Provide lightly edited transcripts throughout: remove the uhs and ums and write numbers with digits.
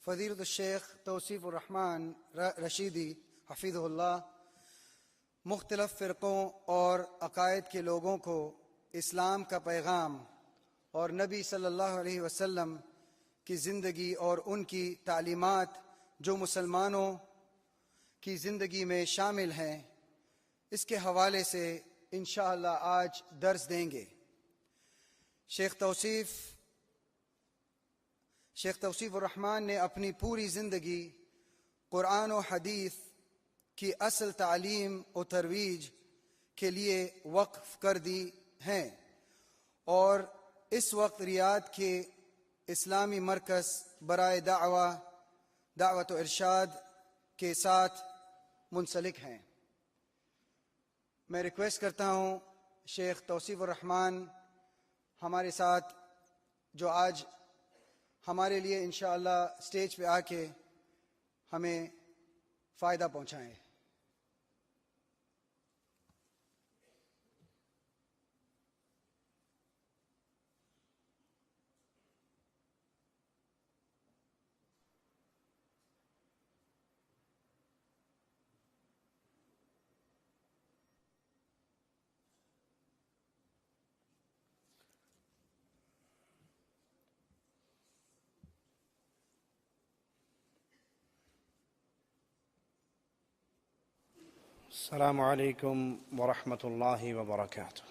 فضیلۃ الشیخ توصیف الرحمن رشیدی حفظہ اللہ مختلف فرقوں اور عقائد کے لوگوں کو اسلام کا پیغام اور نبی صلی اللہ علیہ وسلم کی زندگی اور ان کی تعلیمات جو مسلمانوں کی زندگی میں شامل ہیں اس کے حوالے سے انشاءاللہ آج درس دیں گے۔ شیخ توصیف الرحمن نے اپنی پوری زندگی قرآن و حدیث کی اصل تعلیم و ترویج کے لیے وقف کر دی ہیں اور اس وقت ریاض کے اسلامی مرکز برائے دعوت و ارشاد کے ساتھ منسلک ہیں۔ میں ریکویسٹ کرتا ہوں شیخ توصیف الرحمن ہمارے ساتھ جو آج ہمارے لیے انشاءاللہ اسٹیج پہ آ کے ہمیں فائدہ پہنچائیں۔ السلام علیکم ورحمۃ اللہ وبرکاتہ۔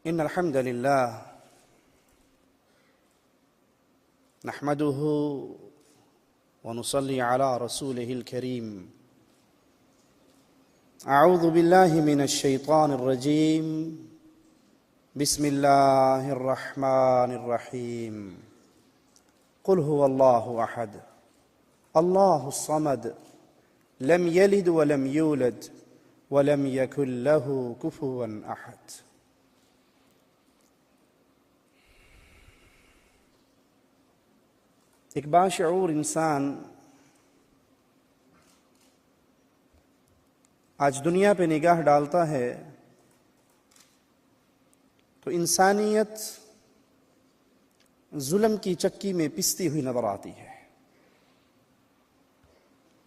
ان الحمد للہ نحمده ونصلي على رسوله الكريم۔ اعوذ باللہ من الشیطان الرجیم، بسم اللہ الرحمن الرحیم۔ قل هو الله احد الله الصمد لم يلد ولم يولد ولم يكن له كفوا احد۔ ایک باشعور انسان آج دنیا پہ نگاہ ڈالتا ہے تو انسانیت ظلم کی چکی میں پستی ہوئی نظر آتی ہے۔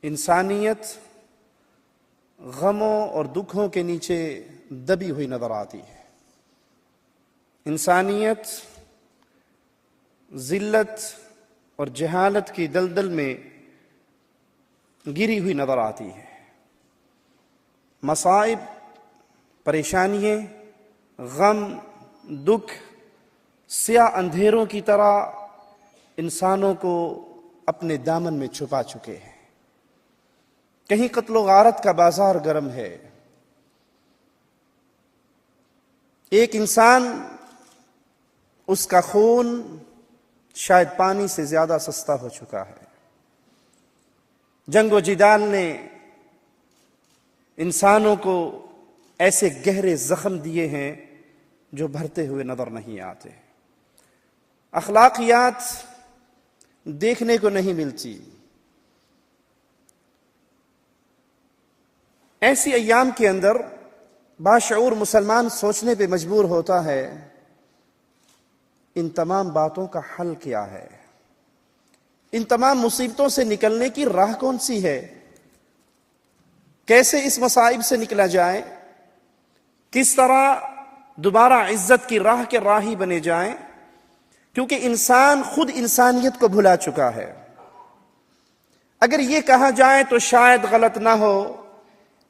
انسانیت غموں اور دکھوں کے نیچے دبی ہوئی نظر آتی ہے۔ انسانیت ذلت اور جہالت کی دلدل میں گری ہوئی نظر آتی ہے۔ مصائب، پریشانیاں، غم، دکھ سیاہ اندھیروں کی طرح انسانوں کو اپنے دامن میں چھپا چکے ہیں۔ کہیں قتل و غارت کا بازار گرم ہے۔ ایک انسان، اس کا خون شاید پانی سے زیادہ سستا ہو چکا ہے۔ جنگ و جدال نے انسانوں کو ایسے گہرے زخم دیے ہیں جو بھرتے ہوئے نظر نہیں آتے۔ اخلاقیات دیکھنے کو نہیں ملتی۔ ایسی ایام کے اندر باشعور مسلمان سوچنے پہ مجبور ہوتا ہے ان تمام باتوں کا حل کیا ہے؟ ان تمام مصیبتوں سے نکلنے کی راہ کون سی ہے؟ کیسے اس مصائب سے نکلا جائے؟ کس طرح دوبارہ عزت کی راہ کے راہی بنے جائیں؟ کیونکہ انسان خود انسانیت کو بھلا چکا ہے۔ اگر یہ کہا جائے تو شاید غلط نہ ہو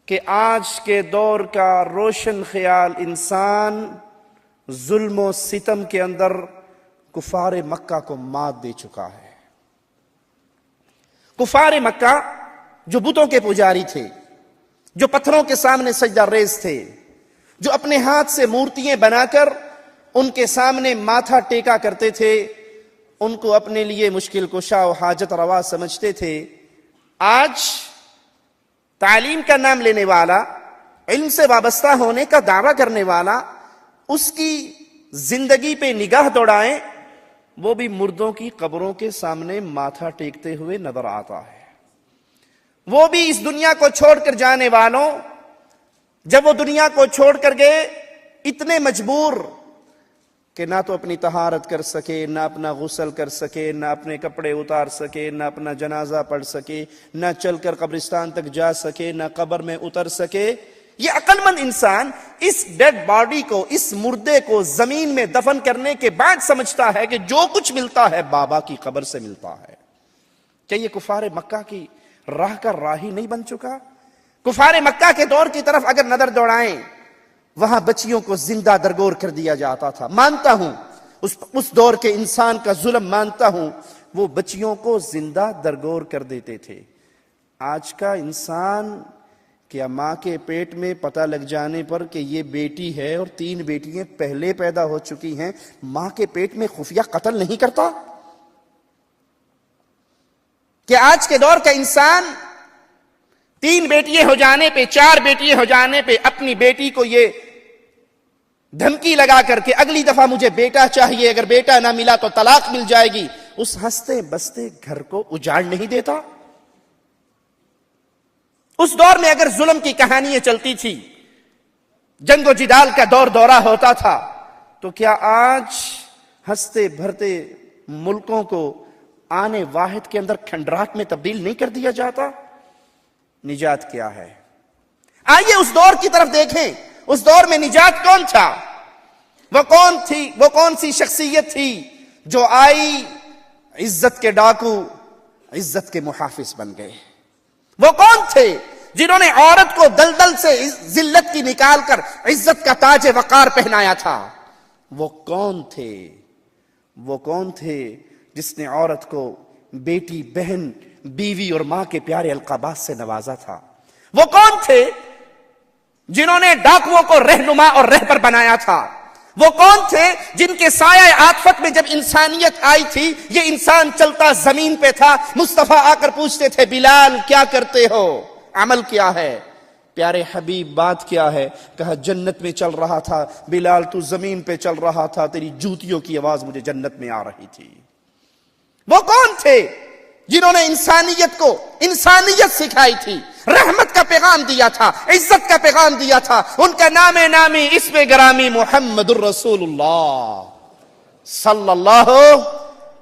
کہ آج کے دور کا روشن خیال انسان ظلم و ستم کے اندر کفار مکہ کو مات دے چکا ہے۔ کفار مکہ جو بتوں کے پجاری تھے، جو پتھروں کے سامنے سجدہ ریز تھے، جو اپنے ہاتھ سے مورتیاں بنا کر ان کے سامنے ماتھا ٹیکا کرتے تھے، ان کو اپنے لیے مشکل کشا و حاجت روا سمجھتے تھے، آج تعلیم کا نام لینے والا، علم سے وابستہ ہونے کا دعویٰ کرنے والا، اس کی زندگی پہ نگاہ دوڑائیں، وہ بھی مردوں کی قبروں کے سامنے ماتھا ٹیکتے ہوئے نظر آتا ہے۔ وہ بھی اس دنیا کو چھوڑ کر جانے والوں، جب وہ دنیا کو چھوڑ کر گئے اتنے مجبور کہ نہ تو اپنی طہارت کر سکے، نہ اپنا غسل کر سکے، نہ اپنے کپڑے اتار سکے، نہ اپنا جنازہ پڑھ سکے، نہ چل کر قبرستان تک جا سکے، نہ قبر میں اتر سکے، یہ عقل مند انسان اس ڈیڈ باڈی کو، اس مردے کو زمین میں دفن کرنے کے بعد سمجھتا ہے کہ جو کچھ ملتا ہے بابا کی قبر سے ملتا ہے۔ کیا یہ کفار مکہ کی راہ کا راہی نہیں بن چکا؟ کفار مکہ کے دور کی طرف اگر نظر دوڑائیں، وہاں بچیوں کو زندہ درگور کر دیا جاتا تھا۔ مانتا ہوں اس دور کے انسان کا ظلم، مانتا ہوں وہ بچیوں کو زندہ درگور کر دیتے تھے۔ آج کا انسان کیا ماں کے پیٹ میں پتہ لگ جانے پر کہ یہ بیٹی ہے اور 3 بیٹیاں پہلے پیدا ہو چکی ہیں، ماں کے پیٹ میں خفیہ قتل نہیں کرتا؟ کہ آج کے دور کا انسان 3 بیٹیاں ہو جانے پہ، 4 بیٹیاں ہو جانے پہ اپنی بیٹی کو یہ دھمکی لگا کر کے اگلی دفعہ مجھے بیٹا چاہیے، اگر بیٹا نہ ملا تو طلاق مل جائے گی، اس ہنستے بستے گھر کو اجاڑ نہیں دیتا؟ اس دور میں اگر ظلم کی کہانیاں چلتی تھی، جنگ و جدال کا دور دورہ ہوتا تھا، تو کیا آج ہنستے بھرتے ملکوں کو آنے واحد کے اندر کھنڈرات میں تبدیل نہیں کر دیا جاتا؟ نجات کیا ہے؟ آئیے اس دور کی طرف دیکھیں۔ اس دور میں نجات کون تھا؟ وہ کون تھی؟ وہ کون سی شخصیت تھی جو آئی، عزت کے ڈاکو عزت کے محافظ بن گئے؟ وہ کون تھے جنہوں نے عورت کو دلدل سے ذلت کی نکال کر عزت کا تاج وقار پہنایا تھا؟ وہ کون تھے؟ وہ کون تھے جس نے عورت کو بیٹی، بہن، بیوی اور ماں کے پیارے القابات سے نوازا تھا؟ وہ کون تھے جنہوں نے ڈاکوؤں کو رہنما اور رہبر بنایا تھا؟ وہ کون تھے جن کے سایہ عاطفت میں جب انسانیت آئی تھی، یہ انسان چلتا زمین پہ تھا، مصطفیٰ آ کر پوچھتے تھے بلال کیا کرتے ہو، عمل کیا ہے؟ پیارے حبیب بات کیا ہے؟ کہا جنت میں چل رہا تھا بلال، تو زمین پہ چل رہا تھا، تیری جوتیوں کی آواز مجھے جنت میں آ رہی تھی۔ وہ کون تھے جنہوں نے انسانیت کو انسانیت سکھائی تھی، رحمت کا پیغام دیا تھا، عزت کا پیغام دیا تھا؟ ان کا نام نامی، اسم گرامی محمد الرسول اللہ صلی اللہ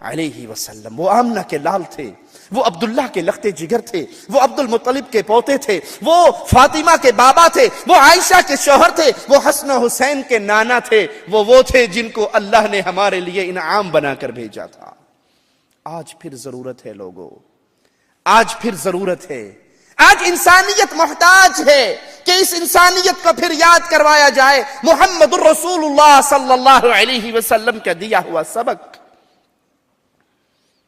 علیہ وسلم۔ وہ آمنہ کے لال تھے، وہ عبداللہ کے لخت جگر تھے، وہ عبد المطلب کے پوتے تھے، وہ فاطمہ کے بابا تھے، وہ عائشہ کے شوہر تھے، وہ حسن و حسین کے نانا تھے، وہ تھے جن کو اللہ نے ہمارے لیے انعام بنا کر بھیجا تھا۔ آج پھر ضرورت ہے لوگوں، آج پھر ضرورت ہے، آج انسانیت محتاج ہے کہ اس انسانیت کو پھر یاد کروایا جائے محمد الرسول اللہ صلی اللہ علیہ وسلم کا دیا ہوا سبق۔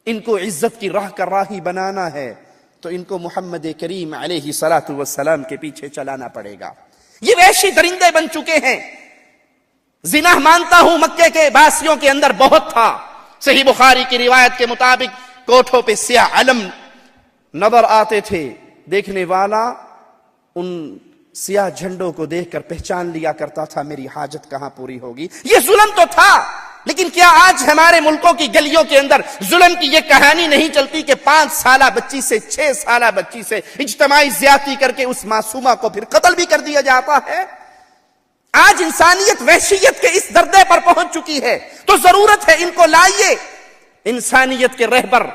ان کو عزت کی راہ کا راہی بنانا ہے تو ان کو محمد کریم علیہ الصلوۃ والسلام کے پیچھے چلانا پڑے گا۔ یہ وحشی درندے بن چکے ہیں۔ زنا مانتا ہوں مکے کے باسیوں کے اندر بہت تھا، صحیح بخاری کی روایت کے مطابق کوٹھوں پہ سیاہ علم نظر آتے تھے، دیکھنے والا ان سیاہ جھنڈوں کو دیکھ کر پہچان لیا کرتا تھا میری حاجت کہاں پوری ہوگی۔ یہ ظلم تو تھا، لیکن کیا آج ہمارے ملکوں کی گلیوں کے اندر ظلم کی یہ کہانی نہیں چلتی کہ 5 سالہ بچی سے 6 سالہ بچی سے اجتماعی زیادتی کر کے اس معصومہ کو پھر قتل بھی کر دیا جاتا ہے؟ آج انسانیت وحشیت کے اس دردے پر پہنچ چکی ہے، تو ضرورت ہے ان کو لائیے، انسانیت کے رہبر،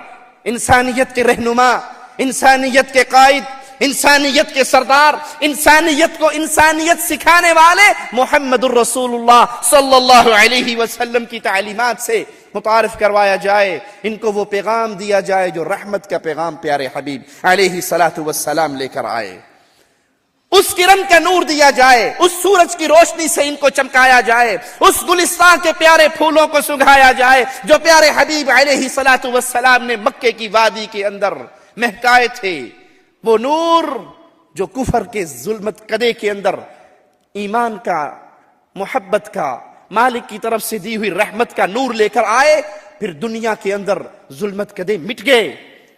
انسانیت کے رہنما، انسانیت کے قائد، انسانیت کے سردار، انسانیت کو انسانیت سکھانے والے محمد الرسول اللہ صلی اللہ علیہ وسلم کی تعلیمات سے متعارف کروایا جائے، ان کو وہ پیغام دیا جائے جو رحمت کا پیغام پیارے حبیب علیہ الصلوۃ والسلام لے کر آئے، اس کرن کا نور دیا جائے، اس سورج کی روشنی سے ان کو چمکایا جائے، اس گلستان کے پیارے پھولوں کو سنگھایا جائے جو پیارے حبیب علیہ الصلوۃ والسلام نے مکے کی وادی کے اندر مہکائے تھے، وہ نور جو کفر کے ظلمت کدے کے اندر ایمان کا، محبت کا، مالک کی طرف سے دی ہوئی رحمت کا نور لے کر آئے، پھر دنیا کے اندر ظلمت کدے مٹ گئے،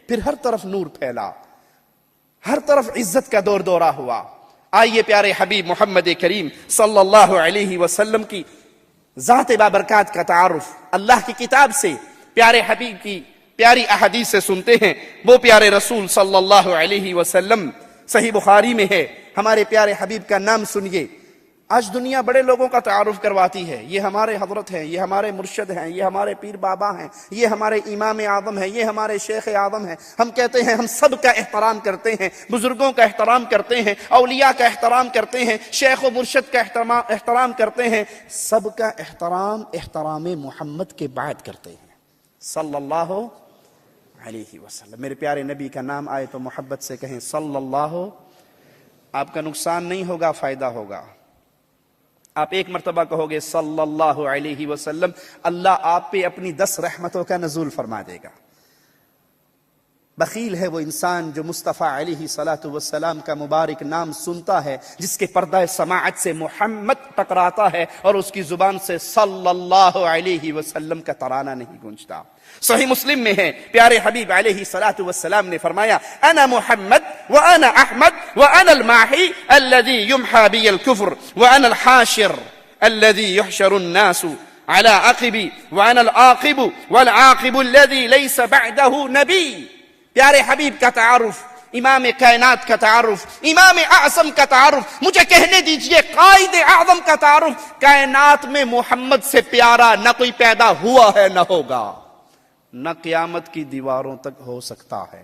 پھر ہر طرف نور پھیلا، ہر طرف عزت کا دور دورہ ہوا۔ آئیے پیارے حبیب محمد کریم صلی اللہ علیہ وسلم کی ذات بابرکات کا تعارف اللہ کی کتاب سے، پیارے حبیب کی پیاری احادیث سے سنتے ہیں۔ وہ پیارے رسول صلی اللہ علیہ وسلم صحیح بخاری میں ہے، ہمارے پیارے حبیب کا نام سنیے، آج دنیا بڑے لوگوں کا تعارف کرواتی ہے، یہ ہمارے حضرت ہیں، یہ ہمارے مرشد ہیں، یہ ہمارے پیر بابا ہیں، یہ ہمارے امام اعظم ہیں، یہ ہمارے شیخ اعظم ہیں۔ ہم کہتے ہیں ہم سب کا احترام کرتے ہیں، بزرگوں کا احترام کرتے ہیں، اولیاء کا احترام کرتے ہیں، شیخ و مرشد کا احترام کرتے ہیں، سب کا احترام محمد کے بعد کرتے ہیں صلی اللہ علیہ وسلم۔ میرے پیارے نبی کا نام آئے تو محبت سے کہیں صلی اللہ۔ آپ کا نقصان نہیں ہوگا، فائدہ ہوگا۔ آپ ایک مرتبہ کہو گے صلی اللہ علیہ وسلم، اللہ آپ پہ اپنی 10 رحمتوں کا نزول فرما دے گا۔ بخیل ہے وہ انسان جو مصطفیٰ علیہ صلاۃ والسلام کا مبارک نام سنتا ہے، جس کے پردہ سماعت سے محمد ٹکراتا ہے اور اس کی زبان سے صلی اللہ علیہ وسلم کا ترانہ نہیں گونجتا۔ صحیح مسلم میں ہے، پیارے حبیب علیہ صلاۃ والسلام نے فرمایا انا محمد وانا احمد وانا الماحی الذي يمحى بي الكفر وانا الحاشر الذي يحشر الناس على عقبي وانا العاقب والعاقب الذي ليس بعده نبي۔ پیارے حبیب کا تعارف، امام کائنات کا تعارف، امام اعظم کا تعارف، مجھے کہنے دیجئے قائد اعظم کا تعارف۔ کائنات میں محمد سے پیارا نہ کوئی پیدا ہوا ہے نہ ہوگا، نہ قیامت کی دیواروں تک ہو سکتا ہے۔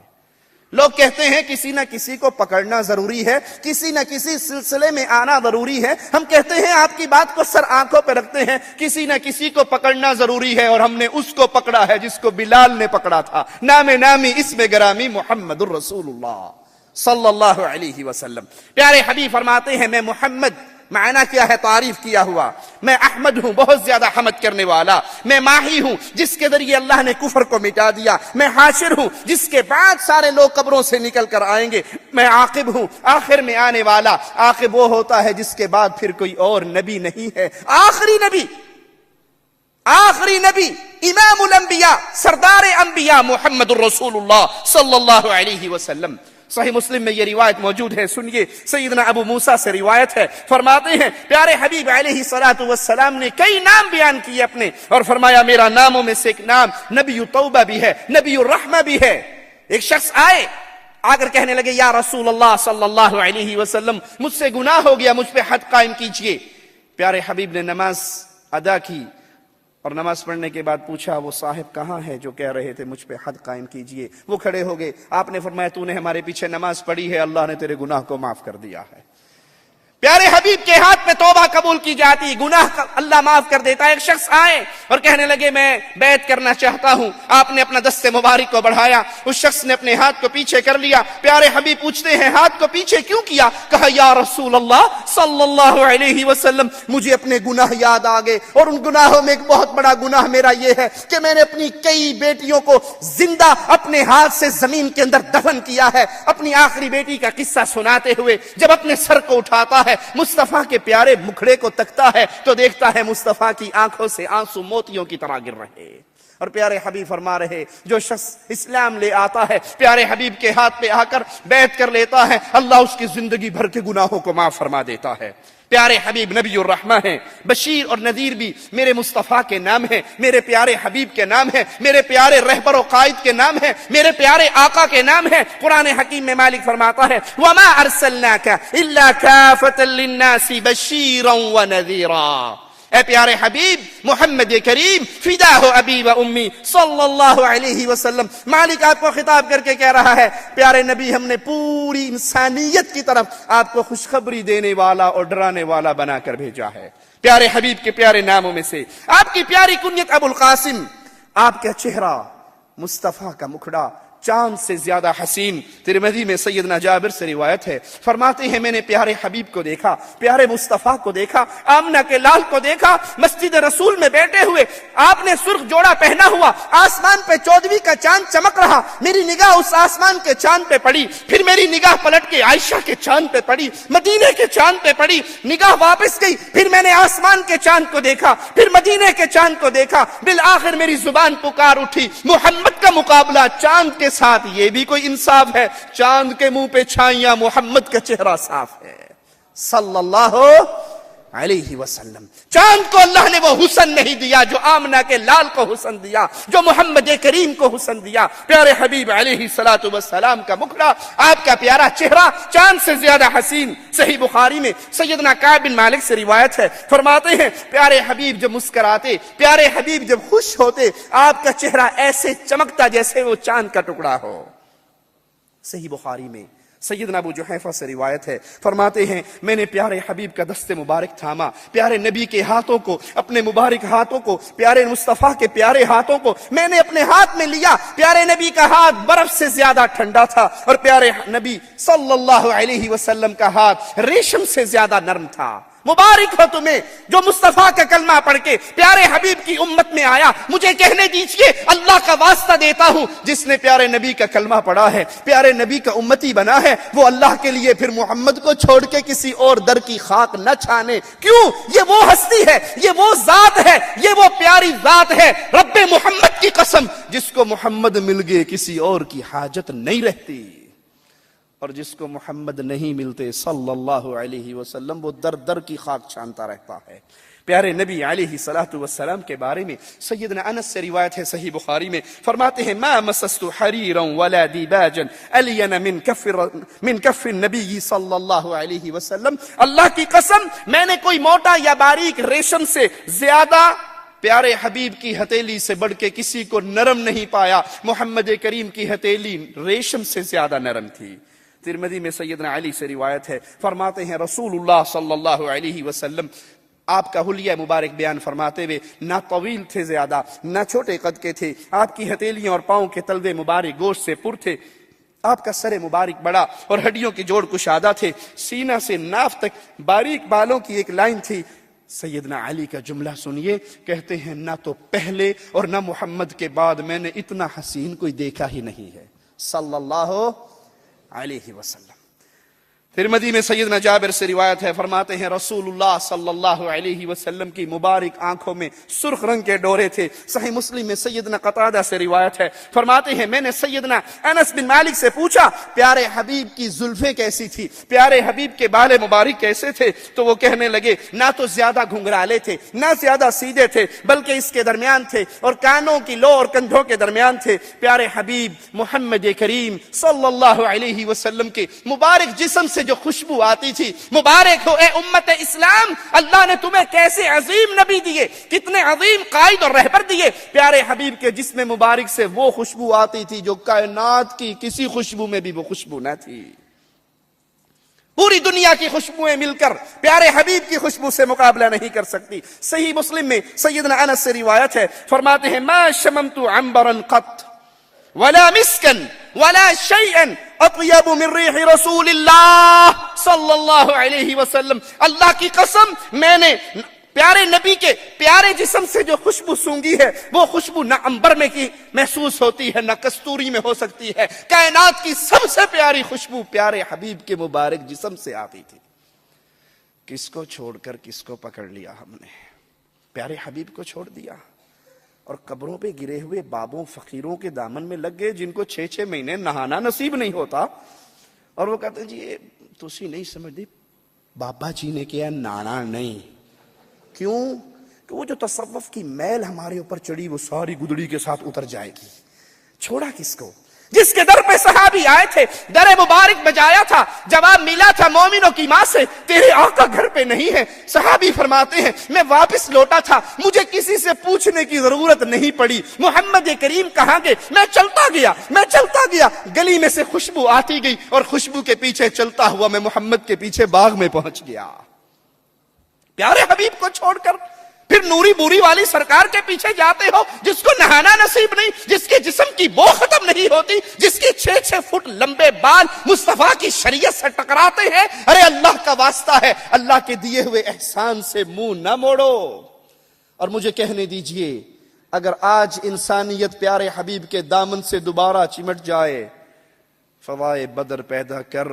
لوگ کہتے ہیں کسی نہ کسی کو پکڑنا ضروری ہے، کسی نہ کسی سلسلے میں آنا ضروری ہے۔ ہم کہتے ہیں آپ کی بات کو سر آنکھوں پہ رکھتے ہیں، کسی نہ کسی کو پکڑنا ضروری ہے، اور ہم نے اس کو پکڑا ہے جس کو بلال نے پکڑا تھا، نام نامی اسم گرامی محمد الرسول اللہ صلی اللہ علیہ وسلم۔ پیارے حبیب فرماتے ہیں میں محمد، معنی کیا ہے؟ تعریف کیا ہوا۔ میں احمد ہوں، بہت زیادہ حمد کرنے والا۔ میں ماہی ہوں، جس کے ذریعے اللہ نے کفر کو مٹا دیا۔ میں حاشر ہوں، جس کے بعد سارے لوگ قبروں سے نکل کر آئیں گے۔ میں عاقب ہوں، آخر میں آنے والا۔ عاقب وہ ہوتا ہے جس کے بعد پھر کوئی اور نبی نہیں ہے۔ آخری نبی امام الانبیاء، سردار انبیاء محمد الرسول اللہ صلی اللہ علیہ وسلم۔ صحیح مسلم میں یہ روایت موجود ہے، سنیے، سیدنا ابو موسیٰ سے روایت ہے، فرماتے ہیں پیارے حبیب علیہ الصلوۃ والسلام نے کئی نام بیان کیے اپنے، اور فرمایا میرا ناموں میں سے ایک نام نبی توبہ بھی ہے، نبی الرحمہ بھی ہے۔ ایک شخص آ کر کہنے لگے یا رسول اللہ صلی اللہ علیہ وسلم، مجھ سے گناہ ہو گیا، مجھ پہ حد قائم کیجئے۔ پیارے حبیب نے نماز ادا کی، اور نماز پڑھنے کے بعد پوچھا وہ صاحب کہاں ہے جو کہہ رہے تھے مجھ پہ حد قائم کیجئے؟ وہ کھڑے ہو گئے۔ آپ نے فرمایا تو نے ہمارے پیچھے نماز پڑھی ہے، اللہ نے تیرے گناہ کو معاف کر دیا ہے۔ پیارے حبیب کے ہاتھ میں توبہ قبول کی جاتی، گناہ اللہ معاف کر دیتا ہے۔ ایک شخص آئے اور کہنے لگے میں بیعت کرنا چاہتا ہوں۔ آپ نے اپنا دست مبارک کو بڑھایا، اس شخص نے اپنے ہاتھ کو پیچھے کر لیا۔ پیارے حبیب پوچھتے ہیں ہاتھ کو پیچھے کیوں کیا؟ کہا یا رسول اللہ صلی اللہ علیہ وسلم، مجھے اپنے گناہ یاد آ گئے، اور ان گناہوں میں ایک بہت بڑا گناہ میرا یہ ہے کہ میں نے اپنی کئی بیٹیوں کو زندہ اپنے ہاتھ سے زمین کے اندر دفن کیا ہے۔ اپنی آخری بیٹی کا قصہ سناتے ہوئے جب اپنے سر کو اٹھاتا ہے، مصطفیٰ کے پیارے مکھڑے کو تکتا ہے تو دیکھتا ہے مصطفیٰ کی آنکھوں سے آنسو موتیوں کی طرح گر رہے۔ اور پیارے حبیب فرما رہے جو شخص اسلام لے آتا ہے، پیارے حبیب کے ہاتھ پہ آ کر بیعت کر لیتا ہے، اللہ اس کی زندگی بھر کے گناہوں کو معاف فرما دیتا ہے۔ پیارے حبیب نبی الرحمہ ہیں، بشیر اور نذیر بھی میرے مصطفیٰ کے نام ہیں، میرے پیارے حبیب کے نام ہیں، میرے پیارے رہبر و قائد کے نام ہیں، میرے پیارے آقا کے نام ہیں۔ قرآن حکیم میں مالک فرماتا ہے وَمَا أَرْسَلْنَاكَ إِلَّا كَافَةً لِلنَّاسِ بَشِيرًا وَنَذِيرًا۔ اے پیارے حبیب محمد کریم فداہ ابی و امی صلی اللہ علیہ وسلم، مالک آپ کو خطاب کر کے کہہ رہا ہے پیارے نبی ہم نے پوری انسانیت کی طرف آپ کو خوشخبری دینے والا اور ڈرانے والا بنا کر بھیجا ہے۔ پیارے حبیب کے پیارے ناموں میں سے آپ کی پیاری کنیت ابو القاسم، آپ کا چہرہ مصطفیٰ کا مکھڑا چاند سے زیادہ حسین۔ ترمذی میں سیدنا جابر سے روایت ہے، فرماتے ہیں میں نے پیارے حبیب کو دیکھا، پیارے مصطفیٰ کو دیکھا، آمنہ کے لال کو دیکھا، مسجد رسول میں بیٹھے ہوئے، آپ نے سرخ جوڑا پہنا ہوا، آسمان پہ 14ویں کا چاند چمک رہا، میری نگاہ اس آسمان کے چاند پہ پڑی، پھر میری نگاہ پلٹ کے عائشہ کے چاند پہ پڑی، مدینے کے چاند پہ پڑی، نگاہ واپس گئی، پھر میں نے آسمان کے چاند کو دیکھا، پھر مدینے کے چاند کو دیکھا، بالآخر میری زبان پکار اٹھی محمد کا مقابلہ چاند کے ساتھ یہ بھی کوئی انصاف ہے؟ چاند کے منہ پہ چھائیاں، محمد کا چہرہ صاف ہے صلی اللہ علیہ وسلم. چاند کو اللہ نے وہ حسن نہیں دیا جو آمنہ کے لال کو حسن دیا، جو محمد کریم کو حسن دیا. پیارے حبیب علیہ الصلوۃ والسلام کا مکھڑا، آپ کا پیارا چہرہ چاند سے زیادہ حسین. صحیح بخاری میں سیدنا کعب بن مالک سے روایت ہے، فرماتے ہیں پیارے حبیب جب مسکراتے، پیارے حبیب جب خوش ہوتے، آپ کا چہرہ ایسے چمکتا جیسے وہ چاند کا ٹکڑا ہو. صحیح بخاری میں سیدنا ابو جحیفہ سے روایت ہے، فرماتے ہیں میں نے پیارے حبیب کا دست مبارک تھاما، پیارے نبی کے ہاتھوں کو، اپنے مبارک ہاتھوں کو، پیارے مصطفیٰ کے پیارے ہاتھوں کو میں نے اپنے ہاتھ میں لیا. پیارے نبی کا ہاتھ برف سے زیادہ ٹھنڈا تھا اور پیارے نبی صلی اللہ علیہ وسلم کا ہاتھ ریشم سے زیادہ نرم تھا. مبارک ہو تمہیں جو مصطفیٰ کا کلمہ پڑھ کے پیارے حبیب کی امت میں آیا. مجھے کہنے دیجئے اللہ کا واسطہ دیتا ہوں، جس نے پیارے نبی کا کلمہ پڑھا ہے، پیارے نبی کا امتی بنا ہے، وہ اللہ کے لیے پھر محمد کو چھوڑ کے کسی اور در کی خاک نہ چھانے. کیوں؟ یہ وہ ہستی ہے، یہ وہ ذات ہے، یہ وہ پیاری ذات ہے. رب محمد کی قسم، جس کو محمد مل گئے کسی اور کی حاجت نہیں رہتی، اور جس کو محمد نہیں ملتے صلی اللہ علیہ وسلم وہ در در کی خاک چھانتا رہتا ہے. پیارے نبی علیہ الصلوۃ والسلام کے بارے میں سیدنا انس سے روایت ہے صحیح بخاری میں، فرماتے ہیں ما مسست حریرا ولا دیباجا الین من کف النبی صلی اللہ علیہ وسلم. اللہ کی قسم میں نے کوئی موٹا یا باریک ریشم سے زیادہ پیارے حبیب کی ہتھیلی سے بڑھ کے کسی کو نرم نہیں پایا. محمد کریم کی ہتھیلی ریشم سے زیادہ نرم تھی. ترمذی میں سیدنا علی سے روایت ہے، فرماتے ہیں رسول اللہ صلی اللہ علیہ وسلم آپ کا حلیہ مبارک بیان فرماتے ہوئے نہ طویل تھے زیادہ، نہ چھوٹے قد کے تھے. آپ کی ہتھیلیاں اور پاؤں کے تلوے مبارک گوشت سے پر تھے. آپ کا سر مبارک بڑا اور ہڈیوں کے جوڑ کشادہ تھے. سینہ سے ناف تک باریک بالوں کی ایک لائن تھی. سیدنا علی کا جملہ سنیے، کہتے ہیں نہ تو پہلے اور نہ محمد کے بعد میں نے اتنا حسین کوئی دیکھا ہی نہیں ہے صلی اللہ علیہ وسلم. ترمذی میں سیدنا جابر سے روایت ہے، فرماتے ہیں رسول اللہ صلی اللہ علیہ وسلم کی مبارک آنکھوں میں سرخ رنگ کے ڈورے تھے. صحیح مسلم میں سیدنا قتادہ سے روایت ہے، فرماتے ہیں میں نے سیدنا انس بن مالک سے پوچھا پیارے حبیب کی زلفیں کیسی تھی، پیارے حبیب کے بال مبارک کیسے تھے، تو وہ کہنے لگے نہ تو زیادہ گھنگرالے تھے نہ زیادہ سیدھے تھے، بلکہ اس کے درمیان تھے اور کانوں کی لو اور کندھوں کے درمیان تھے. پیارے حبیب محمد کریم صلی اللہ علیہ وسلم کے مبارک جسم سے جو خوشبو آتی تھی. مبارک ہو اے امت اسلام، اللہ نے تمہیں کیسے عظیم نبی دیے، کتنے عظیم قائد اور رہبر دیے. پیارے حبیب کے جسم مبارک سے وہ خوشبو آتی تھی جو کائنات کی کسی خوشبو میں بھی وہ خوشبو نہ تھی. پوری دنیا کی خوشبوئیں مل کر پیارے حبیب کی خوشبو سے مقابلہ نہیں کر سکتی. صحیح مسلم میں سیدنا انس سے روایت ہے، فرماتے ہیں ما شممت عنبرا قط ولا مسکا ولا شیئا اطیب من ریح رسول اللہ صلی اللہ علیہ وسلم. اللہ کی قسم میں نے پیارے نبی کے پیارے جسم سے جو خوشبو سونگی ہے وہ خوشبو نہ عنبر میں کی محسوس ہوتی ہے نہ کستوری میں ہو سکتی ہے. کائنات کی سب سے پیاری خوشبو پیارے حبیب کے مبارک جسم سے آتی تھی. کس کو چھوڑ کر کس کو پکڑ لیا ہم نے؟ پیارے حبیب کو چھوڑ دیا اور قبروں پہ گرے ہوئے بابوں فقیروں کے دامن میں لگ گئے جن کو 6 مہینے نہانا نصیب نہیں ہوتا. اور وہ کہتے ہیں جی تسی نہیں سمجھتے بابا جی نے کیا نانا نہیں. کیوں؟ کہ وہ جو تصوف کی میل ہمارے اوپر چڑھی وہ ساری گدڑی کے ساتھ اتر جائے گی. چھوڑا کس کو؟ جس کے در پہ صحابی آئے تھے، در مبارک بجایا تھا، جواب ملا تھا مومنوں کی ماں سے تیرے آقا گھر پہ نہیں ہے. صحابی فرماتے ہیں میں واپس لوٹا تھا، مجھے کسی سے پوچھنے کی ضرورت نہیں پڑی محمد کریم کہاں گئے. میں چلتا گیا گلی میں سے خوشبو آتی گئی اور خوشبو کے پیچھے چلتا ہوا میں محمد کے پیچھے باغ میں پہنچ گیا. پیارے حبیب کو چھوڑ کر پھر نوری بوری والی سرکار کے پیچھے جاتے ہو جس کو نہانا نصیب نہیں، جس کے جسم کی بو ختم نہیں ہوتی، جس کی 6 فٹ لمبے بال مصطفیٰ کی شریعت سے ٹکراتے ہیں. ارے اللہ کا واسطہ ہے، اللہ کے دیے ہوئے احسان سے منہ نہ موڑو. اور مجھے کہنے دیجئے اگر آج انسانیت پیارے حبیب کے دامن سے دوبارہ چمٹ جائے، فوائے بدر پیدا کر،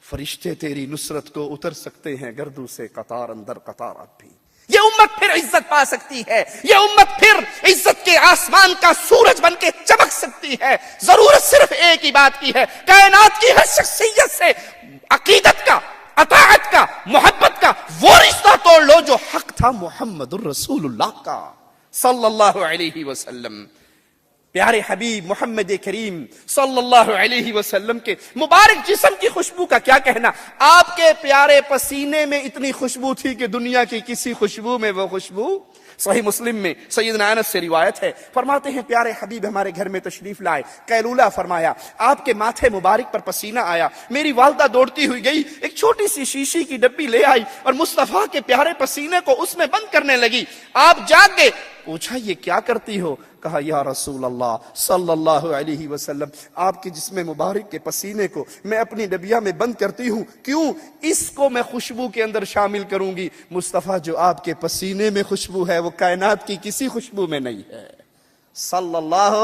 فرشتے تیری نصرت کو اتر سکتے ہیں گردوں سے قطار اندر قطار. اب بھی یہ امت پھر عزت پا سکتی ہے، یہ امت پھر عزت کے آسمان کا سورج بن کے چمک سکتی ہے. ضرورت صرف ایک ہی بات کی ہے، کائنات کی ہر شخصیت سے عقیدت کا، اطاعت کا، محبت کا وہ رشتہ توڑ لو جو حق تھا محمد الرسول اللہ کا صلی اللہ علیہ وسلم۔ پیارے حبیب محمد کریم صلی اللہ علیہ وسلم کے مبارک جسم کی خوشبو کا کیا کہنا، آپ کے پیارے پسینے میں اتنی خوشبو تھی کہ دنیا کی کسی خوشبو میں وہ خوشبو۔ صحیح مسلم میں سیدنا انس سے روایت ہے، فرماتے ہیں پیارے حبیب ہمارے گھر میں تشریف لائے، قیلولہ فرمایا، آپ کے ماتھے مبارک پر پسینہ آیا، میری والدہ دوڑتی ہوئی گئی، ایک چھوٹی سی شیشی کی ڈبی لے آئی اور مصطفیٰ کے پیارے پسینے کو اس میں بند کرنے لگی۔ آپ جاگ گئے، پوچھا یہ کیا کرتی ہو؟ کہا یا رسول اللہ صلی اللہ علیہ وسلم، آپ کے جسم مبارک کے پسینے کو میں اپنی ڈبیا میں بند کرتی ہوں، کیوں؟ اس کو میں خوشبو کے اندر شامل کروں گی۔ مصطفیٰ جو آپ کے پسینے میں خوشبو ہے وہ کائنات کی کسی خوشبو میں نہیں ہے صلی اللہ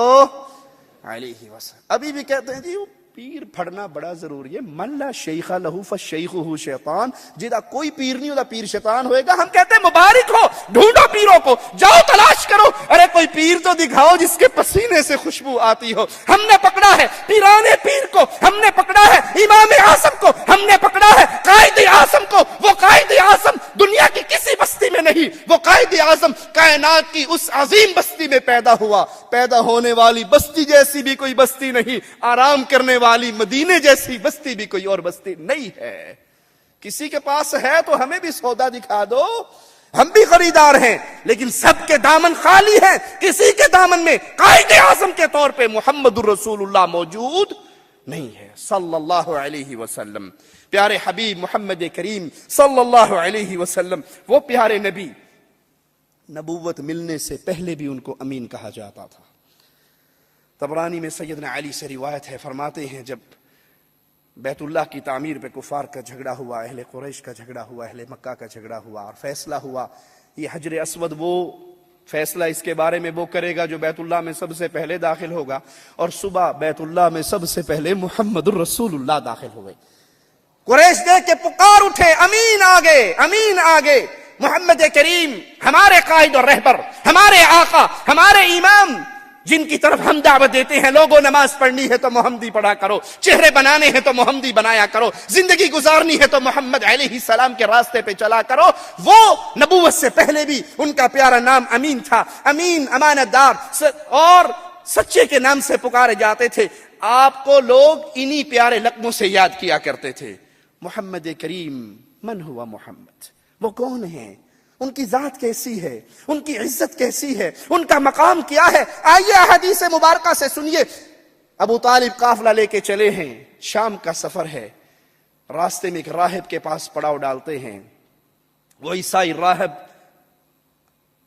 علیہ وسلم۔ ابھی بھی کہتے ہیں جی پیر پھڑنا بڑا ضروری ہے، من لا شیخ لہو فشیخہ شیطان، جدا کوئی پیر نہیں ہوتا پیر شیطان ہوئے گا۔ ہم کہتے ہیں مبارک ہو، ڈھونڈو پیروں کو، جاؤ تلاش کرو، ارے کوئی پیر تو دکھاؤ جس کے پسینے سے خوشبو آتی ہو۔ ہم نے پکڑا ہے پیرانے پیر کو، ہم نے پکڑا ہے امام اعظم کو، ہم نے پکڑا ہے قائد اعظم کو۔ وہ قائد اعظم دنیا کی کسی بستی میں نہیں، وہ قائد اعظم کائنات کی اس عظیم بستی میں پیدا ہوا۔ پیدا ہونے والی بستی جیسی بھی کوئی بستی نہیں، آرام کرنے والی مدینے جیسی بستی بھی کوئی اور بستی نہیں ہے۔ کسی کے پاس ہے تو ہمیں بھی سودا دکھا دو، ہم بھی خریدار ہیں، لیکن سب کے دامن خالی ہیں، کسی کے دامن میں قائد اعظم کے طور پہ محمد الرسول اللہ موجود نہیں ہے صلی اللہ علیہ وسلم۔ پیارے حبیب محمد کریم صلی اللہ علیہ وسلم، وہ پیارے نبی، نبوت ملنے سے پہلے بھی ان کو امین کہا جاتا تھا۔ طبرانی میں سیدنا علی سے روایت ہے، فرماتے ہیں جب بیت اللہ کی تعمیر پہ کفار کا جھگڑا ہوا، اہل قریش کا جھگڑا ہوا، اہل مکہ کا جھگڑا ہوا اور فیصلہ ہوا یہ حجر اسود وہ فیصلہ اس کے بارے میں وہ کرے گا جو بیت اللہ میں سب سے پہلے داخل ہوگا، اور صبح بیت اللہ میں سب سے پہلے محمد الرسول اللہ داخل ہوئے۔ قریش دیکھ کے پکار اٹھے، امین آگے، امین آگے۔ محمد کریم ہمارے قائد اور رہبر، ہمارے آقا، ہمارے امام، جن کی طرف ہم دعوت دیتے ہیں، لوگوں نماز پڑھنی ہے تو محمدی پڑھا کرو، چہرے بنانے ہیں تو محمدی بنایا کرو، زندگی گزارنی ہے تو محمد علیہ السلام کے راستے پہ چلا کرو۔ وہ نبوت سے پہلے بھی ان کا پیارا نام امین تھا، امین امانت دار، اور سچے کے نام سے پکارے جاتے تھے۔ آپ کو لوگ انہی پیارے لقبوں سے یاد کیا کرتے تھے۔ محمد کریم، من ہوا محمد، وہ کون ہیں، ان کی ذات کیسی ہے، ان کی عزت کیسی ہے، ان کا مقام کیا ہے؟ آئیے احادیث مبارکہ سے سنیے۔ ابو طالب قافلہ لے کے چلے ہیں، شام کا سفر ہے، راستے میں ایک راہب کے پاس پڑاؤ ڈالتے ہیں، وہ عیسائی راہب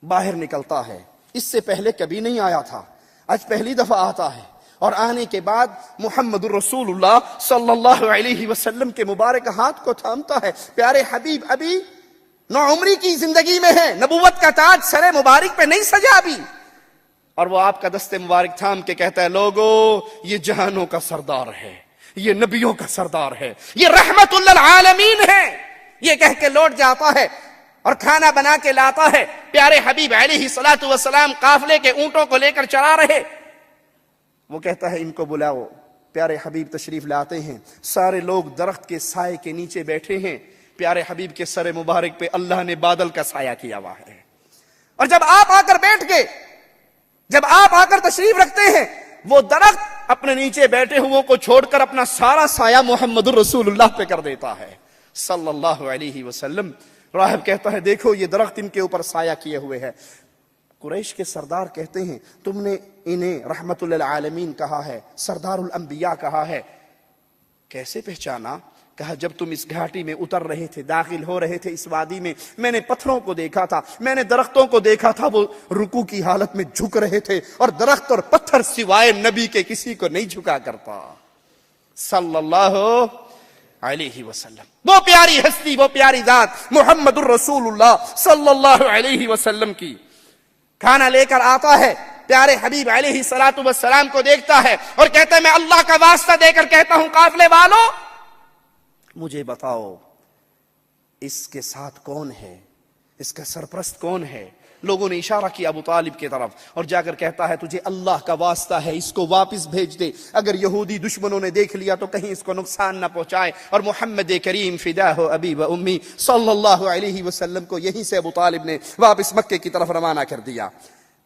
باہر نکلتا ہے، اس سے پہلے کبھی نہیں آیا تھا، آج پہلی دفعہ آتا ہے، اور آنے کے بعد محمد الرسول اللہ صلی اللہ علیہ وسلم کے مبارک ہاتھ کو تھامتا ہے۔ پیارے حبیب ابھی نوعمری کی زندگی میں ہے، نبوت کا تاج سر مبارک پہ نہیں سجا ابھی، اور وہ آپ کا دست مبارک تھام کے کہتا ہے، لوگو یہ جہانوں کا سردار ہے، یہ نبیوں کا سردار ہے، یہ رحمت للعالمین ہے۔ یہ کہہ کے لوٹ جاتا ہے اور کھانا بنا کے لاتا ہے۔ پیارے حبیب علیہ الصلوۃ والسلام قافلے کے اونٹوں کو لے کر چلا رہے، وہ کہتا ہے ان کو بلاؤ۔ پیارے حبیب تشریف لاتے ہیں، سارے لوگ درخت کے سائے کے نیچے بیٹھے ہیں، پیارے حبیب کے سر مبارک پہ اللہ نے بادل کا سایہ کیا ہوا ہے، اور جب آپ آ کر بیٹھ گئے، جب آپ آ کر تشریف رکھتے ہیں، وہ درخت اپنے نیچے بیٹھے ہوئے کو چھوڑ کر اپنا سارا سایہ محمد الرسول اللہ پہ کر دیتا ہے صلی اللہ علیہ وسلم۔ راہب کہتا ہے دیکھو یہ درخت ان کے اوپر سایہ کیے ہوئے ہے۔ قریش کے سردار کہتے ہیں تم نے انہیں رحمت للعالمین کہا ہے، سردار الانبیاء کہا ہے، کیسے پہچانا؟ کہا جب تم اس گھاٹی میں اتر رہے تھے، داخل ہو رہے تھے اس وادی میں نے پتھروں کو دیکھا تھا، میں نے درختوں کو دیکھا تھا، وہ رکوع کی حالت میں جھک رہے تھے، اور درخت اور پتھر سوائے نبی کے کسی کو نہیں جھکا کرتا صلی اللہ علیہ وسلم۔ وہ پیاری ہستی، وہ پیاری ذات محمد الرسول اللہ صلی اللہ علیہ وسلم کی کھانا لے کر آتا ہے، پیارے حبیب علیہ الصلوۃ والسلام کو دیکھتا ہے اور کہتا ہے میں اللہ کا واسطہ دے کر کہتا ہوں قافلے والوں مجھے بتاؤ اس کے ساتھ کون ہے؟ اس کا سرپرست کون ہے؟ لوگوں نے اشارہ کیا ابو طالب کی طرف اور جا کر کہتا ہے تجھے اللہ کا واسطہ ہے اس کو واپس بھیج دے، اگر یہودی دشمنوں نے دیکھ لیا تو کہیں اس کو نقصان نہ پہنچائے، اور محمد کریم فداہ ابی و امی صلی اللہ علیہ وسلم کو یہیں سے ابو طالب نے واپس مکے کی طرف روانہ کر دیا۔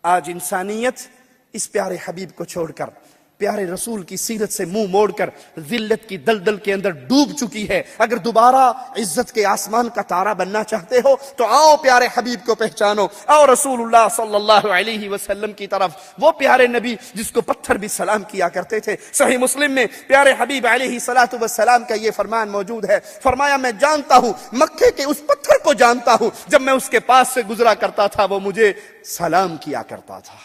آج انسانیت اس پیارے حبیب کو چھوڑ کر، پیارے رسول کی سیرت سے منہ موڑ کر ذلت کی دلدل کے اندر ڈوب چکی ہے۔ اگر دوبارہ عزت کے آسمان کا تارا بننا چاہتے ہو تو آؤ پیارے حبیب کو پہچانو، آؤ رسول اللہ صلی اللہ علیہ وسلم کی طرف، وہ پیارے نبی جس کو پتھر بھی سلام کیا کرتے تھے۔ صحیح مسلم میں پیارے حبیب علیہ السلام کا یہ فرمان موجود ہے، فرمایا میں جانتا ہوں، مکے کے اس پتھر کو جانتا ہوں، جب میں اس کے پاس سے گزرا کرتا تھا وہ مجھے سلام کیا کرتا تھا۔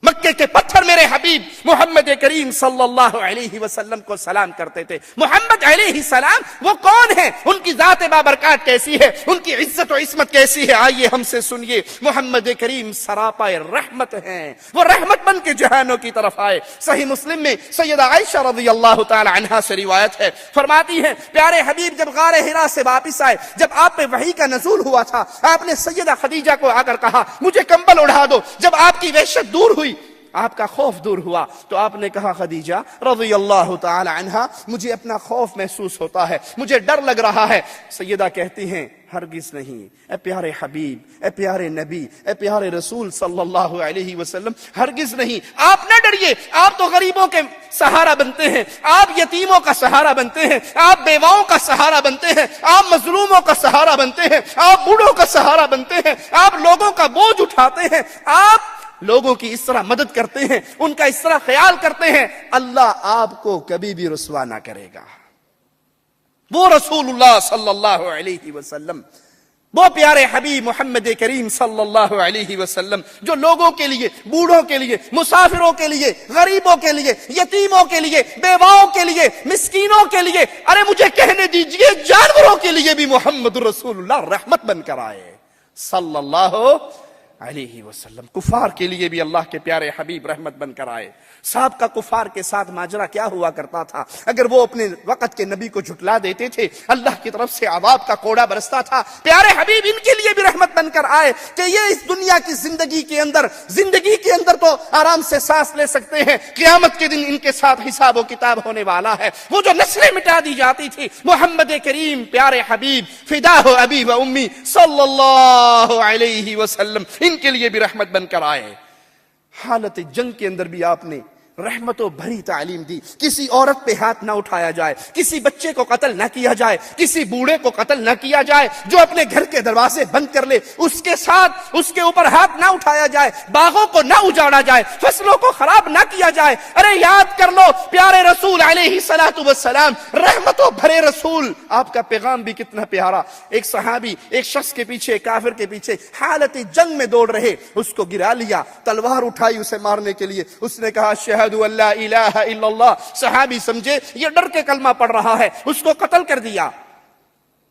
مکے کے پتھر میرے حبیب محمد کریم صلی اللہ علیہ وسلم کو سلام کرتے تھے۔ محمد علیہ السلام وہ کون ہے؟ ان کی ذات بابرکات کیسی ہے؟ ان کی عزت و عصمت کیسی ہے؟ آئیے ہم سے سنیے۔ محمد کریم سراپا رحمت ہیں، وہ رحمت بن کے جہانوں کی طرف آئے۔ صحیح مسلم میں سیدہ عائشہ رضی اللہ تعالی عنہا سے روایت ہے، فرماتی ہیں پیارے حبیب جب غار حرا سے واپس آئے، جب آپ پہ وحی کا نزول ہوا تھا، آپ نے سیدہ خدیجہ کو آ کر کہا مجھے کمبل اڑا دو۔ جب آپ کی وحشت دور ہوئی، آپ کا خوف دور ہوا، تو آپ نے کہا خدیجہ رضی اللہ تعالی عنہا مجھے اپنا خوف محسوس ہوتا ہے، مجھے ڈر لگ رہا ہے۔ سیدہ کہتی ہیں ہرگز نہیں، اے پیارے حبیب، اے پیارے نبی، اے پیارے رسول صلی اللہ علیہ وسلم، ہرگز نہیں، آپ نہ ڈریے، آپ تو غریبوں کے سہارا بنتے ہیں، آپ یتیموں کا سہارا بنتے ہیں، آپ بیواؤں کا سہارا بنتے ہیں، آپ مظلوموں کا سہارا بنتے ہیں، آپ بوڑھوں کا سہارا بنتے ہیں، آپ لوگوں کا بوجھ اٹھاتے ہیں، آپ لوگوں کی اس طرح مدد کرتے ہیں، ان کا اس طرح خیال کرتے ہیں، اللہ آپ کو کبھی بھی رسوا نہ کرے گا۔ وہ رسول اللہ صلی اللہ علیہ وسلم، وہ پیارے حبیب محمد کریم صلی اللہ علیہ وسلم جو لوگوں کے لیے، بوڑھوں کے لیے، مسافروں کے لیے، غریبوں کے لیے، یتیموں کے لیے، بیواؤں کے لیے، مسکینوں کے لیے، ارے مجھے کہنے دیجئے جانوروں کے لیے بھی محمد رسول اللہ رحمت بن کر آئے صلی اللہ علیہ وسلم۔ کفار کے لیے بھی اللہ کے پیارے حبیب رحمت بن کر آئے۔ سابقہ کفار کے ساتھ ماجرا کیا ہوا کرتا تھا؟ اگر وہ اپنے وقت کے نبی کو جھٹلا دیتے تھے، اللہ کی طرف سے عذاب کا کوڑا برستا تھا۔ پیارے حبیب ان کے لیے بھی رحمت بن کر آئے کہ یہ اس دنیا کی زندگی کے اندر تو آرام سے سانس لے سکتے ہیں، قیامت کے دن ان کے ساتھ حساب و کتاب ہونے والا ہے۔ وہ جو نسلیں مٹا دی جاتی تھی، محمد کریم پیارے حبیب فداہ ابی و امی صلی اللہ علیہ وسلم ان کے لیے بھی رحمت بن کر آئے۔ حالت جنگ کے اندر بھی آپ نے رحمت و بھری تعلیم دی، کسی عورت پہ ہاتھ نہ اٹھایا جائے، کسی بچے کو قتل نہ کیا جائے، کسی بوڑھے کو قتل نہ کیا جائے، جو اپنے گھر کے دروازے بند کر لے اس کے ساتھ اس کے اوپر ہاتھ نہ اٹھایا جائے، باغوں کو نہ اجاڑا جائے، فصلوں کو خراب نہ کیا جائے۔ ارے یاد کر لو پیارے رسول علیہ السلام، رحمت و بھرے رسول، آپ کا پیغام بھی کتنا پیارا۔ ایک صحابی ایک شخص کے پیچھے، کافر کے پیچھے حالت جنگ میں دوڑ رہے، اس کو گرا لیا، تلوار اٹھائی اسے مارنے کے لیے، اس نے کہا اشہد ان لا الہ الا اللہ۔ صحابی سمجھے یہ ڈر کے کلمہ پڑھ رہا ہے، اس کو قتل کر دیا۔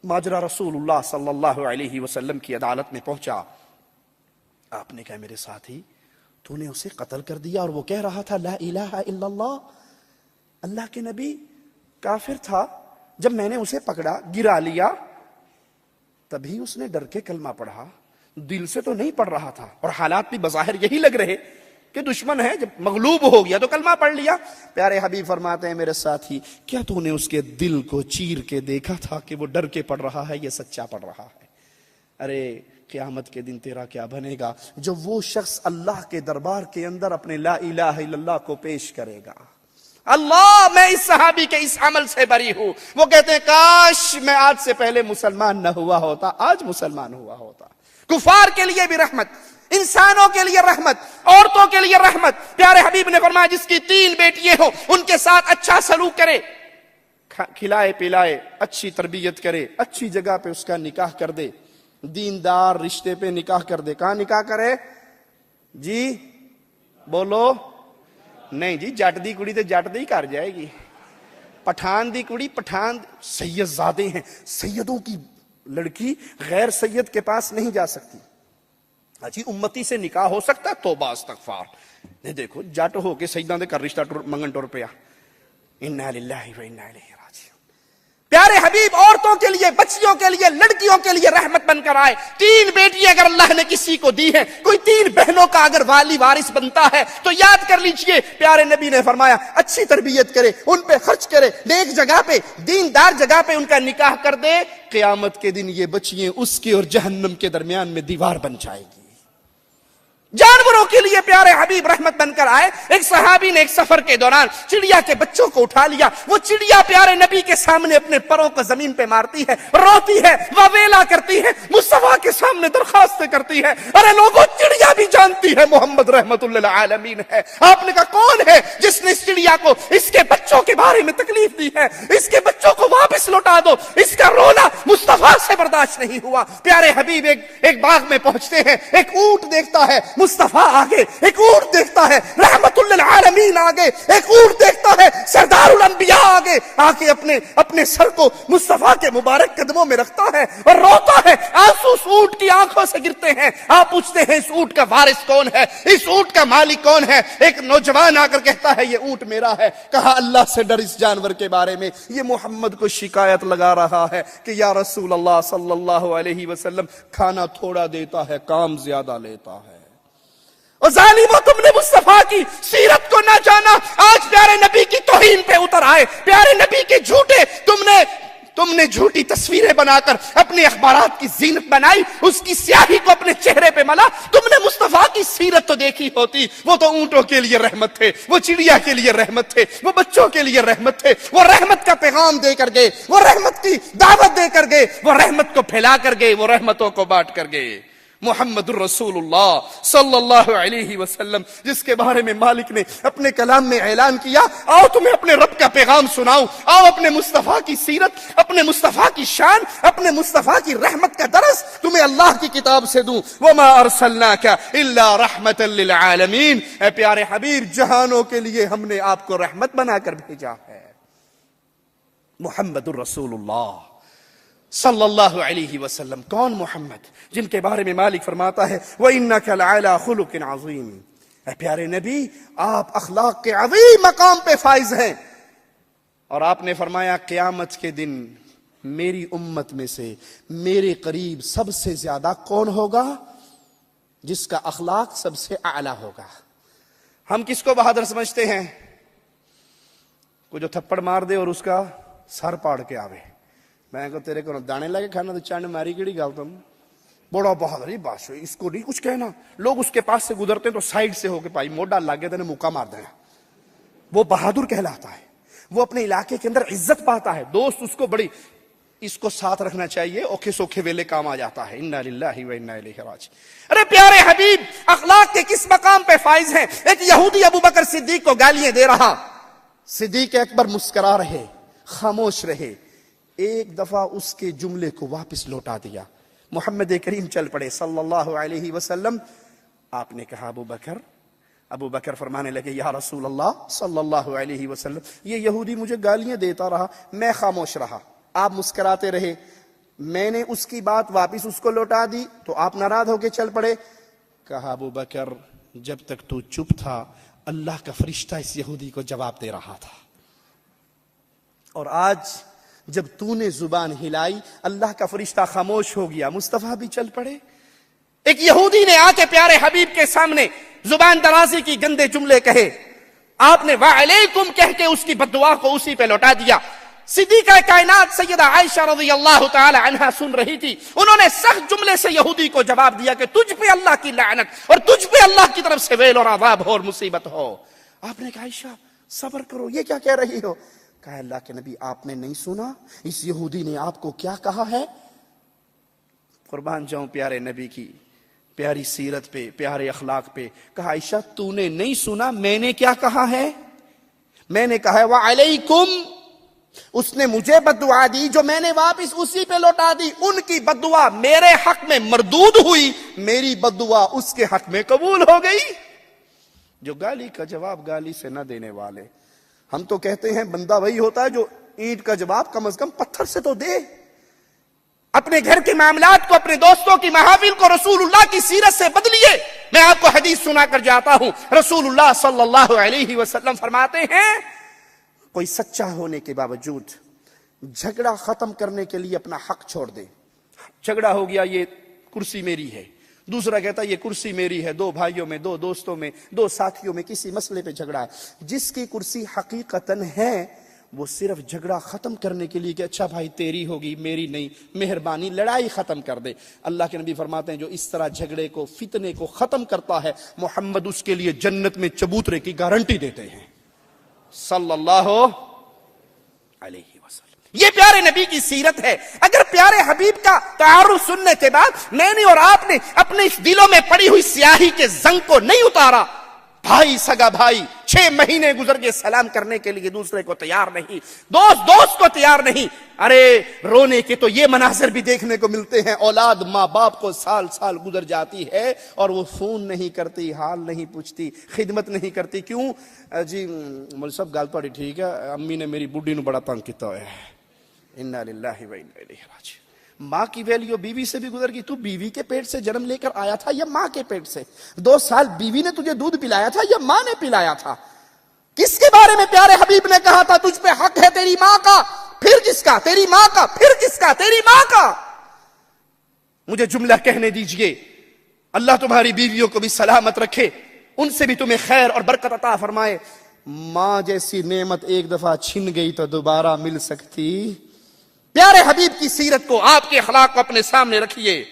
ماجرا رسول اللہ صلی اللہ علیہ وسلم کی عدالت میں پہنچا۔ آپ نے کہا میرے ساتھی تو نے اسے قتل کر دیا، اور وہ کہہ رہا تھا لا الہ الا اللہ، اللہ کے نبی کافر تھا، جب میں نے اسے پکڑا گرا لیا تبھی اس نے ڈر کے کلمہ پڑھا، دل سے تو نہیں پڑھ رہا تھا، اور حالات بھی بظاہر یہی لگ رہے کہ دشمن ہے، جب مغلوب ہو گیا تو کلمہ پڑھ لیا۔ پیارے حبیب فرماتے ہیں میرے ساتھی کیا تو نے اس کے دل کو چیر کے دیکھا تھا کہ وہ ڈر کے پڑھ رہا ہے یا سچا پڑھ رہا ہے؟ ارے قیامت کے دن تیرا کیا بنے گا جب وہ شخص اللہ کے دربار کے اندر اپنے لا الہ الا اللہ کو پیش کرے گا؟ اللہ میں اس صحابی کے اس عمل سے بری ہوں۔ وہ کہتے ہیں کاش میں آج سے پہلے مسلمان نہ ہوا ہوتا، آج مسلمان ہوا ہوتا۔ کفار کے لیے بھی رحمت، انسانوں کے لیے رحمت، عورتوں کے لیے رحمت۔ پیارے حبیب نے فرمایا جس کی 3 بیٹیاں ہوں ان کے ساتھ اچھا سلوک کرے، کھلائے پلائے، اچھی تربیت کرے، اچھی جگہ پہ اس کا نکاح کر دے، دیندار رشتے پہ نکاح کر دے۔ کہاں نکاح کرے جی؟ بولو نہیں جی، جٹ دی کڑی تے جٹ دی کر جائے گی، پٹھان دی کڑی پٹھان، سید زادے ہیں، سیدوں کی لڑکی غیر سید کے پاس نہیں جا سکتی۔ اچھی امتی سے نکاح ہو سکتا ہے؟ توبہ استغفار۔ نہیں دیکھو جٹ ہو کے سیداں دے کر رشتہ منگن ٹر پیا، انا للہ و انا الیہ راجعون۔ پیارے حبیب عورتوں کے لیے، بچیوں کے لیے، لڑکیوں کے لیے رحمت بن کر آئے۔ 3 بیٹی اگر اللہ نے کسی کو دی ہے، کوئی 3 بہنوں کا اگر والی وارث بنتا ہے تو یاد کر لیجئے پیارے نبی نے فرمایا اچھی تربیت کرے، ان پہ خرچ کرے، نیک جگہ پہ، دیندار جگہ پہ ان کا نکاح کر دے، قیامت کے دن یہ بچیاں اس کے اور جہنم کے درمیان میں دیوار بن جائے گی۔ جانوروں کے لیے پیارے حبیب رحمت بن کر آئے۔ ایک صحابی نے ایک سفر کے دوران چڑیا کے بچوں کو اٹھا لیا، وہ چڑیا پیارے نبی کے سامنے اپنے پروں کو زمین پہ مارتی ہے، روتی ہے، واویلا کرتی ہے، مصطفیٰ کے سامنے درخواستیں کرتی ہے، ارے لوگوں چڑیا بھی جانتی ہے محمد رحمت للعالمین ہے۔ آپ نے کہا کون ہے جس نے اس چڑیا کو اس کے بچوں کے بارے میں تکلیف دی ہے؟ اس کے بچوں کو واپس لوٹا دو، اس کا رونا مصطفیٰ سے برداشت نہیں ہوا۔ پیارے حبیب ایک باغ میں پہنچتے ہیں، ایک اونٹ دیکھتا ہے مصطفیٰ آگے، ایک اونٹ دیکھتا ہے رحمت للعالمین آگے، ایک اونٹ دیکھتا ہے سردار الانبیاء آگے، آگے اپنے سر کو مصطفیٰ کے مبارک قدموں میں رکھتا ہے اور روتا ہے، آنسو اس اونٹ کی آنکھوں سے گرتے ہیں۔ آپ پوچھتے ہیں اس اونٹ کا وارث کون ہے، اس اونٹ کا مالک کون ہے؟ ایک نوجوان آ کر کہتا ہے یہ اونٹ میرا ہے۔ کہا اللہ سے ڈر اس جانور کے بارے میں، یہ محمد کو شکایت لگا رہا ہے کہ یا رسول اللہ صلی اللہ علیہ وسلم کھانا تھوڑا دیتا ہے، کام زیادہ لیتا ہے۔ اور ظالموں تم نے مصطفیٰ کی سیرت کو نہ جانا، آج پیارے نبی کی توہین پہ اتر آئے، پیارے نبی کے جھوٹے تم نے جھوٹی تصویریں بنا کر اپنے اخبارات کی زینت بنائی، اس کی سیاہی کو اپنے چہرے پہ ملا۔ تم نے مصطفیٰ کی سیرت تو دیکھی ہوتی، وہ تو اونٹوں کے لیے رحمت تھے، وہ چڑیا کے لیے رحمت تھے، وہ بچوں کے لیے رحمت تھے، وہ رحمت کا پیغام دے کر گئے، وہ رحمت کی دعوت دے کر گئے، وہ رحمت کو پھیلا کر گئے، وہ رحمتوں کو بانٹ کر گئے۔ محمد الرسول اللہ صلی اللہ علیہ وسلم جس کے بارے میں مالک نے اپنے کلام میں اعلان کیا، آؤ تمہیں اپنے رب کا پیغام سناؤں، آؤ اپنے مصطفیٰ کی سیرت، اپنے مصطفیٰ کی شان، اپنے مصطفیٰ کی رحمت کا درس تمہیں اللہ کی کتاب سے دوں۔ وما ارسلناک الا رحمتا للعالمین، اے پیارے حبیب جہانوں کے لیے ہم نے آپ کو رحمت بنا کر بھیجا ہے۔ محمد الرسول اللہ صلی اللہ علیہ وسلم، کون محمد جن کے بارے میں مالک فرماتا ہے وَإِنَّكَ لَعَلَىٰ خُلُقٍ عَظِيمٍ، اے پیارے نبی آپ اخلاق کے عظیم مقام پہ فائز ہیں۔ اور آپ نے فرمایا قیامت کے دن میری امت میں سے میرے قریب سب سے زیادہ کون ہوگا؟ جس کا اخلاق سب سے اعلیٰ ہوگا۔ ہم کس کو بہادر سمجھتے ہیں؟ کوئی جو تھپڑ مار دے اور اس کا سر پاڑ کے آوے، میں کہا تیرے کو دانے لگے کھانا تو چانڈ ماری کیڑی گال تم، بڑا بہادر بادشاہ، اس کو نہیں کچھ کہنا۔ لوگ اس کے پاس سے گزرتے تو سائڈ سے ہو کے پائی موڈا لگ گیا تو مکہ مار دینا، وہ بہادر کہلاتا ہے، وہ اپنے علاقے کے اندر عزت پاتا ہے، دوست اس کو بڑی، اس کو ساتھ رکھنا چاہیے، اوکھے سوکھے ویلے کام آ جاتا ہے۔ انا للہ و انا الیہ راجعون۔ ارے پیارے حبیب اخلاق کے کس مقام پہ فائز ہیں؟ ایک یہودی ابو بکر صدیق کو گالیاں دے رہا، صدیق اکبر مسکرا رہے، خاموش رہے، ایک دفعہ اس کے جملے کو واپس لوٹا دیا۔ محمد کریم چل پڑے صلی اللہ علیہ وسلم۔ آپ نے کہا ابو بکر فرمانے لگے یا رسول اللہ صلی اللہ علیہ وسلم یہ یہودی مجھے گالیاں دیتا رہا، میں خاموش رہا، آپ مسکراتے رہے، میں نے اس کی بات واپس اس کو لوٹا دی تو آپ ناراض ہو کے چل پڑے۔ کہا ابو بکر جب تک تو چپ تھا اللہ کا فرشتہ اس یہودی کو جواب دے رہا تھا، اور آج جب تو نے زبان ہلائی اللہ کا فرشتہ خاموش ہو گیا، مصطفیٰ بھی چل پڑے۔ ایک یہودی نے آ کے پیارے حبیب کے سامنے زبان درازی کی گندے جملے کہے، آپ نے وعلیکم کہہ کے اس کی بددعا کو اسی پہ لوٹا دیا۔ صدیقہ کائنات سیدہ عائشہ رضی اللہ تعالی عنہا سن رہی تھی، انہوں نے سخت جملے سے یہودی کو جواب دیا کہ تجھ پہ اللہ کی لعنت اور تجھ پہ اللہ کی طرف سے ویل اور عذاب ہو اور مصیبت ہو۔ آپ نے کہا عائشہ صبر کرو، یہ کیا کہہ رہی ہو؟ کہا اللہ کے نبی آپ نے نہیں سنا اس یہودی نے آپ کو کیا کہا ہے؟ قربان جاؤں پیارے نبی کی پیاری سیرت پہ، پیارے اخلاق پہ۔ کہا عائشہ تو نے نہیں سنا میں نے کیا کہا ہے؟ میں نے کہا ہے وعلیکم، اس نے مجھے بددعا دی جو میں نے واپس اسی پہ لوٹا دی، ان کی بددعا میرے حق میں مردود ہوئی، میری بددعا اس کے حق میں قبول ہو گئی۔ جو گالی کا جواب گالی سے نہ دینے والے، ہم تو کہتے ہیں بندہ وہی ہوتا ہے جو اینٹ کا جواب کم از کم پتھر سے تو دے۔ اپنے گھر کے معاملات کو، اپنے دوستوں کی محافل کو رسول اللہ کی سیرت سے بدلیے۔ میں آپ کو حدیث سنا کر جاتا ہوں، رسول اللہ صلی اللہ علیہ وسلم فرماتے ہیں کوئی سچا ہونے کے باوجود جھگڑا ختم کرنے کے لیے اپنا حق چھوڑ دے. جھگڑا ہو گیا، یہ کرسی میری ہے، دوسرا کہتا ہے یہ کرسی میری ہے، دو بھائیوں میں، دو دوستوں میں، دو ساتھیوں میں کسی مسئلے پہ جھگڑا ہے. جس کی کرسی حقیقتاً ہے وہ صرف جھگڑا ختم کرنے کے لیے کہ اچھا بھائی تیری ہوگی میری نہیں، مہربانی لڑائی ختم کر دے. اللہ کے نبی فرماتے ہیں جو اس طرح جھگڑے کو، فتنے کو ختم کرتا ہے، محمد اس کے لیے جنت میں چبوترے کی گارنٹی دیتے ہیں صلی اللہ علیہ وسلم. یہ پیارے نبی کی سیرت ہے. اگر پیارے حبیب کا تعارف سننے کے بعد میں نے اور آپ نے اپنے دلوں میں پڑی ہوئی سیاہی کے زنگ کو نہیں اتارا، بھائی سگا بھائی 6 مہینے گزر گئے سلام کرنے کے لیے دوسرے کو تیار نہیں، دوست کو تیار نہیں. ارے رونے کے تو یہ مناظر بھی دیکھنے کو ملتے ہیں، اولاد ماں باپ کو سال گزر جاتی ہے اور وہ فون نہیں کرتی، حال نہیں پوچھتی، خدمت نہیں کرتی. کیوں جی مول صاحب گل تہاڈی ٹھیک ہے، امی نے میری بڈھی نو بڑا تنگ کیتا ہوا ہے. انا للہ و انا الیہ راجعون. ماں کی ویلیو بیوی سے بھی گزر گئی. تو بیوی کے پیٹ سے جنم لے کر آیا تھا یا ماں کے پیٹ سے؟ 2 سال بیوی نے تجھے دودھ پلایا تھا یا ماں نے پلایا تھا؟ کس کے بارے میں پیارے حبیب نے کہا تھا تجھ پہ حق ہے تیری ماں کا، پھر کس کا؟ تیری ماں کا، پھر کس کا؟ تیری ماں کا. مجھے جملہ کہنے دیجئے، اللہ تمہاری بیویوں کو بھی سلامت رکھے، ان سے بھی تمہیں خیر اور برکت عطا فرمائے. ماں جیسی نعمت ایک دفعہ چھن گئی تو دوبارہ مل سکتی؟ پیارے حبیب کی سیرت کو، آپ کے اخلاق کو اپنے سامنے رکھیے.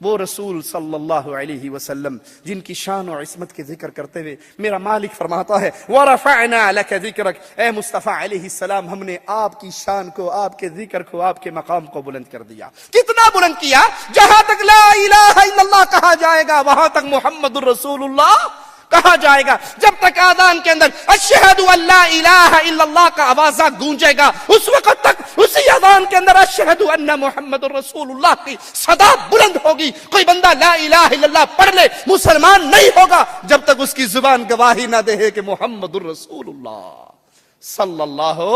وہ رسول صلی اللہ علیہ وسلم جن کی شان و عصمت کے ذکر کرتے ہوئے میرا مالک فرماتا ہے وَرَفَعْنَا لَكَ ذِكْرَكَ، اے مصطفیٰ علیہ السلام ہم نے آپ کی شان کو، آپ کے ذکر کو، آپ کے مقام کو بلند کر دیا. کتنا بلند کیا؟ جہاں تک لا الہ الا اللہ کہا جائے گا وہاں تک محمد الرسول اللہ کہا جائے گا. جب تک آذان کے اندر اشہد ان لا الہ الا اللہ کا آوازہ گونجے گا، اس وقت تک اسی آذان کے اندر اشہد ان محمد الرسول اللہ کی صدا بلند ہوگی. کوئی بندہ لا الہ الا اللہ پڑھ لے مسلمان نہیں ہوگا جب تک اس کی زبان گواہی نہ دے کہ محمد الرسول اللہ صلی اللہ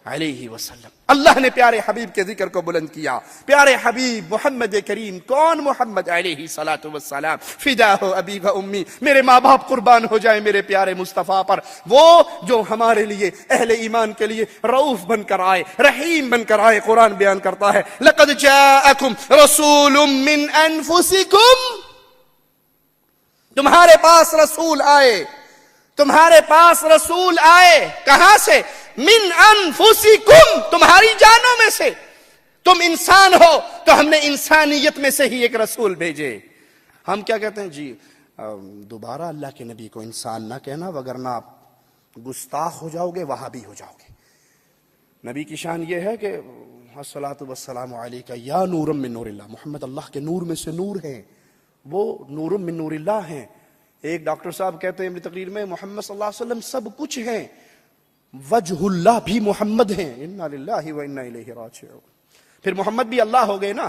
علیہ وسلم. اللہ نے پیارے حبیب کے ذکر کو بلند کیا. پیارے حبیب محمد کریم، کون محمد علیہ الصلوۃ والسلام، فداہ ابی و امی، میرے ماں باپ قربان ہو جائیں میرے پیارے مصطفیٰ پر. وہ جو ہمارے لیے، اہل ایمان کے لیے رؤوف بن کر آئے، رحیم بن کر آئے. قرآن بیان کرتا ہے لقد جاءکم رسول من انفسکم، تمہارے پاس رسول آئے، تمہارے پاس رسول آئے. کہاں سے؟ من انفسکم، تمہاری جانوں میں سے. تم انسان ہو تو ہم نے انسانیت میں سے ہی ایک رسول بھیجے. ہم کیا کہتے ہیں جی دوبارہ اللہ کے نبی کو انسان نہ کہنا وگرنہ آپ گستاخ ہو جاؤ گے، وہابی ہو جاؤ گے. نبی کی شان یہ ہے کہ الصلاۃ والسلام علیکہ یا نور من نور اللہ، محمد اللہ کے نور میں سے نور ہیں، وہ نور من نور اللہ ہیں. ایک ڈاکٹر صاحب کہتے ہیں اپنی تقریر میں محمد صلی اللہ علیہ وسلم سب کچھ ہیں، وجہ اللہ بھی محمد ہیں. انا للہ و انا الیہ راجعون. پھر محمد بھی اللہ ہو گئے نا.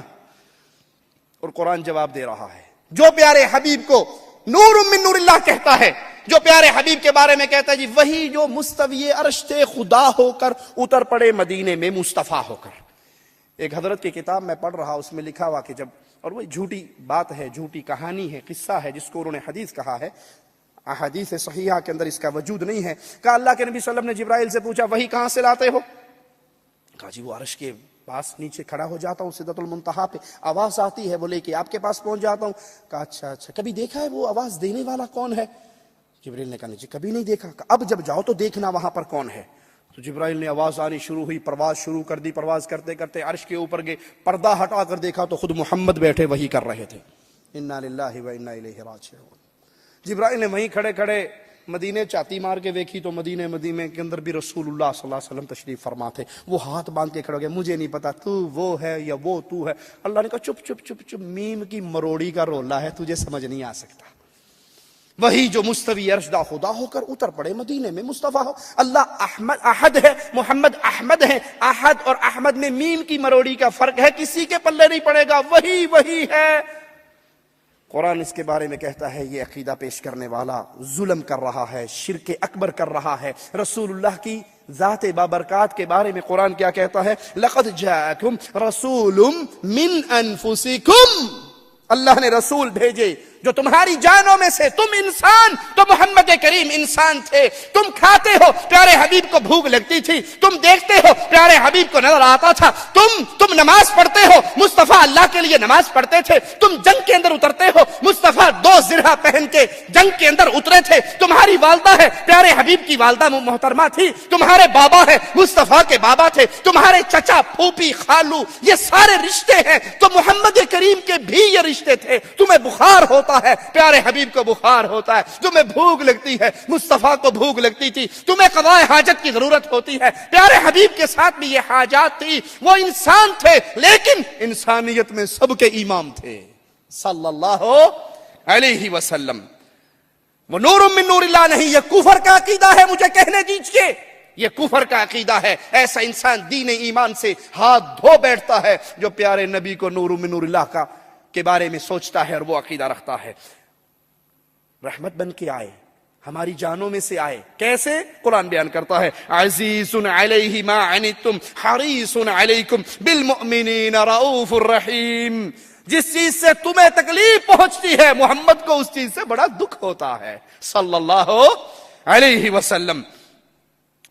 اور قرآن جواب دے رہا ہے. جو پیارے حبیب کو نور من نور اللہ کہتا ہے، جو پیارے حبیب کے بارے میں کہتا ہے جی وہی جو مستوی عرش خدا ہو کر اتر پڑے مدینے میں مصطفیٰ ہو کر. ایک حضرت کی کتاب میں پڑھ رہا، اس میں لکھا ہوا کہ جب، اور وہ جھوٹی بات ہے، جھوٹی کہانی ہے، قصہ ہے جس کو انہوں نے حدیث کہا ہے، احادیث صحیحہ کے اندر اس کا وجود نہیں ہے. کہا اللہ کے نبی صلی اللہ علیہ وسلم نے جبرائیل سے پوچھا وہی کہاں سے لاتے ہو؟ کہا جی وہ عرش کے پاس نیچے کھڑا ہو جاتا ہوں، سدرۃ المنتہا پہ آواز آتی ہے، وہ لے کے آپ کے پاس پہنچ جاتا ہوں. کہا اچھا کبھی دیکھا ہے وہ آواز دینے والا کون ہے؟ جبرائیل نے کہا نہیں جی کبھی نہیں دیکھا. اب جب جاؤ تو دیکھنا وہاں پر کون ہے. تو جبرائیل نے آواز آنی شروع ہوئی، پرواز شروع کر دی. پرواز کرتے کرتے عرش کے اوپر گئے، پردہ ہٹا کر دیکھا تو خود محمد بیٹھے وہی کر رہے تھے. انا للہ و انا الیہ راجعون. جبرائیل نے وہیں کھڑے کھڑے مدینے چاتی مار کے دیکھی تو مدینے کے اندر بھی رسول اللہ صلی اللہ علیہ وسلم تشریف فرما تھے. وہ ہاتھ باندھ کے کھڑے ہو گئے، مجھے نہیں پتا تو وہ ہے یا وہ تو ہے. اللہ نے کہا چپ چپ چپ چپ، میم کی مروڑی کا رولا ہے، تجھے سمجھ نہیں آ سکتا. وہی جو مستوی عرشدہ خدا ہو کر اتر پڑے مدینے میں مصطفیٰ ہو. اللہ احمد احد ہے، محمد احمد ہے. احد اور احمد میں میم کی مروڑی کا فرق ہے، کسی کے پلے نہیں پڑے گا، وہی ہے. قرآن اس کے بارے میں کہتا ہے یہ عقیدہ پیش کرنے والا ظلم کر رہا ہے، شرک اکبر کر رہا ہے. رسول اللہ کی ذات بابرکات کے بارے میں قرآن کیا کہتا ہے؟ لقد جاءکم رسول من انفسکم. اللہ نے رسول بھیجے جو تمہاری جانوں میں سے تم انسان تو محمد کریم انسان تھے. تم کھاتے ہو پیارے حبیب کو بھوک لگتی تھی, تم دیکھتے ہو پیارے حبیب کو نظر آتا تھا, تم نماز پڑھتے ہو مصطفیٰ اللہ کے لیے نماز پڑھتے تھے, تم جنگ کے اندر اترتے ہو مصطفیٰ 2 زرہ پہن کے جنگ کے اندر اترے تھے. تمہاری والدہ ہے پیارے حبیب کی والدہ محترمہ تھی, تمہارے بابا ہے مصطفیٰ کے بابا تھے, تمہارے چچا پھوپھی خالو یہ سارے رشتے ہیں, تو محمد کریم کے بھی یہ رشتے تھے. تمہیں بخار ہوتا ہے پیارے حبیب کو بخار ہوتا ہے, تمہیں بھوک لگتی ہے مصطفیٰ کو بھوک لگتی تھی, تمہیں قضاء حاجت کی ضرورت ہوتی ہے پیارے حبیب کے ساتھ بھی یہ حاجات تھی. وہ انسان تھے لیکن انسانیت میں سب کے امام تھے صلی اللہ علیہ وسلم. وہ نور من نور اللہ نہیں, یہ کفر کا عقیدہ ہے, مجھے کہنے دیجئے یہ کفر کا عقیدہ ہے. ایسا انسان دین ایمان سے ہاتھ دھو بیٹھتا ہے جو پیارے نبی کو نور من نور اللہ کا کے بارے میں سوچتا ہے اور وہ عقیدہ رکھتا ہے. رحمت بن کے آئے, ہماری جانوں میں سے آئے. کیسے؟ قرآن بیان کرتا ہے عزیز علیہ ما عنتم حریص علیکم بالمؤمنین رؤوف الرحیم. جس چیز سے تمہیں تکلیف پہنچتی ہے محمد کو اس چیز سے بڑا دکھ ہوتا ہے صلی اللہ علیہ وسلم.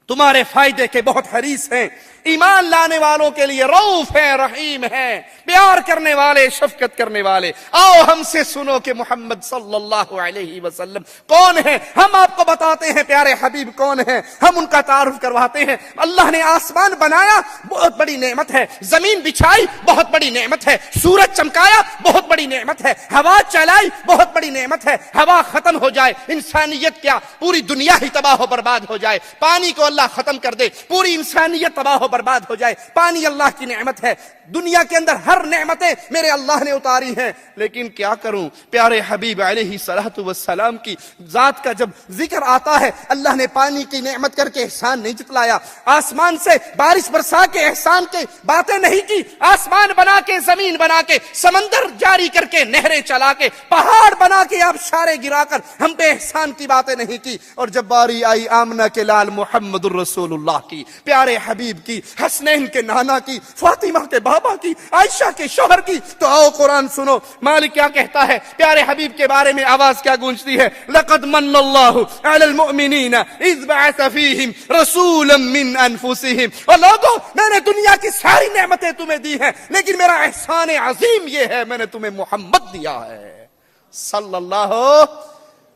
تمہارے فائدے کے بہت حریص ہیں, ایمان لانے والوں کے لیے رؤوف ہے, رحیم ہے, پیار کرنے والے, شفقت کرنے والے. آؤ ہم سے سنو کہ محمد صلی اللہ علیہ وسلم کون ہے. ہم آپ کو بتاتے ہیں پیارے حبیب کون ہے, ہم ان کا تعارف کرواتے ہیں. اللہ نے آسمان بنایا بہت بڑی نعمت ہے, زمین بچھائی بہت بڑی نعمت ہے, سورج چمکایا بہت بڑی نعمت ہے, ہوا چلائی بہت بڑی نعمت ہے. ہوا ختم ہو جائے انسانیت کیا پوری دنیا ہی تباہ و برباد ہو جائے. پانی کو اللہ ختم کر دے پوری انسانیت تباہ و برباد ہو جائے. پانی اللہ کی نعمت ہے, دنیا کے اندر ہر نعمتیں میرے اللہ نے اتاری ہیں. لیکن کیا کروں پیارے حبیب علیہ الصلوۃ والسلام کی ذات کا جب ذکر آتا ہے, اللہ نے پانی کی نعمت کر کے احسان نہیں جتلایا, آسمان سے بارش برسا کے احسان کے باتیں نہیں کی, آسمان بنا کے, زمین بنا کے, سمندر جاری کر کے, نہریں چلا کے, پہاڑ بنا کے, آبشاریں گرا کر ہم پہ احسان کی باتیں نہیں کی. اور جب باری آئی آمنہ کے لال محمد الرسول اللہ کی, پیارے حبیب کی, حسنین کے نانا کی, فاطمہ کے بابا کی, عائشہ کے شوہر کی, تو آؤ قرآن سنو. مالک کیا کہتا ہے پیارے حبیب کے بارے میں, آواز کیا گونجتی ہے, لقد من اللہ علی المؤمنین اذ بعث فیہم رسولا من انفسہم. اور لوگوں میں نے دنیا کی ساری نعمتیں تمہیں دی ہیں لیکن میرا احسان عظیم یہ ہے میں نے تمہیں محمد دیا ہے صلی اللہ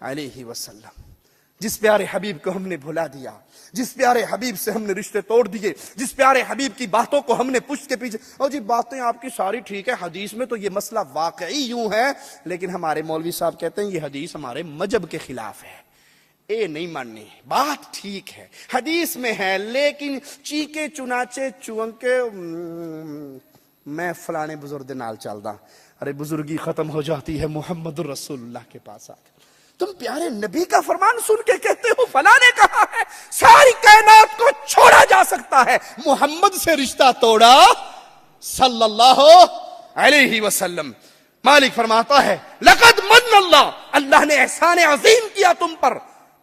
علیہ وسلم. جس پیارے حبیب کو ہم نے بھلا دیا, جس پیارے حبیب سے ہم نے رشتے توڑ دیے, جس پیارے حبیب کی باتوں کو ہم نے پشت کے پیچھے, اور جی باتیں آپ کی ساری ٹھیک ہے, حدیث میں تو یہ مسئلہ واقعی یوں ہے, لیکن ہمارے مولوی صاحب کہتے ہیں یہ حدیث ہمارے مذہب کے خلاف ہے. اے نہیں ماننی, بات ٹھیک ہے حدیث میں ہے, لیکن چیکے چناچے چونکے میں فلانے بزرگ نال چلدا. ارے بزرگی ختم ہو جاتی ہے محمد الرسول اللہ کے پاس آ کر. تم پیارے نبی کا فرمان سن کے کہتے ہو فلاں نے کہا ہے. ساری کائنات کو چھوڑا جا سکتا ہے, محمد سے رشتہ توڑا صلی اللہ علیہ وسلم. مالک فرماتا ہے لقد من اللہ, اللہ نے احسان عظیم کیا تم پر.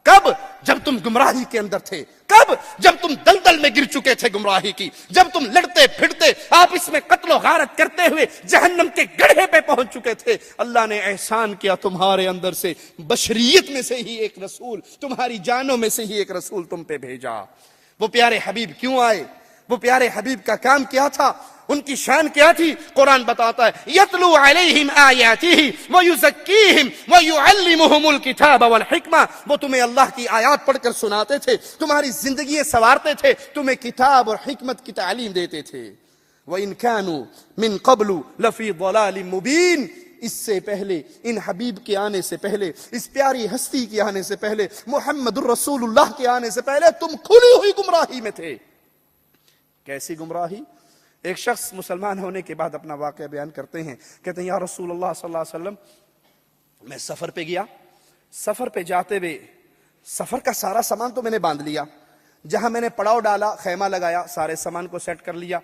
کب؟ جب تم گمراہی کے اندر تھے. کب؟ جب تم دلدل میں گر چکے تھے گمراہی کی, جب تم لڑتے پھرتے آپس میں قتل و غارت کرتے ہوئے جہنم کے گڑھے پہ پہنچ چکے تھے. اللہ نے احسان کیا تمہارے اندر سے, بشریت میں سے ہی ایک رسول, تمہاری جانوں میں سے ہی ایک رسول تم پہ بھیجا. وہ پیارے حبیب کیوں آئے, وہ پیارے حبیب کا کام کیا تھا, ان کی شان کیا تھی؟ قرآن بتاتا ہے یتلو علیہم آیاتہ ویزکیہم ویعلمہم الکتاب والحکمہ. وہ تمہیں اللہ کی آیات پڑھ کر سناتے تھے, تمہاری زندگیاں سنوارتے تھے, تمہیں کتاب اور حکمت کی تعلیم دیتے تھے. وَإِن كَانُوا مِن قَبْلُ لَفِي ضَلَالٍ مُبِينٍ. اس سے پہلے, ان حبیب کے آنے سے پہلے, اس پیاری ہستی کے آنے سے پہلے, محمد الرسول اللہ کے آنے سے پہلے تم کھلی ہوئی گمراہی میں تھے. کیسی گمراہی؟ ایک شخص مسلمان ہونے کے بعد اپنا واقعہ بیان کرتے ہیں, کہتے ہیں یا رسول اللہ صلی اللہ علیہ وسلم, میں سفر پہ گیا, سفر پہ جاتے ہوئے سفر کا سارا سامان تو میں نے باندھ لیا, جہاں میں نے پڑاؤ ڈالا, خیمہ لگایا, سارے سامان کو سیٹ کر لیا,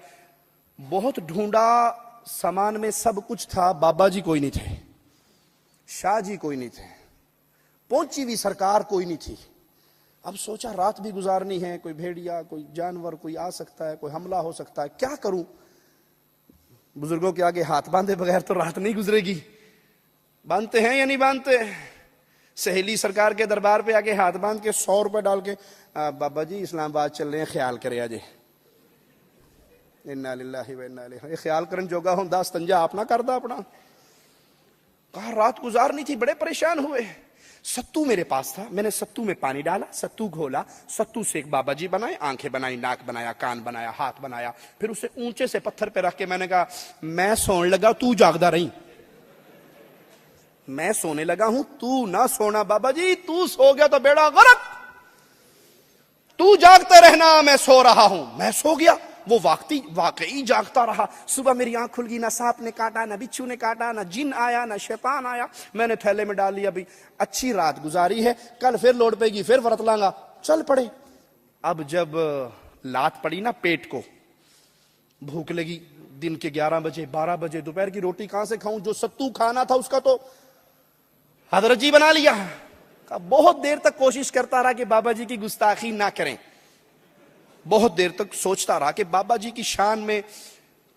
بہت ڈھونڈا, سامان میں سب کچھ تھا, بابا جی کوئی نہیں تھے, شاہ جی کوئی نہیں تھے, پہنچی ہوئی سرکار کوئی نہیں تھی. اب سوچا رات بھی گزارنی ہے, کوئی بھیڑیا, کوئی جانور کوئی آ سکتا ہے, کوئی حملہ ہو سکتا ہے, کیا کروں؟ بزرگوں کے آگے ہاتھ باندھے بغیر تو رات نہیں گزرے گی. باندھتے ہیں یا نہیں باندھتے؟ سہیلی سرکار کے دربار پہ آ کے ہاتھ باندھ کے 100 روپے ڈال کے بابا جی اسلام آباد چل رہے ہیں خیال کرے آجے. انا للہ و انا الیہ. یہ خیال کرن جوگا ہوں استنجا آپ نہ کردا اپنا. کہا رات گزارنی تھی, بڑے پریشان ہوئے. ستو میرے پاس تھا, میں نے ستو میں پانی ڈالا, ستو گھولا, ستو سے ایک بابا جی بنائے, آنکھیں بنائی, ناک بنایا, کان بنایا, ہاتھ بنایا, پھر اسے اونچے سے پتھر پہ رکھ کے میں نے کہا میں سون لگا تو جاگدا رہی, میں سونے لگا ہوں تو نہ سونا. بابا جی تو سو گیا تو بیڑا غرق, تو جاگتے رہنا, میں سو رہا ہوں. میں سو گیا, وہ واقعی جاگتا رہا. صبح میری آنکھ کھل گئی, نہ سانپ نے کاٹا, نہ بچھو نے کاٹا, نہ جن آیا, نہ شیطان آیا. میں نے تھیلے میں ڈال لیا, بھی اچھی رات گزاری ہے, کل پھر لوٹ پے گی, پھر ورت لاں گا. چل پڑے. اب جب لات پڑی نا پیٹ کو, بھوک لگی, دن کے 11 بجے 12 بجے, دوپہر کی روٹی کہاں سے کھاؤں؟ جو ستو کھانا تھا اس کا تو حضرت جی بنا لیا. بہت دیر تک کوشش کرتا رہا کہ بابا جی کی گستاخی نہ کریں, بہت دیر تک سوچتا رہا کہ بابا جی کی شان میں.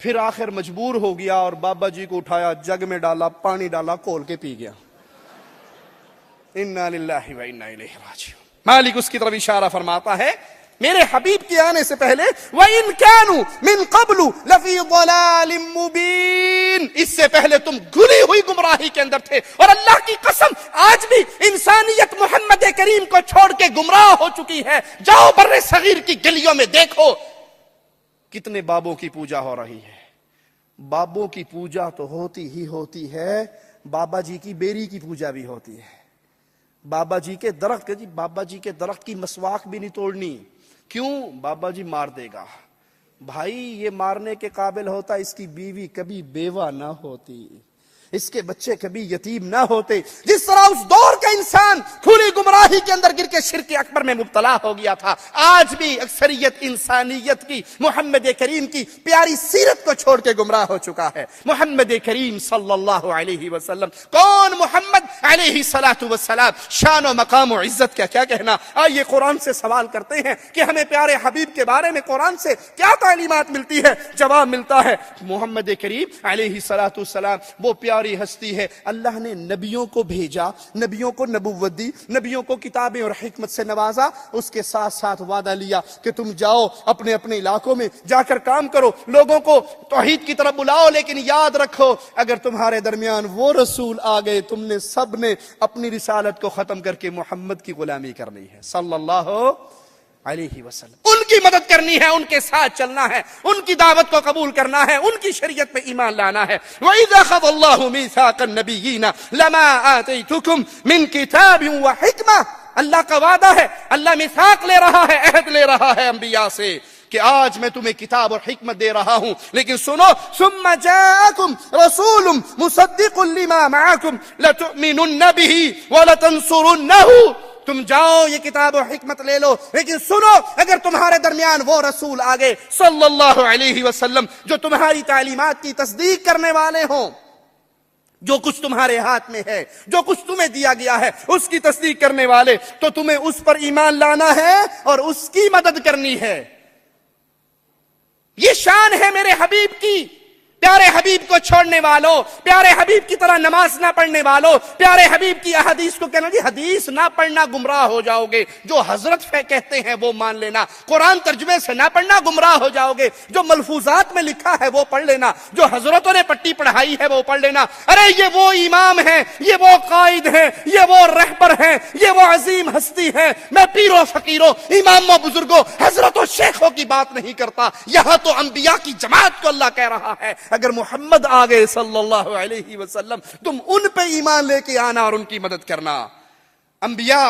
پھر آخر مجبور ہو گیا اور بابا جی کو اٹھایا, جگ میں ڈالا, پانی ڈالا, کھول کے پی گیا. انا للہ و انا الیہ راجعون. مالک اس کی طرف اشارہ فرماتا ہے میرے حبیب کے آنے سے پہلے وَإِن كَانُوا مِن قَبْلُ لَفِي ضَلَالٍ مُبِينٍ, اس سے پہلے تم گھلی ہوئی گمراہی کے اندر تھے. اور اللہ کی قسم آج بھی انسانیت محمد کریم کو چھوڑ کے گمراہ ہو چکی ہے. جاؤ بر صغیر کی گلیوں میں دیکھو کتنے بابوں کی پوجا ہو رہی ہے. بابوں کی پوجا تو ہوتی ہی ہوتی ہے, بابا جی کی بیری کی پوجا بھی ہوتی ہے. بابا جی کے درخت, جی بابا جی کے درخت کی مسواک بھی نہیں توڑنی. کیوں؟ بابا جی مار دے گا. بھائی یہ مارنے کے قابل ہوتا, اس کی بیوی کبھی بیوہ نہ ہوتی, اس کے بچے کبھی یتیم نہ ہوتے. جس طرح اس دور کا انسان کھلی گمراہی کے اندر گر کے شرک اکبر میں مبتلا ہو گیا تھا, آج بھی اکثریت انسانیت کی محمد کریم کی پیاری سیرت کو چھوڑ کے گمراہ ہو چکا ہے. محمد کریم صلی اللہ علیہ وسلم کون؟ محمد علیہ الصلوۃ والسلام, شان و مقام و عزت کا کیا کہنا. آئیے قرآن سے سوال کرتے ہیں کہ ہمیں پیارے حبیب کے بارے میں قرآن سے کیا تعلیمات ملتی ہے. جواب ملتا ہے محمد کریم علیہ الصلوۃ والسلام وہ پیاری ہستی ہے. اللہ نے نبیوں کو بھیجا, نبیوں کو نبوت دی, نبیوں کو کتابیں اور حکمت سے نوازا. اس کے ساتھ ساتھ وعدہ لیا کہ تم جاؤ اپنے اپنے علاقوں میں جا کر کام کرو, لوگوں کو توحید کی طرف بلاؤ, لیکن یاد رکھو اگر تمہارے درمیان وہ رسول آ گئے تم نے سب نے اپنی رسالت کو ختم کر کے محمد کی غلامی کرنی ہے صلی اللہ علیہ وسلم. ان کی مدد کرنی ہے, ان کے ساتھ چلنا ہے, ان کی دعوت کو قبول کرنا ہے, ان کی شریعت پہ ایمان لانا ہے. وَإِذَا خَذَ اللَّهُ مِيثَاقَ النَّبِيِّينَ لَمَا آتَيْتُكُم مِّن كِتَابٍ وَحِكْمَةٍ. اللہ کا وعدہ ہے, اللہ میثاق لے رہا ہے, عہد لے رہا ہے انبیاء سے کہ آج میں تمہیں کتاب اور حکمت دے رہا ہوں, لیکن سنو ثُمَّ جَاءَكُمْ رَسُولٌ مُصَدِّقٌ لِّمَا مَعَكُمْ لَتُؤْمِنُنَّ بِهِ وَلَتَنصُرُنَّهُ. تم جاؤ یہ کتاب و حکمت لے لو, لیکن سنو اگر تمہارے درمیان وہ رسول آگے صلی اللہ علیہ وسلم جو تمہاری تعلیمات کی تصدیق کرنے والے ہوں, جو کچھ تمہارے ہاتھ میں ہے, جو کچھ تمہیں دیا گیا ہے اس کی تصدیق کرنے والے, تو تمہیں اس پر ایمان لانا ہے اور اس کی مدد کرنی ہے. یہ شان ہے میرے حبیب کی. پیارے حبیب کو چھوڑنے والوں, پیارے حبیب کی طرح نماز نہ پڑھنے والوں, پیارے حبیب کی احادیث کو کہنا جی حدیث نہ پڑھنا گمراہ ہو جاؤ گے, جو حضرت کہتے ہیں وہ مان لینا, قرآن ترجمے سے نہ پڑھنا گمراہ ہو جاؤ گے, جو ملفوظات میں لکھا ہے وہ پڑھ لینا, جو حضرتوں نے پٹی پڑھائی ہے وہ پڑھ لینا. ارے یہ وہ امام ہیں, یہ وہ قائد ہیں, یہ وہ رہبر ہیں, یہ وہ عظیم ہستی ہیں. میں پیروں فقیروں, اماموں بزرگوں, حضرتوں شیخوں کی بات نہیں کرتا, یہاں تو انبیاء کی جماعت کو اللہ کہہ رہا ہے. اگر محمد آ گئے صلی اللہ علیہ وسلم تم ان پہ ایمان لے کے آنا اور ان کی مدد کرنا. انبیاء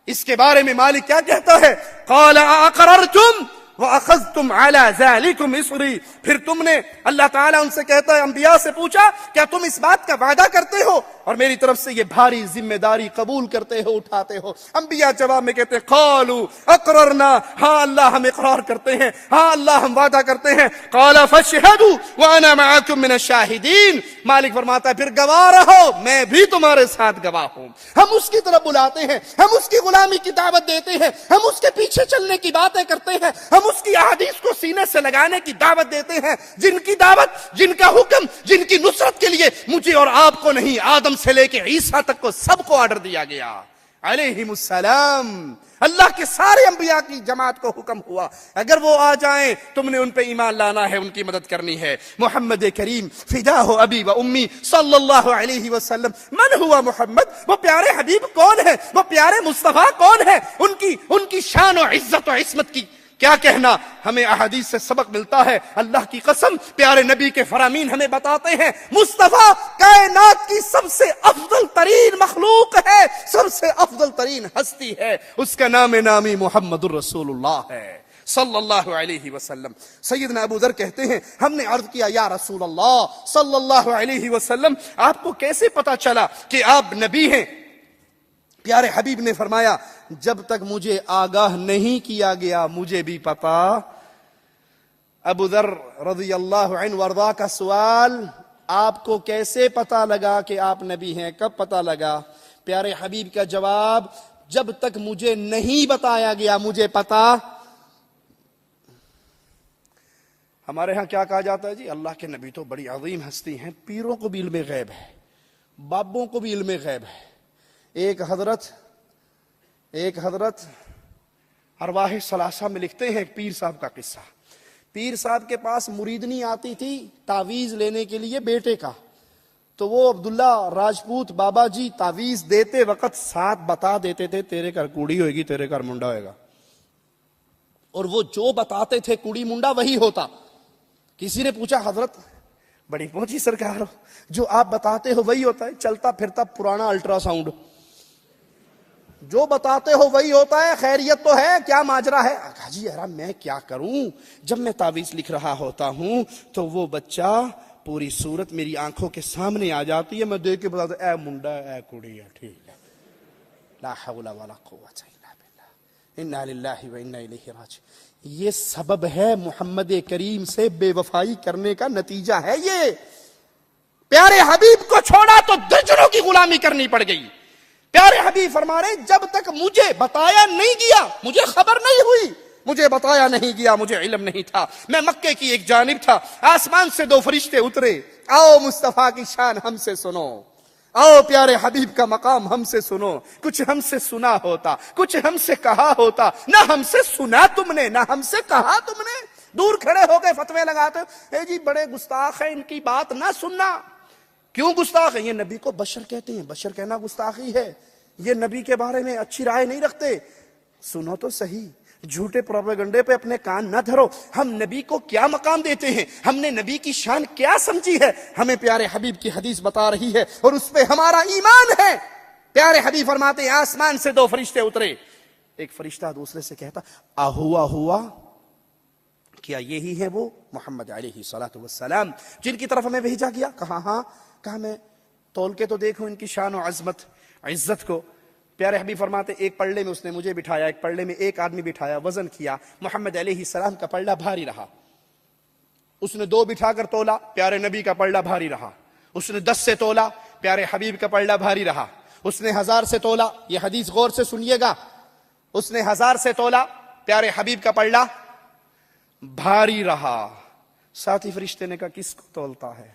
اس کے بارے میں مالک کیا کہتا ہے؟ قال اقررتم وَأَخَذْتُمْ عَلَى ذَلِكُمْ إِصْرِي. پھر تم نے, اللہ تعالیٰ ان سے کہتا ہے انبیاء سے پوچھا کیا تم اس بات کا وعدہ کرتے ہو اور میری طرف سے یہ بھاری ذمہ داری قبول کرتے ہو, اٹھاتے ہو؟ انبیاء جواب میں کہتے ہیں قالوا اقررنا, ہاں اللہ ہم اقرار کرتے ہیں, ہاں اللہ ہم وعدہ کرتے ہیں. قال فاشهدوا وانا معكم من الشاهدين. مالک فرماتا ہے پھر گواہ رہو, میں بھی تمہارے ساتھ گواہ ہوں. ہم اس کی طرف بلاتے ہیں, ہم اس کی غلامی کی دعوت دیتے ہیں, ہم اس کے پیچھے چلنے کی باتیں کرتے ہیں, ہم اس کی احادیث کو سینے سے لگانے کی دعوت دیتے ہیں, جن کی دعوت, جن کا حکم, جن کی نصرت کے لیے مجھے اور آپ کو نہیں آدم سے لے کے عیسیٰ تک کو سب کو آرڈر دیا گیا علیہم السلام. اللہ کے سارے انبیاء کی جماعت کو حکم ہوا اگر وہ آ جائیں تم نے ان پہ ایمان لانا ہے, ان کی مدد کرنی ہے. محمد کریم فداہ ابی و امی صلی اللہ علیہ وسلم. من ہوا محمد؟ وہ پیارے حبیب کون ہے؟ وہ پیارے مصطفیٰ کون ہے؟ ان کی شان و عزت و عصمت کی کیا کہنا. ہمیں احادیث سے سبق ملتا ہے. اللہ کی قسم پیارے نبی کے فرامین ہمیں بتاتے ہیں مصطفیٰ کائنات کی سب سے افضل ترین مخلوق ہے, سب سے افضل ترین ہستی ہے. اس کا نامی محمد الرسول اللہ ہے صلی اللہ علیہ وسلم. سیدنا ابو ذر کہتے ہیں ہم نے عرض کیا یا رسول اللہ صلی اللہ علیہ وسلم آپ کو کیسے پتا چلا کہ آپ نبی ہیں؟ پیارے حبیب نے فرمایا جب تک مجھے آگاہ نہیں کیا گیا مجھے بھی پتا. ابو ذر رضی اللہ عنہ وارضا کا سوال, آپ کو کیسے پتا لگا کہ آپ نبی ہیں؟ کب پتا لگا؟ پیارے حبیب کا جواب جب تک مجھے نہیں بتایا گیا مجھے پتا. ہمارے ہاں کیا کہا جاتا ہے جی اللہ کے نبی تو بڑی عظیم ہستی ہیں, پیروں کو بھی علم غیب ہے, بابوں کو بھی علم غیب ہے. ایک حضرت ارواح ثلاثہ میں لکھتے ہیں ایک پیر صاحب کا قصہ. پیر صاحب کے پاس مریدنی آتی تھی تعویذ لینے کے لیے بیٹے کا, تو وہ عبداللہ راجپوت بابا جی تعویذ دیتے وقت ساتھ بتا دیتے تھے تیرے گھر کوڑی ہوئے گی, تیرے گھر منڈا ہوئے گا, اور وہ جو بتاتے تھے کوڑی منڈا وہی ہوتا. کسی نے پوچھا حضرت بڑی پہنچی سرکار ہو, جو آپ بتاتے ہو وہی ہوتا ہے؟ چلتا پھرتا پرانا الٹرا ساؤنڈ جو بتاتے ہو وہی ہوتا ہے, خیریت تو ہے, کیا ماجرا ہے؟ جی یار میں کیا کروں, جب میں تعویذ لکھ رہا ہوتا ہوں تو وہ بچہ پوری صورت میری آنکھوں کے سامنے آ جاتی ہے, میں دیکھ کے بتاتا اے منڈا اے کڑی ہے, ٹھیک ہے, لا حول ولا قوت الا باللہ, انا للہ و انا الیہ راجعون. یہ سبب ہے محمد کریم سے بے وفائی کرنے کا نتیجہ ہے. یہ پیارے حبیب کو چھوڑا تو درجنوں کی غلامی کرنی پڑ گئی. پیارے حبیب فرما رہے جب تک مجھے بتایا نہیں گیا, مجھے خبر نہیں ہوئی, مجھے بتایا نہیں گیا, مجھے علم نہیں تھا, میں مکے کی ایک جانب تھا, آسمان سے 2 فرشتے اترے, آؤ مصطفیٰ کی شان ہم سے سنو, آؤ پیارے حبیب کا مقام ہم سے سنو. کچھ ہم سے سنا ہوتا, کچھ ہم سے کہا ہوتا, نہ ہم سے سنا تم نے نہ ہم سے کہا تم نے. دور کھڑے ہو کے فتوے لگاتے اے جی بڑے گستاخ ہیں, ان کی بات نہ سننا. کیوں گستاخ ہے؟ یہ نبی کو بشر کہتے ہیں, بشر کہنا گستاخی ہے. یہ نبی کے بارے میں اچھی رائے نہیں رکھتے. سنو تو صحیح, جھوٹے پروپیگنڈے پہ اپنے کان نہ دھرو. ہم نبی کو کیا مقام دیتے ہیں, ہم نے نبی کی شان کیا سمجھی ہے, ہمیں پیارے حبیب کی حدیث بتا رہی ہے اور اس پہ ہمارا ایمان ہے. پیارے حبیب فرماتے ہیں آسمان سے 2 فرشتے اترے, ایک فرشتہ دوسرے سے کہتا ہوا کیا یہی ہے وہ محمد علیہ الصلوۃ والسلام جن کی طرف ہمیں بھیجا گیا؟ کہا ہاں. کہا میں تول کے تو دیکھوں ان کی شان و عظمت عزت کو. پیارے حبیب فرماتے ایک پلڑے میں اس نے مجھے بٹھایا, ایک پلڑے میں ایک آدمی بٹھایا, وزن کیا, محمد علیہ السلام کا پلڑا بھاری رہا. اس نے 2 بٹھا کر تولا, پیارے نبی کا پلڑا بھاری رہا. اس نے 10 سے تولا, پیارے حبیب کا پلڑا بھاری رہا. اس نے 1000 سے تولا, یہ حدیث غور سے سنیے گا, اس نے 1000 سے تولا, پیارے حبیب کا پلڑا بھاری رہا. ساتھی فرشتے نے کہا کس کو تولتا ہے,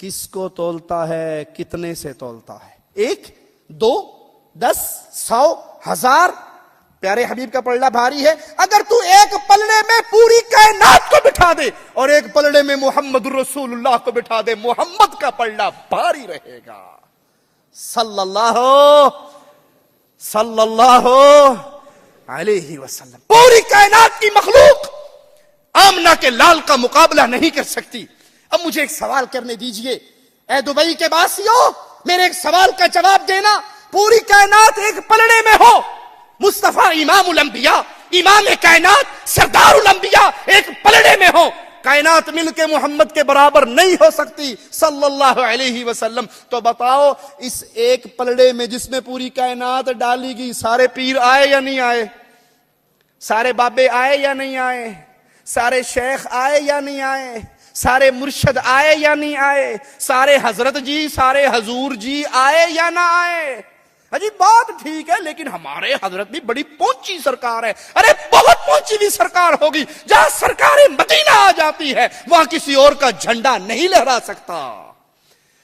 کس کو تولتا ہے, کتنے سے تولتا ہے؟ 1 2 10 100 1000. پیارے حبیب کا پلڑا بھاری ہے. اگر تو ایک پلڑے میں پوری کائنات کو بٹھا دے اور ایک پلڑے میں محمد الرسول اللہ کو بٹھا دے, محمد کا پلڑا بھاری رہے گا. صلی اللہ علیہ وسلم. پوری کائنات کی مخلوق آمنہ کے لال کا مقابلہ نہیں کر سکتی. اب مجھے ایک سوال کرنے دیجئے, اے دبئی کے باسیوں, میرے ایک سوال کا جواب دینا. پوری کائنات ایک پلڑے میں ہو, مصطفیٰ امام الانبیاء, امام کائنات, سردار الانبیاء ایک پلڑے میں ہو, کائنات مل کے محمد کے برابر نہیں ہو سکتی صلی اللہ علیہ وسلم. تو بتاؤ اس ایک پلڑے میں جس میں پوری کائنات ڈالی گئی, سارے پیر آئے یا نہیں آئے, سارے بابے آئے یا نہیں آئے, سارے شیخ آئے یا نہیں آئے, سارے مرشد آئے یا نہیں آئے, سارے حضرت جی, سارے حضور جی آئے یا نہ آئے؟ جی بات ٹھیک ہے, لیکن ہمارے حضرت بھی بڑی پہنچی سرکار ہے. ارے بہت پہنچی بھی سرکار ہوگی. جہاں سرکار مدینہ آ جاتی ہے وہاں کسی اور کا جھنڈا نہیں لہرا سکتا.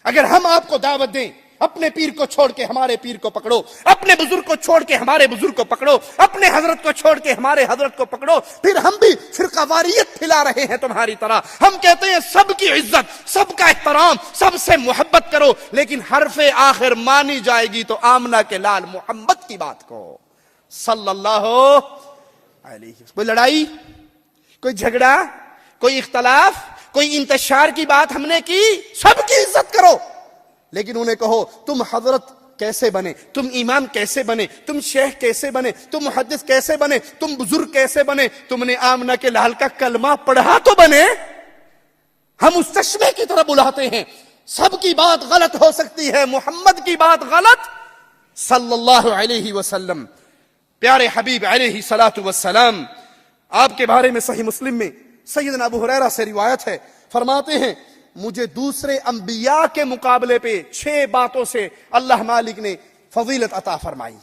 اگر ہم آپ کو دعوت دیں اپنے پیر کو چھوڑ کے ہمارے پیر کو پکڑو، اپنے بزرگ کو چھوڑ کے ہمارے بزرگ کو پکڑو، اپنے حضرت کو چھوڑ کے ہمارے حضرت کو پکڑو، پھر ہم بھی فرقہ واریت پھیلا رہے ہیں تمہاری طرح. ہم کہتے ہیں سب کی عزت، سب کا احترام، سب سے محبت کرو، لیکن حرف آخر مانی جائے گی تو آمنہ کے لال محمد کی بات کو صلی اللہ علیہ وسلم. کوئی لڑائی، کوئی جھگڑا، کوئی اختلاف، کوئی انتشار کی بات ہم نے کی، سب کی عزت کرو، لیکن انہیں کہو تم حضرت کیسے بنے، تم امام کیسے بنے، تم شیخ کیسے بنے، تم محدث کیسے بنے، تم بزرگ کیسے بنے، تم نے آمنہ کے لال کا کلمہ پڑھا تو بنے. ہم اس چشمے کی طرح بلاتے ہیں. سب کی بات غلط ہو سکتی ہے، محمد کی بات غلط صلی اللہ علیہ وسلم. پیارے حبیب علیہ الصلوۃ والسلام، آپ کے بارے میں صحیح مسلم میں سیدنا ابو ہریرہ سے روایت ہے، فرماتے ہیں مجھے دوسرے انبیاء کے مقابلے پہ 6 باتوں سے اللہ مالک نے فضیلت عطا فرمائی.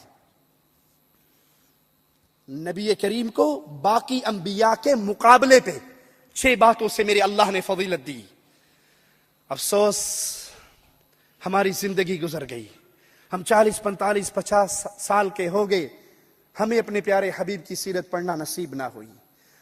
نبی کریم کو باقی انبیاء کے مقابلے پہ 6 باتوں سے میرے اللہ نے فضیلت دی. افسوس ہماری زندگی گزر گئی، ہم 40 45 50 سال کے ہو گئے، ہمیں اپنے پیارے حبیب کی سیرت پڑھنا نصیب نہ ہوئی.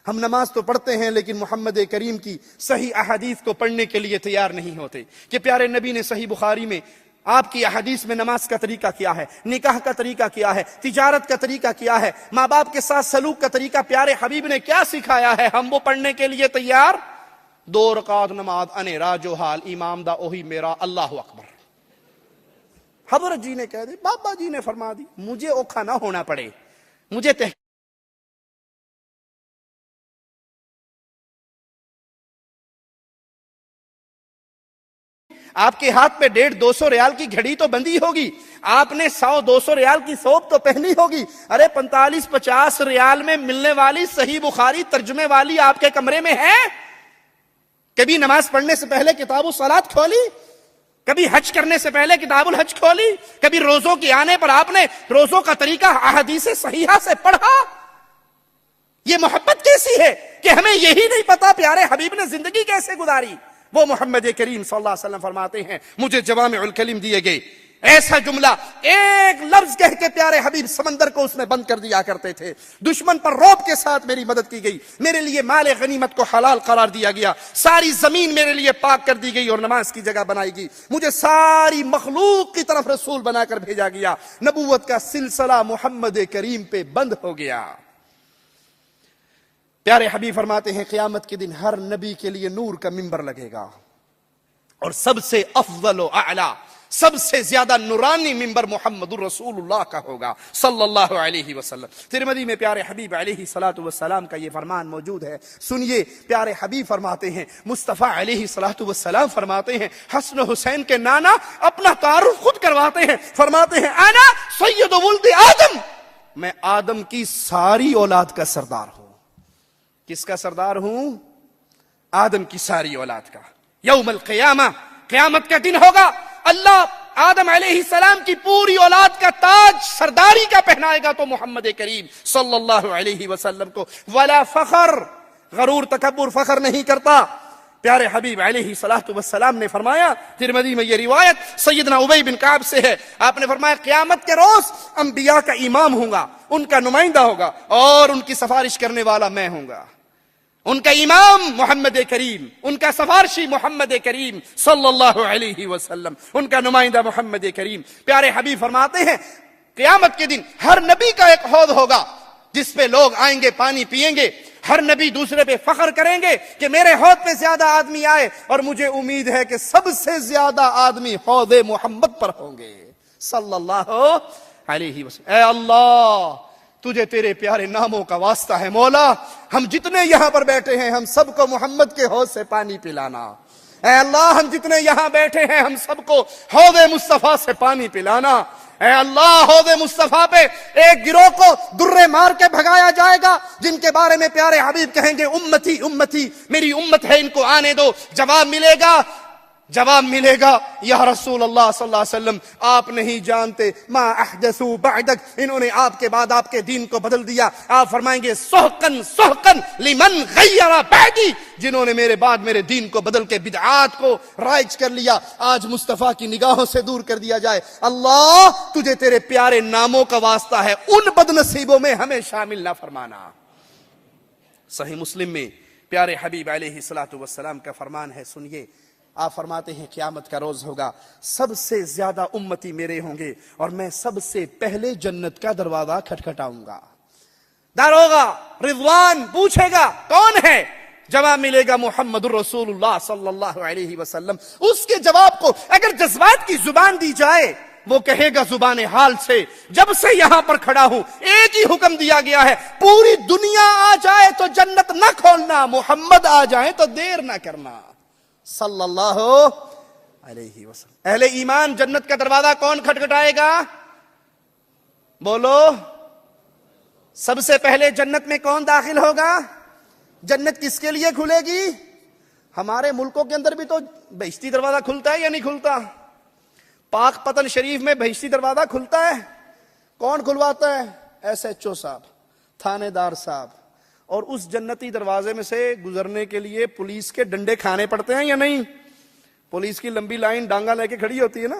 ہم نماز تو پڑھتے ہیں لیکن محمد کریم کی صحیح احادیث کو پڑھنے کے لیے تیار نہیں ہوتے کہ پیارے نبی نے صحیح بخاری میں آپ کی احادیث میں نماز کا طریقہ کیا ہے، نکاح کا طریقہ کیا ہے، تجارت کا طریقہ کیا ہے، ماں باپ کے ساتھ سلوک کا طریقہ پیارے حبیب نے کیا سکھایا ہے، ہم وہ پڑھنے کے لیے تیار. 2 رکعت نماز انے راجو حال امام دا اوہی میرا اللہ اکبر. حضرت جی نے کہہ دی، بابا جی نے فرما دی، مجھے اوکھا نہ ہونا پڑے، مجھے آپ کے ہاتھ پہ 150-200 ریال کی گھڑی تو بندی ہوگی، آپ نے 100-200 ریال کی سوپ تو پہنی ہوگی. ارے 45-50 ریال میں ملنے والی صحیح بخاری ترجمے والی آپ کے کمرے میں ہے؟ کبھی نماز پڑھنے سے پہلے کتاب الصلاۃ کھولی؟ کبھی حج کرنے سے پہلے کتاب الحج کھولی؟ کبھی روزوں کے آنے پر آپ نے روزوں کا طریقہ احادیث صحیحہ سے پڑھا؟ یہ محبت کیسی ہے کہ ہمیں یہی نہیں پتا پیارے حبیب نے زندگی کیسے گزاری. وہ محمد کریم صلی اللہ علیہ وسلم فرماتے ہیں مجھے جوامع الکلم دیے گئے، ایسا جملہ ایک لفظ کہہ کے پیارے حبیب سمندر کو اس میں بند کر دیا کرتے تھے. دشمن پر رعب کے ساتھ میری مدد کی گئی، میرے لیے مال غنیمت کو حلال قرار دیا گیا، ساری زمین میرے لیے پاک کر دی گئی اور نماز کی جگہ بنائی گئی، مجھے ساری مخلوق کی طرف رسول بنا کر بھیجا گیا، نبوت کا سلسلہ محمد کریم پہ بند ہو گیا. پیارے حبیب فرماتے ہیں قیامت کے دن ہر نبی کے لیے نور کا منبر لگے گا اور سب سے افضل و اعلی، سب سے زیادہ نورانی منبر محمد الرسول اللہ کا ہوگا صلی اللہ علیہ وسلم. ترمذی میں پیارے حبیب علیہ الصلوۃ والسلام کا یہ فرمان موجود ہے. سنیے پیارے حبیب فرماتے ہیں، مصطفیٰ علیہ الصلوۃ والسلام فرماتے ہیں، حسن و حسین کے نانا اپنا تعارف خود کرواتے ہیں، فرماتے ہیں انا سید ولد آدم، میں آدم کی ساری اولاد کا سردار ہوں. کس کا سردار ہوں؟ آدم کی ساری اولاد کا. یوم القیامہ، قیامت کا دن ہوگا، اللہ آدم علیہ السلام کی پوری اولاد کا تاج سرداری کا پہنائے گا تو محمد کریم صلی اللہ علیہ وسلم کو. ولا فخر، غرور تکبر فخر نہیں کرتا. پیارے حبیب علیہ الصلوۃ والسلام نے فرمایا، ترمذی میں یہ روایت سیدنا ابی بن کعب سے ہے، آپ نے فرمایا قیامت کے روز انبیاء کا امام ہوں گا، ان کا نمائندہ ہوگا اور ان کی سفارش کرنے والا میں ہوں گا. ان کا امام محمد کریم، ان کا سفارشی محمد کریم صلی اللہ علیہ وسلم، ان کا نمائندہ محمد کریم. پیارے حبیب فرماتے ہیں قیامت کے دن ہر نبی کا ایک حوض ہوگا جس پہ لوگ آئیں گے پانی پیئیں گے. ہر نبی دوسرے پہ فخر کریں گے کہ میرے حوض پہ زیادہ آدمی آئے، اور مجھے امید ہے کہ سب سے زیادہ آدمی حوض محمد پر ہوں گے صلی اللہ علیہ وسلم. اے اللہ تجھے تیرے پیارے ناموں کا واسطہ ہے مولا، ہم جتنے یہاں پر بیٹھے ہیں ہم سب کو محمد کے حوض سے پانی پلانا. اے اللہ ہم جتنے یہاں بیٹھے ہیں ہم سب کو حوض مصطفیٰ سے پانی پلانا. اے اللہ حوض مصطفیٰ پہ ایک گروہ کو درے مار کے بھگایا جائے گا جن کے بارے میں پیارے حبیب کہیں گے امتی امتی، میری امت ہے ان کو آنے دو. جواب ملے گا جواب ملے گا یا رسول اللہ صلی اللہ علیہ وسلم آپ نہیں جانتے ما احدثوا بعدک، انہوں نے آپ کے بعد آپ کے دین کو بدل دیا. آپ فرمائیں گے سحقن سحقن لمن غیر بعدی، جنہوں نے میرے بعد میرے دین کو بدل کے بدعات کو رائج کر لیا، آج مصطفیٰ کی نگاہوں سے دور کر دیا جائے. اللہ تجھے تیرے پیارے ناموں کا واسطہ ہے، ان بد نصیبوں میں ہمیں شامل نہ فرمانا. صحیح مسلم میں پیارے حبیب علیہ الصلوۃ والسلام کا فرمان ہے، سنیے. آپ فرماتے ہیں قیامت کا روز ہوگا، سب سے زیادہ امتی میرے ہوں گے اور میں سب سے پہلے جنت کا دروازہ کھٹکھٹاؤں گا. داروغہ رضوان پوچھے گا کون ہے؟ جواب ملے گا محمد الرسول اللہ صلی اللہ علیہ وسلم. اس کے جواب کو اگر جذبات کی زبان دی جائے، وہ کہے گا زبان حال سے، جب سے یہاں پر کھڑا ہوں ایک ہی حکم دیا گیا ہے، پوری دنیا آ جائے تو جنت نہ کھولنا، محمد آ جائیں تو دیر نہ کرنا صلی اللہ علیہ وسلم. اہل ایمان جنت کا دروازہ کون کھٹکھٹائے گا؟ بولو. سب سے پہلے جنت میں کون داخل ہوگا؟ جنت کس کے لیے کھلے گی؟ ہمارے ملکوں کے اندر بھی تو بہشتی دروازہ کھلتا ہے یا نہیں کھلتا؟ پاک پتن شریف میں بہشتی دروازہ کھلتا ہے. کون کھلواتا ہے؟ ایس ایچ او صاحب، تھانے دار صاحب. اور اس جنتی دروازے میں سے گزرنے کے لیے پولیس کے ڈنڈے کھانے پڑتے ہیں یا نہیں؟ پولیس کی لمبی لائن ڈانگا لے کے کھڑی ہوتی ہے نا،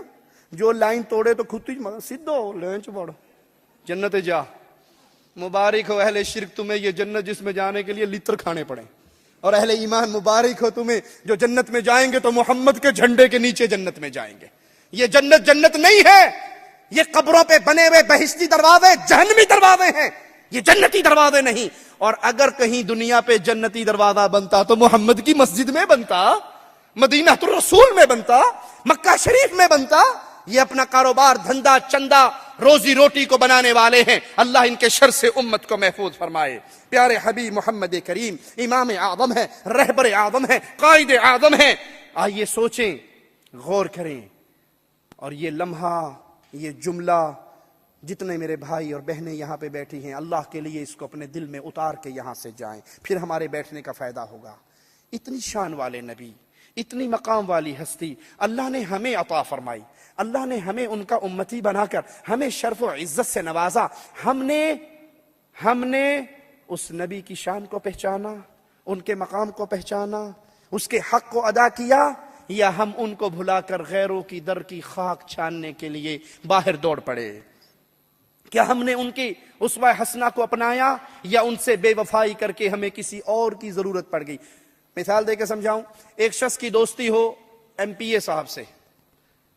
جو لائن توڑے تو خود ہی سیدھو لینچ پڑ جنت جا. مبارک ہو اہل شرک تمہیں یہ جنت جس میں جانے کے لیے لتر کھانے پڑے، اور اہل ایمان مبارک ہو تمہیں جو جنت میں جائیں گے تو محمد کے جھنڈے کے نیچے جنت میں جائیں گے. یہ جنت جنت نہیں ہے، یہ قبروں پہ بنے ہوئے بہشتی دروازے جہنمی دروازے ہیں، یہ جنتی دروازے نہیں. اور اگر کہیں دنیا پہ جنتی دروازہ بنتا تو محمد کی مسجد میں بنتا، مدینہ الرسول میں بنتا، مکہ شریف میں بنتا. یہ اپنا کاروبار دھندا چندہ روزی روٹی کو بنانے والے ہیں، اللہ ان کے شر سے امت کو محفوظ فرمائے. پیارے حبیب محمد کریم امام اعظم ہے، رہبر اعظم ہے، قائد اعظم ہے. آئیے سوچیں، غور کریں، اور یہ لمحہ، یہ جملہ، جتنے میرے بھائی اور بہنیں یہاں پہ بیٹھی ہیں، اللہ کے لیے اس کو اپنے دل میں اتار کے یہاں سے جائیں، پھر ہمارے بیٹھنے کا فائدہ ہوگا. اتنی شان والے نبی، اتنی مقام والی ہستی اللہ نے ہمیں عطا فرمائی، اللہ نے ہمیں ان کا امتی بنا کر ہمیں شرف و عزت سے نوازا. ہم نے اس نبی کی شان کو پہچانا، ان کے مقام کو پہچانا، اس کے حق کو ادا کیا، یا ہم ان کو بھلا کر غیروں کی در کی خاک چھاننے کے لیے باہر دوڑ پڑے؟ کیا ہم نے ان کی اسوہ حسنہ کو اپنایا، یا ان سے بے وفائی کر کے ہمیں کسی اور کی ضرورت پڑ گئی؟ مثال دے کے سمجھاؤں. ایک شخص کی دوستی ہو ایم پی اے صاحب سے،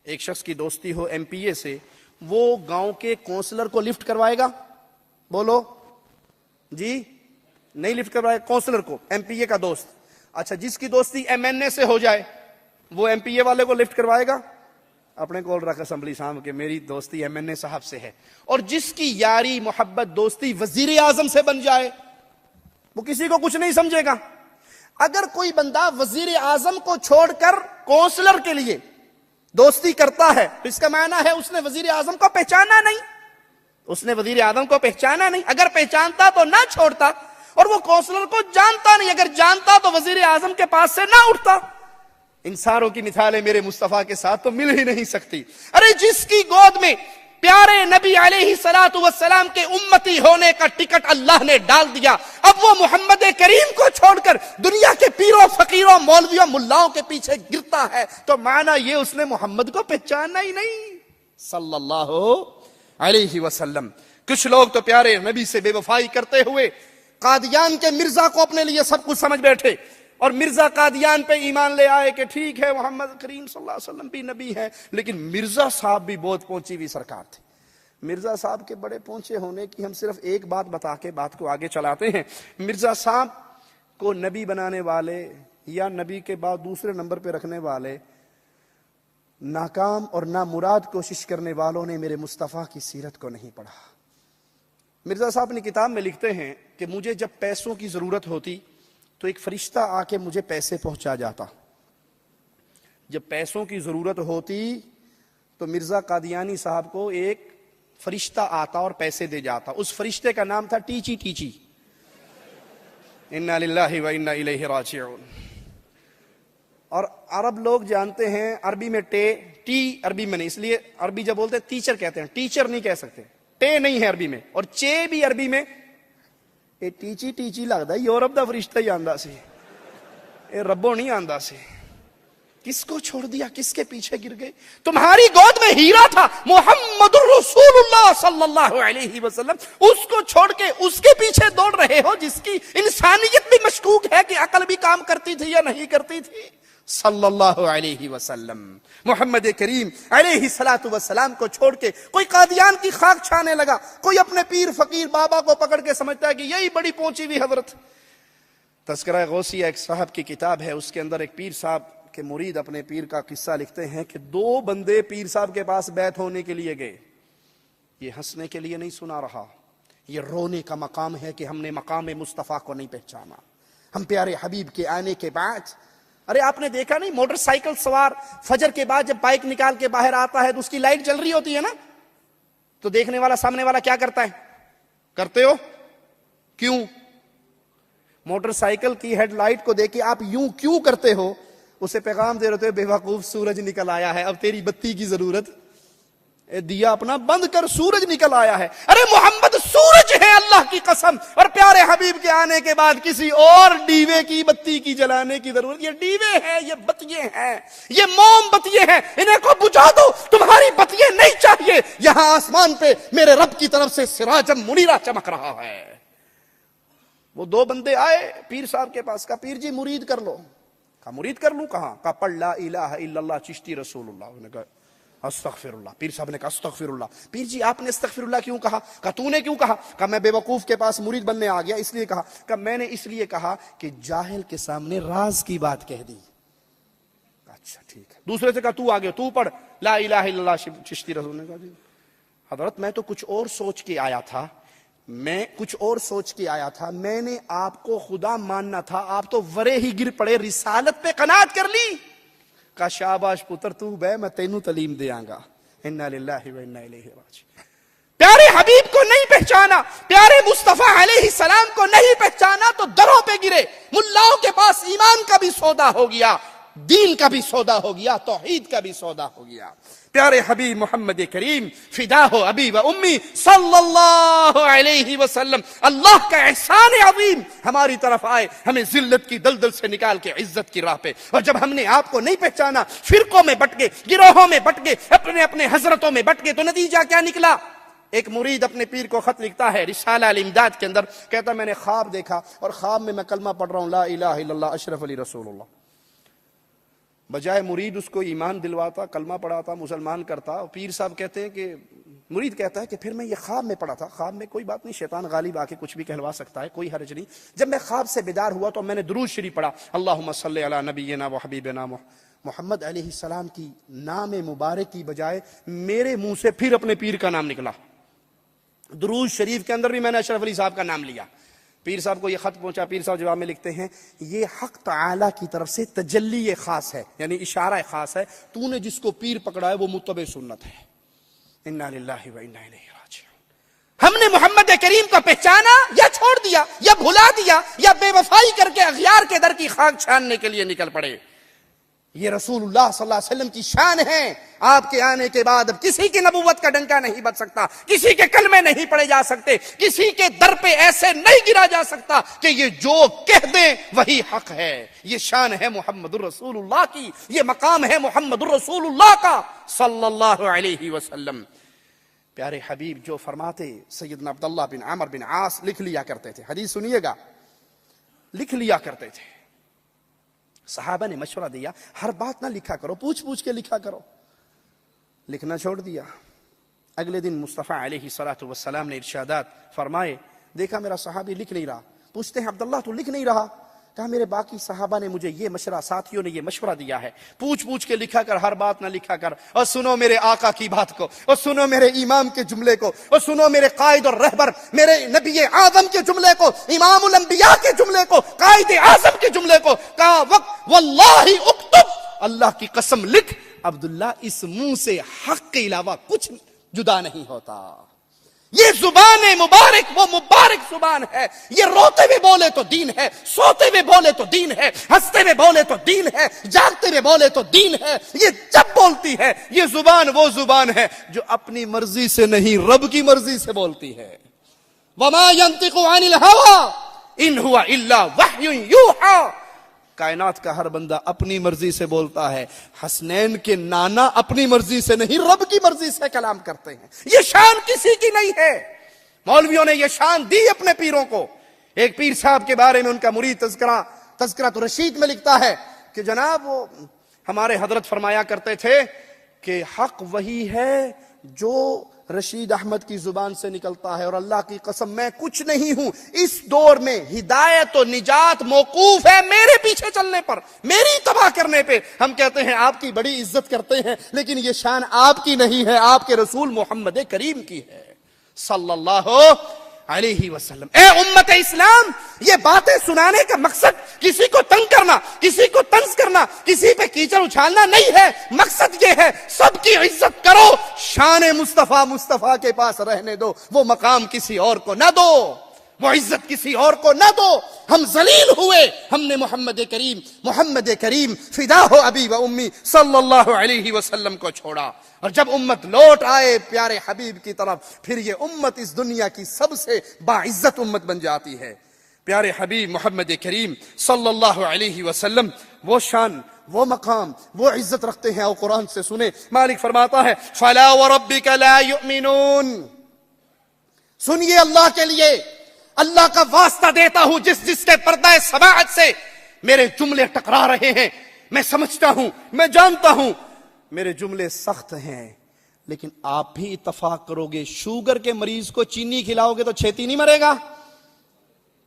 ایک شخص کی دوستی ہو ایم پی اے سے، وہ گاؤں کے کونسلر کو لفٹ کروائے گا؟ بولو جی، نہیں لفٹ کروائے گا کونسلر کو، ایم پی اے کا دوست. اچھا، جس کی دوستی ایم این اے سے ہو جائے وہ ایم پی اے والے کو لفٹ کروائے گا؟ اپنے کول رکھ اسمبلی صاحب کہ میری دوستی ایم این اے صاحب سے ہے. اور جس کی یاری محبت دوستی وزیر اعظم سے بن جائے وہ کسی کو کچھ نہیں سمجھے گا. اگر کوئی بندہ وزیر اعظم کو چھوڑ کر کونسلر کے لیے دوستی کرتا ہے تو اس کا معنی ہے اس نے وزیر اعظم کو پہچانا نہیں، اس نے وزیر اعظم کو پہچانا نہیں. اگر پہچانتا تو نہ چھوڑتا، اور وہ کونسلر کو جانتا نہیں، اگر جانتا تو وزیر اعظم کے پاس سے نہ اٹھتا. ان ساروں کی مثالیں میرے مصطفیٰ کے ساتھ تو مل ہی نہیں سکتی. ارے جس کی گود میں پیارے نبی علیہ الصلوۃ والسلام کے امتی ہونے کا ٹکٹ اللہ نے ڈال دیا، اب وہ محمد کریم کو چھوڑ کر دنیا کے پیروں فقیروں مولویوں ملاؤں کے پیچھے گرتا ہے تو معنی یہ اس نے محمد کو پہچانا ہی نہیں صلی اللہ علیہ وسلم. کچھ لوگ تو پیارے نبی سے بے وفائی کرتے ہوئے قادیان کے مرزا کو اپنے لیے سب کچھ سمجھ بیٹھے، اور مرزا قادیان پہ ایمان لے آئے کہ ٹھیک ہے محمد کریم صلی اللہ علیہ وسلم بھی نبی ہے، لیکن مرزا صاحب بھی بہت پہنچی ہوئی سرکار تھی. مرزا صاحب کے بڑے پہنچے ہونے کی ہم صرف ایک بات بتا کے بات کو آگے چلاتے ہیں. مرزا صاحب کو نبی بنانے والے یا نبی کے بعد دوسرے نمبر پہ رکھنے والے ناکام اور نامراد کوشش کرنے والوں نے میرے مصطفیٰ کی سیرت کو نہیں پڑھا. مرزا صاحب اپنی کتاب میں لکھتے ہیں کہ مجھے جب پیسوں کی ضرورت ہوتی تو ایک فرشتہ آ کے مجھے پیسے پہنچا جاتا. جب پیسوں کی ضرورت ہوتی تو مرزا قادیانی صاحب کو ایک فرشتہ آتا اور پیسے دے جاتا. اس فرشتے کا نام تھا ٹیچی ٹیچی. انا للہ و انا الیہ راجعون. اور عرب لوگ جانتے ہیں عربی میں ٹی عربی میں نہیں، اس لیے عربی جب بولتے ہیں ٹیچر کہتے ہیں، ٹیچر نہیں کہہ سکتے، ٹے نہیں ہے عربی میں، اور چے بھی عربی میں اے ٹیچی لگتا ہے یورپ دا فرشتہ ہی آندا سی، اے ربو نہیں آندا سی۔ کس کو چھوڑ دیا، کس کے پیچھے گر گئے؟ تمہاری گود میں ہیرا تھا محمد الرسول اللہ صلی اللہ علیہ وسلم، اس کو چھوڑ کے اس کے پیچھے دوڑ رہے ہو جس کی انسانیت بھی مشکوک ہے کہ عقل بھی کام کرتی تھی یا نہیں کرتی تھی۔ صلی اللہ علیہ وسلم محمد کریم علیہ الصلوۃ والسلام کو چھوڑ کے کوئی قادیان کی خاک چھانے لگا، کوئی اپنے پیر فقیر بابا کو پکڑ کے سمجھتا ہے کہ یہی بڑی پہنچی ہوئی حضرت۔ تذکرہ غوثیہ ایک صاحب کی کتاب ہے، اس کے اندر ایک پیر صاحب کے مرید اپنے پیر کا قصہ لکھتے ہیں کہ 2 بندے پیر صاحب کے پاس بیعت ہونے کے لیے گئے۔ یہ ہنسنے کے لیے نہیں سنا رہا، یہ رونے کا مقام ہے کہ ہم نے مقام مصطفیٰ کو نہیں پہچانا۔ ہم پیارے حبیب کے آنے کے بعد، ارے آپ نے دیکھا نہیں موٹر سائیکل سوار فجر کے بعد جب بائک نکال کے باہر آتا ہے تو اس کی لائٹ جل رہی ہوتی ہے نا، تو دیکھنے والا سامنے والا کیا کرتا ہے؟ کرتے ہو کیوں؟ موٹر سائیکل کی ہیڈ لائٹ کو دیکھ کے آپ یوں کیوں کرتے ہو؟ اسے پیغام دے رہے ہو بے وقوف سورج نکل آیا ہے، اب تیری بتی کی ضرورت، دیا اپنا بند کر، سورج نکل آیا ہے۔ ارے محمد سورج ہے اللہ کی قسم، اور پیارے حبیب کے آنے کے بعد کسی اور ڈیوے کی بتی کی جلانے کی ضرورت؟ یہ ڈیوے ہیں، یہ بتیے ہیں، یہ موم بتیے ہیں، انہیں کو بجھا دو، تمہاری بتیے نہیں چاہیے۔ یہاں آسمان پہ میرے رب کی طرف سے سراجم منیرہ چمک رہا ہے۔ وہ 2 بندے آئے پیر صاحب کے پاس، کہا پیر جی مرید کر لو۔ کہا مرید کر لوں؟ کہاں؟ کہا پڑھ لا الہ الا اللہ چشتی رسول اللہ۔ انہوں نے کہا استغفر اللہ۔ پیر صاحب نے کہا استغفر اللہ۔ پیر جی آپ نے استغفر اللہ کیوں کہا؟ کہا تو نے کیوں کہا؟ کہا میں بے وقوف کے پاس مرید بننے آ گیا اس لیے کہا۔ کہا میں نے اس لیے کہا کہ جاہل کے سامنے راز کی بات کہہ دی۔ اچھا ٹھیک ہے۔ دوسرے سے کہا تو آگے تو پڑھ لا الہ الا اللہ چشتی رسول نے کہا جی حضرت میں تو کچھ اور سوچ کے آیا تھا، میں نے آپ کو خدا ماننا تھا، آپ تو ورے ہی گر پڑے، رسالت پہ قناعت کر لی۔ کہا شاباش پتر تو بے، میں تینوں تعلیم دیاں گا۔ انا للہ و انا الیہ راجعون۔ پیارے حبیب کو نہیں پہچانا، پیارے مصطفیٰ علیہ السلام کو نہیں پہچانا تو دروں پہ گرے۔ ملاؤں کے پاس ایمان کا بھی سودا ہو گیا، دین کا بھی سودا ہو گیا، توحید کا بھی سودا ہو گیا۔ پیارے حبیب محمد کریم فدا ہو ابی و امی صلی اللہ علیہ وسلم، اللہ کا احسان عظیم ہماری طرف آئے، ہمیں ذلت کی دلدل سے نکال کے عزت کی راہ پہ۔ اور جب ہم نے آپ کو نہیں پہچانا، فرقوں میں بٹ گئے، گروہوں میں بٹ گئے، اپنے اپنے حضرتوں میں بٹ گئے، تو نتیجہ کیا نکلا؟ ایک مرید اپنے پیر کو خط لکھتا ہے رسالہ الامداد کے اندر، کہتا میں نے خواب دیکھا اور خواب میں کلمہ پڑھ رہا ہوں لا الہ الا اللہ اشرف علی رسول اللہ۔ بجائے مرید اس کو ایمان دلواتا، کلمہ پڑھاتا، مسلمان کرتا، پیر صاحب کہتے ہیں کہ مرید کہتا ہے کہ پھر میں یہ خواب میں پڑھا تھا، خواب میں کوئی بات نہیں، شیطان غالب آ کے کچھ بھی کہلوا سکتا ہے، کوئی حرج نہیں۔ جب میں خواب سے بیدار ہوا تو میں نے درود شریف پڑھا، اللہم صلی علی نبینا و حبیبنا محمد علیہ السلام کی نام مبارک کی بجائے میرے منہ سے پھر اپنے پیر کا نام نکلا۔ درود شریف کے اندر بھی میں نے اشرف علی صاحب کا نام لیا۔ پیر صاحب کو یہ خط پہنچا، پیر صاحب جواب میں لکھتے ہیں یہ حق تعالی کی طرف سے تجلی خاص ہے، یعنی اشارہ خاص ہے، تو نے جس کو پیر پکڑا ہے وہ متبع سنت ہے۔ انا للہ و انا الیہ راجعون۔ ہم نے محمد کریم کو پہچانا یا چھوڑ دیا یا بھلا دیا یا بے وفائی کر کے اغیار کے در کی خاک چھاننے کے لیے نکل پڑے۔ یہ رسول اللہ صلی اللہ علیہ وسلم کی شان ہے، آپ کے آنے کے بعد اب کسی کی نبوت کا ڈنکا نہیں بج سکتا، کسی کے کلمے نہیں پڑے جا سکتے، کسی کے در پہ ایسے نہیں گرا جا سکتا کہ یہ جو کہہ دیں وہی حق ہے۔ یہ شان ہے محمد الرسول اللہ کی، یہ مقام ہے محمد الرسول اللہ کا صلی اللہ علیہ وسلم۔ پیارے حبیب جو فرماتے، سیدنا عبداللہ بن عمر بن عاص لکھ لیا کرتے تھے، حدیث سنیے گا، لکھ لیا کرتے تھے۔ صحابہ نے مشورہ دیا ہر بات نہ لکھا کرو، پوچھ پوچھ کے لکھا کرو، لکھنا چھوڑ دیا۔ اگلے دن مصطفیٰ علیہ الصلوۃ والسلام نے ارشادات فرمائے، دیکھا میرا صحابی لکھ نہیں رہا، پوچھتے ہیں عبداللہ تو لکھ نہیں رہا؟ کہا میرے باقی صحابہ نے مجھے یہ مشورہ، ساتھیوں نے یہ مشورہ دیا ہے، پوچھ پوچھ کے لکھا کر، ہر بات نہ لکھا کر، اور سنو میرے آقا کی بات کو، اور سنو میرے امام کے جملے کو، اور سنو میرے قائد اور رہبر میرے نبی اعظم کے جملے کو، امام الانبیاء کے جملے کو، قائد اعظم کے جملے کو۔ کہا وقت واللہ اکتب، اللہ کی قسم لکھ، عبداللہ اس منہ سے حق کے علاوہ کچھ جدا نہیں ہوتا۔ یہ زبان مبارک وہ مبارک زبان ہے. یہ روتے ہوئے بولے تو دین ہے, سوتے ہوئے بولے تو دین ہے, ہنستے ہوئے بولے تو دین ہے, جاگتے ہوئے بولے تو دین ہے. یہ جب بولتی ہے یہ زبان وہ زبان ہے جو اپنی مرضی سے نہیں رب کی مرضی سے بولتی ہے. وما ينطق عن الهوى ان هو الا وحی یوحى. کائنات کا ہر بندہ اپنی مرضی سے بولتا ہے. حسنین کے نانا اپنی مرضی سے نہیں رب کی مرضی سے کلام کرتے ہیں. یہ شان کسی کی نہیں ہے. مولویوں نے یہ شان دی اپنے پیروں کو. ایک پیر صاحب کے بارے میں ان کا مرید تذکرۃ الرشید میں لکھتا ہے کہ جناب وہ ہمارے حضرت فرمایا کرتے تھے کہ حق وہی ہے جو رشید احمد کی زبان سے نکلتا ہے, اور اللہ کی قسم میں کچھ نہیں ہوں. اس دور میں ہدایت و نجات موقوف ہے میرے پیچھے چلنے پر, میری تباہ کرنے پہ. ہم کہتے ہیں آپ کی بڑی عزت کرتے ہیں, لیکن یہ شان آپ کی نہیں ہے, آپ کے رسول محمد کریم کی ہے صلی اللہ علیہ وسلم. اے امت اسلام, یہ باتیں سنانے کا مقصد کسی کو تنگ کرنا, کسی کو طنز کرنا, کسی پہ کیچڑ اچھالنا نہیں ہے. مقصد یہ ہے سب کی عزت کرو, شان مصطفیٰ کے پاس رہنے دو, وہ مقام کسی اور کو نہ دو, وہ عزت کسی اور کو نہ دو. ہم ذلیل ہوئے, ہم نے محمد کریم فدا ہو ابی و امی صلی اللہ علیہ وسلم کو چھوڑا. اور جب امت لوٹ آئے پیارے حبیب کی طرف, پھر یہ امت اس دنیا کی سب سے باعزت امت بن جاتی ہے. پیارے حبیب محمد کریم صلی اللہ علیہ وسلم وہ شان, وہ مقام, وہ عزت رکھتے ہیں. اور قرآن سے سنیں, مالک فرماتا ہے فلا وربک لا یؤمنون. سنیے اللہ کے لیے, اللہ کا واسطہ دیتا ہوں جس کے پردہ سماعت سے میرے جملے ٹکرا رہے ہیں. میں سمجھتا ہوں, میں جانتا ہوں میرے جملے سخت ہیں, لیکن آپ بھی اتفاق کرو گے شوگر کے مریض کو چینی کھلاؤ گے تو چھیتی نہیں مرے گا.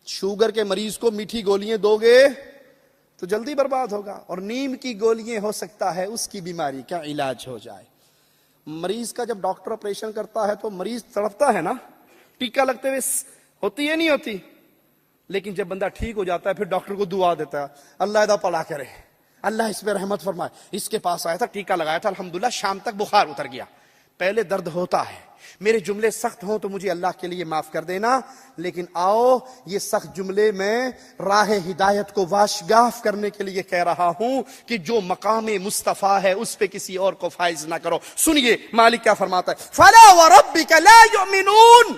شوگر کے مریض کو میٹھی گولیاں دو گے تو جلدی برباد ہوگا, اور نیم کی گولیاں ہو سکتا ہے اس کی بیماری کا علاج ہو جائے. مریض کا جب ڈاکٹر آپریشن کرتا ہے تو مریض تڑپتا ہے نا, ٹیکا لگتے ہوئے ہوتی ہے نہیں ہوتی, لیکن جب بندہ ٹھیک ہو جاتا ہے پھر ڈاکٹر کو دعا دیتا ہے اللہ ادا پلا کرے, اللہ اس پہ رحمت فرمائے. اس کے پاس آیا تھا, ٹیکا لگایا تھا, الحمدللہ شام تک بخار اتر گیا. پہلے درد ہوتا ہے, میرے جملے سخت ہوں تو مجھے اللہ کے لیے معاف کر دینا, لیکن آؤ یہ سخت جملے میں راہ ہدایت کو واشگاف کرنے کے لیے کہہ رہا ہوں کہ جو مقام مصطفیٰ ہے اس پہ کسی اور کو فائز نہ کرو. سنیے مالک کیا فرماتا ہے فلا وربک لا یؤمنون.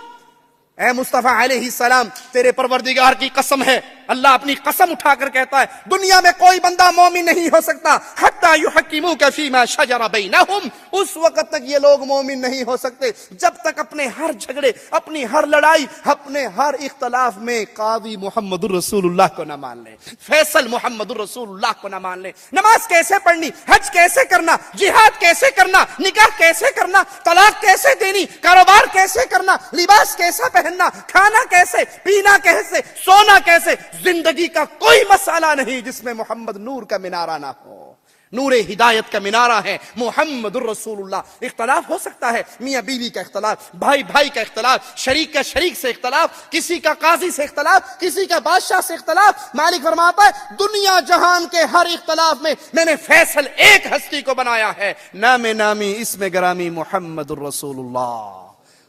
اے مصطفیٰ علیہ السلام, تیرے پروردگار کی قسم ہے, اللہ اپنی قسم اٹھا کر کہتا ہے دنیا میں کوئی بندہ مومن نہیں ہو سکتا حتی یحکموک فیما شجر بینہم. اس وقت تک یہ لوگ مومن نہیں ہو سکتے جب تک اپنے ہر جھگڑے, اپنی ہر لڑائی, اپنے ہر اختلاف میں قاضی محمد الرسول اللہ کو نہ مان لیں, فیصل محمد الرسول اللہ کو نہ مان لیں. نماز کیسے پڑھنی, حج کیسے کرنا, جہاد کیسے کرنا, نکاح کیسے کرنا, طلاق کیسے دینی, کاروبار کیسے کرنا, لباس کیسا پہننا, کھانا کیسے, پینا کیسے, سونا کیسے, زندگی کا کوئی مسئلہ نہیں جس میں محمد نور کا مینارہ نہ ہو. نور ہدایت کا مینارہ ہے محمد الرسول اللہ. اختلاف ہو سکتا ہے, میاں بیوی کا اختلاف, بھائی بھائی کا اختلاف, شریک کا شریک سے اختلاف, کسی کا قاضی سے اختلاف, کسی کا بادشاہ سے اختلاف. مالک فرماتا ہے دنیا جہان کے ہر اختلاف میں میں نے فیصل ایک ہستی کو بنایا ہے, نام نامی اسم گرامی محمد الرسول اللہ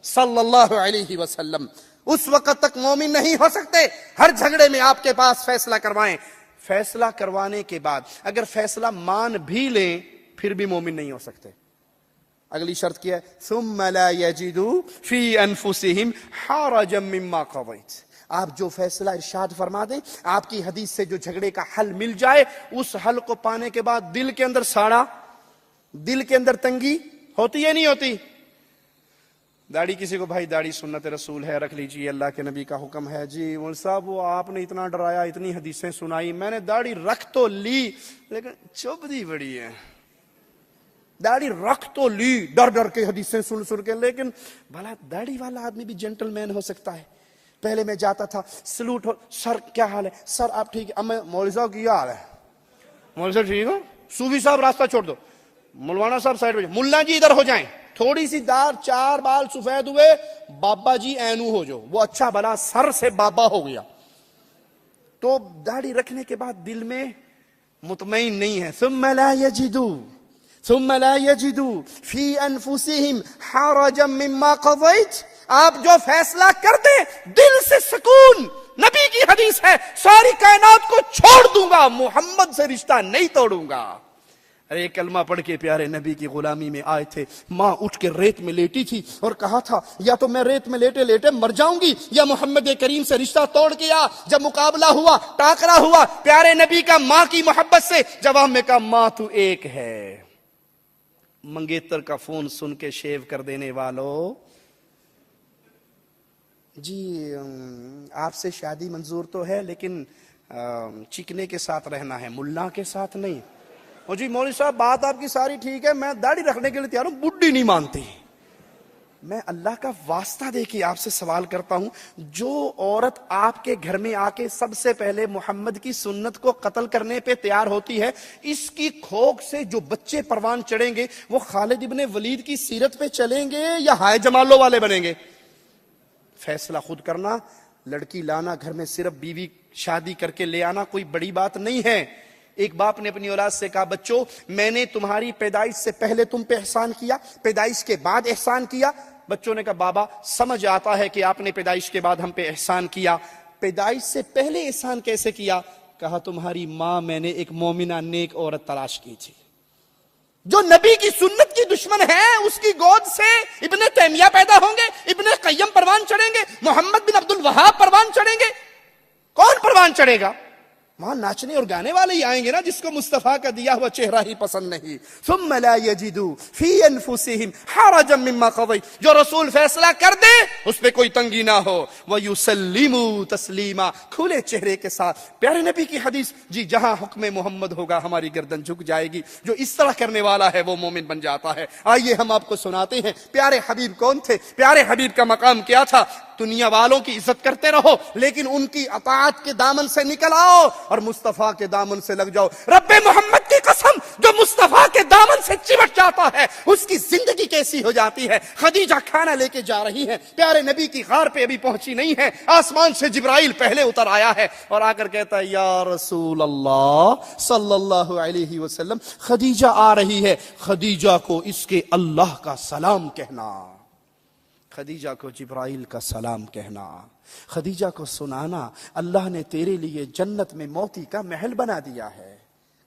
صلی اللہ علیہ وسلم. اس وقت تک مومن نہیں ہو سکتے. ہر جھگڑے میں آپ کے پاس فیصلہ کروائیں, فیصلہ کروانے کے بعد اگر فیصلہ مان بھی لیں پھر بھی مومن نہیں ہو سکتے. اگلی شرط کیا ہے ثم لا یجدوا فی انفسہم حرجا مما قضیت. آپ جو فیصلہ ارشاد فرما دیں, آپ کی حدیث سے جو جھگڑے کا حل مل جائے, اس حل کو پانے کے بعد دل کے اندر ساڑا, دل کے اندر تنگی ہوتی ہے نہیں ہوتی. داڑھی کسی کو بھائی داڑھی سنت رسول ہے رکھ لیجئے, اللہ کے نبی کا حکم ہے. جی مول صاحب وہ آپ نے اتنا ڈرایا, اتنی حدیثیں سنائی, میں نے داڑھی رکھ تو لی لیکن چبھتی بڑی ہے. داڑھی رکھ تو لی ڈر ڈر کے حدیثیں سن کے, لیکن بھلا داڑھی والا آدمی بھی جنٹل مین ہو سکتا ہے. پہلے میں جاتا تھا سلوٹ ہو, سر کیا حال ہے, سر آپ ٹھیک ہے, میں مولوی صاحب کی حال ہے, مولوی صاحب ٹھیک ہو, صوفی صاحب راستہ چھوڑ دو, مولانا صاحب سائڈ پہ, ملا جی ادھر ہو جائیں, تھوڑی سی دار, 4 بال سفید ہوئے, بابا جی اینو ہو جو, وہ اچھا بلا سر سے بابا ہو گیا. تو داڑھی رکھنے کے بعد دل میں مطمئن نہیں ہے. ثم لا یجدوا فی انفسہم حرجا مما قضیت. آپ جو فیصلہ کر دیں دل سے سکون. نبی کی حدیث ہے ساری کائنات کو چھوڑ دوں گا محمد سے رشتہ نہیں توڑوں گا. ارے کلمہ پڑھ کے پیارے نبی کی غلامی میں آئے تھے. ماں اٹھ کے ریت میں لیٹی تھی اور کہا تھا یا تو میں ریت میں لیٹے لیٹے مر جاؤں گی یا محمد کریم سے رشتہ توڑ کے آ. جب مقابلہ ہوا, ٹاکرا ہوا پیارے نبی کا ماں کی محبت سے, جواب میں کہا ماں تو ایک ہے. منگیتر کا فون سن کے شیو کر دینے والوں, جی آپ سے شادی منظور تو ہے لیکن چکنے کے ساتھ رہنا ہے, ملا کے ساتھ نہیں. اور جی مولوی صاحب بات آپ کی ساری ٹھیک ہے, میں داڑھی رکھنے کے لیے تیار ہوں, بڈھی نہیں مانتی. میں اللہ کا واسطہ دے کے آپ سے سوال کرتا ہوں, جو عورت آپ کے گھر میں آ کے سب سے پہلے محمد کی سنت کو قتل کرنے پہ تیار ہوتی ہے, اس کی کھوک سے جو بچے پروان چڑھیں گے وہ خالد ابن ولید کی سیرت پہ چلیں گے یا ہائے جمالو والے بنیں گے؟ فیصلہ خود کرنا. لڑکی لانا گھر میں صرف بیوی شادی کر کے لے آنا کوئی بڑی بات نہیں ہے. ایک باپ نے اپنی اولاد سے کہا بچوں میں نے تمہاری پیدائش سے پہلے تم پہ احسان کیا, پیدائش کے بعد احسان کیا. بچوں نے کہا بابا سمجھ آتا ہے کہ آپ نے پیدائش کے بعد ہم پہ احسان کیا, پیدائش سے پہلے احسان کیسے کیا؟ کہا تمہاری ماں میں نے ایک مومنہ نیک عورت تلاش کی تھی جو نبی کی سنت کی دشمن ہے, اس کی گود سے ابن تیمیہ پیدا ہوں گے, ابن قیم پروان چڑھیں گے, محمد بن عبد الوہاب پروان چڑھیں گے. کون پروان چڑھے گا؟ وہاں ناچنے اور گانے والے ہی آئیں گے نا جس کو مصطفیٰ کا دیا ہوا چہرہ ہی پسند نہیں. ثم لا یجدوا فی انفسہم حرجا مما قضیت, جو رسول فیصلہ کر دے اس پہ کوئی تنگی نہ ہو. ویسلموا تسلیما, کھلے چہرے کے ساتھ. پیارے نبی کی حدیث, جی جہاں حکم محمد ہوگا ہماری گردن جھک جائے گی. جو اس طرح کرنے والا ہے وہ مومن بن جاتا ہے. آئیے ہم آپ کو سناتے ہیں پیارے حبیب کون تھے, پیارے حبیب کا مقام کیا تھا. دنیا والوں کی عزت کرتے رہو لیکن ان کی اطاعت کے دامن سے نکل آؤ اور مصطفیٰ کے دامن سے لگ جاؤ. رب محمد کی قسم, جو مصطفیٰ کے دامن سے چمٹ جاتا ہے اس کی زندگی کیسی ہو جاتی ہے. خدیجہ کھانا لے کے جا رہی ہیں, پیارے نبی کی غار پہ ابھی پہنچی نہیں ہے, آسمان سے جبرائیل پہلے اتر آیا ہے اور آ کر کہتا ہے یا رسول اللہ صلی اللہ علیہ وسلم خدیجہ آ رہی ہے, خدیجہ کو اس کے اللہ کا سلام کہنا, خدیجہ کو جبرائیل کا سلام کہنا, خدیجہ کو سنانا اللہ نے تیرے لیے جنت میں موتی کا محل بنا دیا ہے.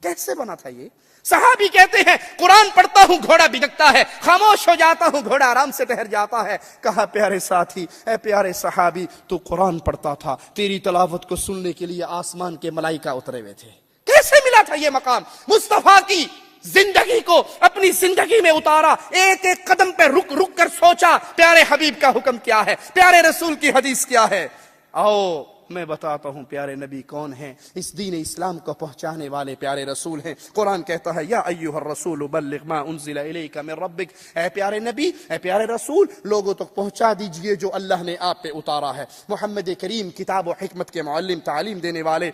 کیسے بنا تھا یہ؟ صحابی کہتے ہیں قرآن پڑھتا ہوں گھوڑا بھگتا ہے, خاموش ہو جاتا ہوں گھوڑا آرام سے ٹھہر جاتا ہے. کہا پیارے ساتھی, اے پیارے صحابی, تو قرآن پڑھتا تھا, تیری تلاوت کو سننے کے لیے آسمان کے ملائکہ اترے ہوئے تھے. کیسے ملا تھا یہ مقام؟ مصطفیٰ کی زندگی کو اپنی زندگی میں اتارا, ایک ایک قدم پہ رک رک کر سوچا پیارے حبیب کا حکم کیا ہے, پیارے رسول کی حدیث کیا ہے. آؤ میں بتاتا ہوں پیارے نبی کون ہیں. اس دین اسلام کو پہنچانے والے پیارے رسول ہیں. قرآن کہتا ہے یا ایھا الرسول بلغ ما انزل الیک من ربک, اے پیارے نبی, اے پیارے رسول, لوگوں تک پہنچا دیجئے جو اللہ نے آپ پہ اتارا ہے. محمد کریم کتاب و حکمت کے معلم, تعلیم دینے والے.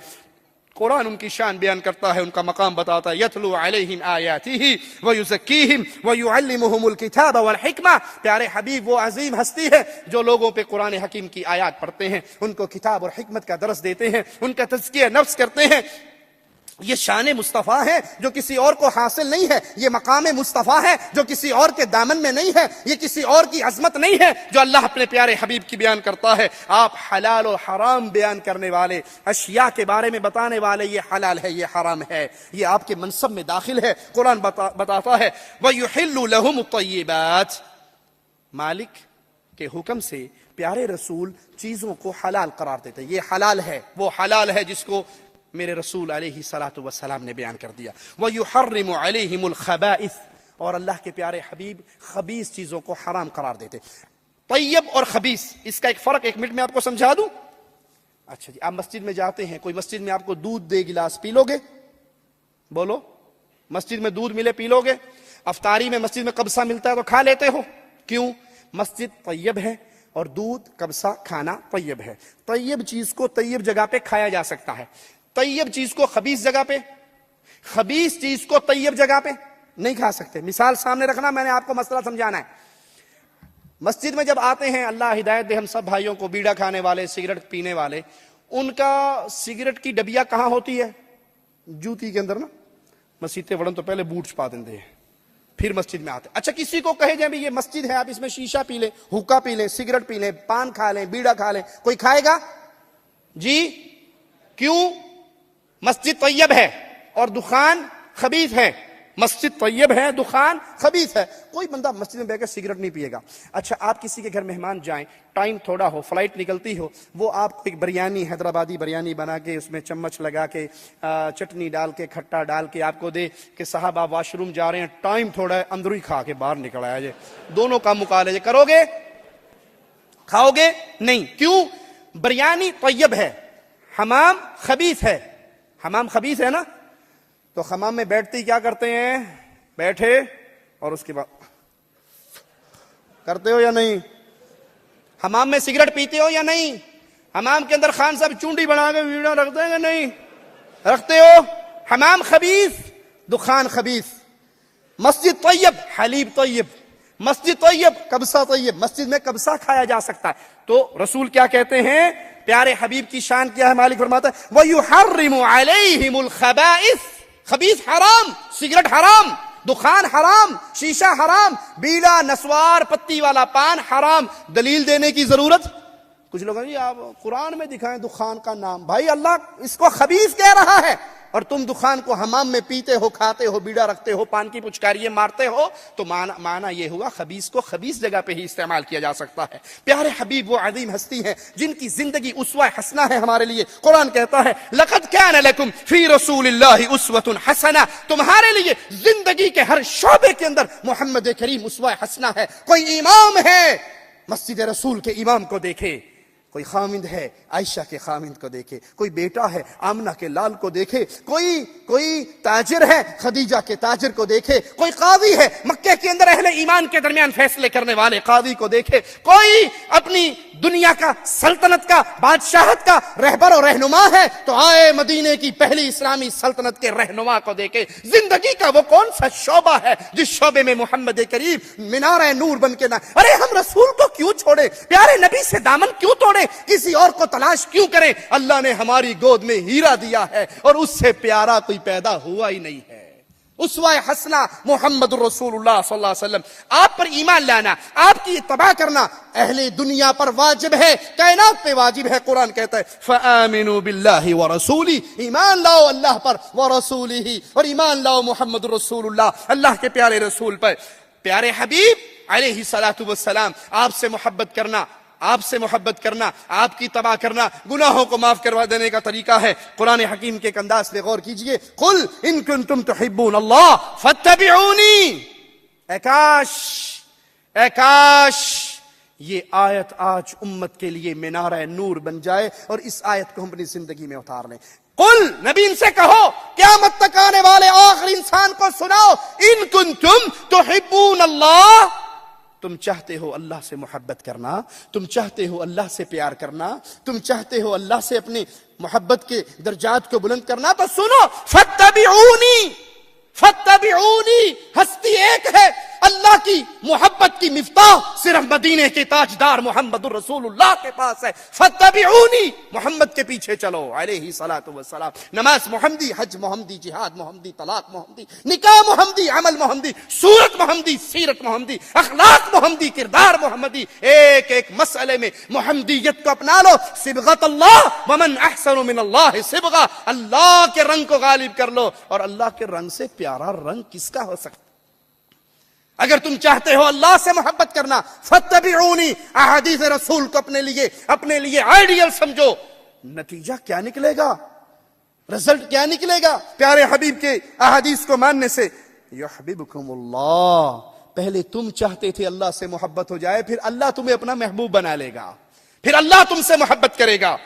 قرآن ان کی شان بیان کرتا ہے, ان کا مقام بتاتا ہے. یتلو علیہم آیاتہ ویزکیہم ویعلمہم الکتاب والحکمہ. پیارے حبیب وہ عظیم ہستی ہے جو لوگوں پہ قرآن حکیم کی آیات پڑھتے ہیں, ان کو کتاب اور حکمت کا درس دیتے ہیں, ان کا تزکیہ نفس کرتے ہیں. یہ شان مصطفیٰ ہے جو کسی اور کو حاصل نہیں ہے, یہ مقام مصطفیٰ ہے جو کسی اور کے دامن میں نہیں ہے, یہ کسی اور کی عظمت نہیں ہے جو اللہ اپنے پیارے حبیب کی بیان کرتا ہے. آپ حلال اور حرام بیان کرنے والے, اشیاء کے بارے میں بتانے والے, یہ حلال ہے یہ حرام ہے, یہ آپ کے منصب میں داخل ہے. قرآن بتاتا ہے وَيُحِلُّ لَهُمُ الطَّيِّبَاتِ, مالک کے حکم سے پیارے رسول چیزوں کو حلال قرار دیتے. یہ حلال ہے, وہ حلال ہے جس کو میرے رسول علیہ الصلوۃ والسلام نے بیان کر دیا. وَيُحَرِّمُ عَلَيْهِمُ الْخَبَائِثَ, اور اللہ کے پیارے حبیب خبیث چیزوں کو حرام قرار دیتے. طیب اور خبیث, اس کا ایک فرق 1 منٹ میں آپ کو سمجھا دوں. اچھا جی, آپ مسجد میں جاتے ہیں, کوئی مسجد میں آپ کو دودھ دے گلاس, پی لو گے؟ بولو, مسجد میں دودھ ملے پی لو گے؟ افطاری میں مسجد میں قبصہ ملتا ہے تو کھا لیتے ہو, کیوں؟ مسجد طیب ہے اور دودھ قبصہ کھانا طیب ہے. طیب چیز کو طیب جگہ پہ کھایا جا سکتا ہے, طیب چیز کو خبیث جگہ پہ, خبیث چیز کو طیب جگہ پہ نہیں کھا سکتے. مثال سامنے رکھنا, میں نے آپ کو مسئلہ سمجھانا ہے. مسجد میں جب آتے ہیں, اللہ ہدایت دے ہم سب بھائیوں کو, بیڑا کھانے والے, سگریٹ پینے والے, ان کا سگریٹ کی ڈبیا کہاں ہوتی ہے؟ جوتی کے اندر نا. مسیتے وڑن تو پہلے بوٹ چھپا دیندے ہیں, پھر مسجد میں آتے. اچھا کسی کو کہے جائے یہ مسجد ہے, آپ اس میں شیشہ پی لیں, حقہ پی لیں, سگریٹ پی لیں, پان کھا لیں, بیڑا کھا لیں, کوئی کھائے گا؟ جی کیوں؟ مسجد طیب ہے اور دخان خبیث ہے. مسجد طیب ہے, دخان خبیث ہے. کوئی بندہ مسجد میں بیٹھ کر سگریٹ نہیں پیے گا. اچھا آپ کسی کے گھر مہمان جائیں, ٹائم تھوڑا ہو, فلائٹ نکلتی ہو, وہ آپ کو ایک بریانی, حیدرآبادی بریانی بنا کے اس میں چمچ لگا کے چٹنی ڈال کے کھٹا ڈال کے آپ کو دے کہ صاحب آپ واش روم جا رہے ہیں, ٹائم تھوڑا ہے, اندر ہی کھا کے باہر نکل آیا جائے, دونوں کا مقابلہ کرو گے؟ کھاؤ گے؟ نہیں. کیوں؟ بریانی طیب ہے, حمام خبیث ہے. حمام خبیث ہے نا, تو حمام میں بیٹھتے ہی کیا کرتے ہیں؟ بیٹھے اور اس کے بعد کرتے ہو یا نہیں؟ حمام میں سگریٹ پیتے ہو یا نہیں؟ حمام کے اندر خان صاحب چونڈی بنا کے ویڈیو رکھتے ہیں یا نہیں رکھتے ہو؟ حمام خبیث, دخان خبیث. مسجد طیب, حلیب طیب. مسجد طیب, کبسہ طیب. مسجد میں کبسہ کھایا جا سکتا ہے. تو رسول کیا کہتے ہیں؟ پیارے حبیب کی شان کیا ہے؟ مالک فرماتا ہے وَيُحَرِّمُ عَلَيْهِمُ الْخَبَائِثِ. خبیث حرام, سگریٹ حرام, دخان حرام, شیشہ حرام, بیڑا, نسوار, پتی والا پان حرام. دلیل دینے کی ضرورت؟ کچھ لوگ جی آپ قرآن میں دکھائیں دخان کا نام. بھائی اللہ اس کو خبیث کہہ رہا ہے اور تم دخان کو حمام میں پیتے ہو, کھاتے ہو, بیڑا رکھتے ہو, پان کی پچکاریاں مارتے ہو, تو معنی یہ ہوا خبیث کو خبیث جگہ پہ ہی استعمال کیا جا سکتا ہے. پیارے حبیب وہ عظیم ہستی ہیں جن کی زندگی اسوہ حسنہ ہے ہمارے لیے. قرآن کہتا ہے لقد كان لكم في رسول الله اسوة حسنہ. تمہارے لیے زندگی کے ہر شعبے کے اندر محمد کریم اسوہ حسنہ ہے. کوئی امام ہے, مسجد رسول کے امام کو دیکھے. کوئی خامند ہے, عائشہ کے خامند کو دیکھے. کوئی بیٹا ہے, آمنہ کے لال کو دیکھے. کوئی تاجر ہے, خدیجہ کے تاجر کو دیکھے. کوئی قاضی ہے, مکے کے اندر اہل ایمان کے درمیان فیصلے کرنے والے قاضی کو دیکھے. کوئی اپنی دنیا کا, سلطنت کا, بادشاہت کا رہبر و رہنما ہے, تو آئے مدینے کی پہلی اسلامی سلطنت کے رہنما کو دیکھے. زندگی کا وہ کون سا شعبہ ہے جس شعبے میں محمد کریم مینار نور بن کے نہ, ارے ہم رسول کو کیوں چھوڑے؟ پیارے نبی سے دامن کیوں توڑے؟ کسی اور کو تلاش کیوں کریں؟ اللہ نے ہماری گود میں ہیرا دیا ہے اور اس سے پیارا کوئی پیدا ہوا ہی نہیں ہے. اسوہ حسنہ محمد رسول اللہ صلی اللہ علیہ وسلم. آپ پر ایمان لانا, آپ کی اتباع کرنا اہل دنیا پر واجب ہے, کائنات پہ واجب ہے. قرآن کہتا ہے فآمنوا باللہ ورسولہ, ایمان لاؤ اللہ پر, ورسولہ, اور ایمان لاؤ محمد رسول اللہ, اللہ کے پیارے رسول پر. پیارے حبیب علیہ الصلوۃ والسلام, آپ سے محبت کرنا, آپ سے محبت کرنا, آپ کی تباہ کرنا, گناہوں کو معاف کروا دینے کا طریقہ ہے. قرآن حکیم کے ایک انداز پہ غور کیجئے. قل ان کنتم تحبون اللہ فاتبعونی. اے کاش یہ آیت آج امت کے لیے مینارہ نور بن جائے اور اس آیت کو ہم اپنی زندگی میں اتار لیں. قل, نبی ان سے کہو, قیامت تک آنے والے آخری انسان کو سناؤ, ان کنتم تحبون اللہ, تم چاہتے ہو اللہ سے محبت کرنا, تم چاہتے ہو اللہ سے پیار کرنا, تم چاہتے ہو اللہ سے اپنی محبت کے درجات کو بلند کرنا, تو سنو فاتبعونی. فاتبعونی, ہستی ایک ہے. اللہ کی محبت کی مفتاح صرف مدینے کے تاجدار محمد الرسول اللہ کے پاس ہے. فاتبعونی, محمد کے پیچھے چلو علیہ الصلوۃ والسلام. نماز محمدی, حج محمدی, جہاد محمدی, طلاق محمدی, نکاح محمدی, عمل محمدی, صورت محمدی, سیرت محمدی, اخلاق محمدی, کردار محمدی. ایک ایک مسئلے میں محمدیت کو اپنا لو. صبغت اللہ ومن احسن من اللہ صبغہ, اللہ کے رنگ کو غالب کر لو, اور اللہ کے رنگ سے پیارا رنگ کس کا ہو سکتا؟ اگر تم چاہتے ہو اللہ سے محبت کرنا, فاتبعونی, احادیث رسول کو اپنے لیے آئیڈیل سمجھو. نتیجہ کیا نکلے گا؟ رزلٹ کیا نکلے گا پیارے حبیب کے احادیث کو ماننے سے؟ یحببکم اللہ. پہلے تم چاہتے تھے اللہ سے محبت ہو جائے, پھر اللہ تمہیں اپنا محبوب بنا لے گا, پھر اللہ تم سے محبت کرے گا.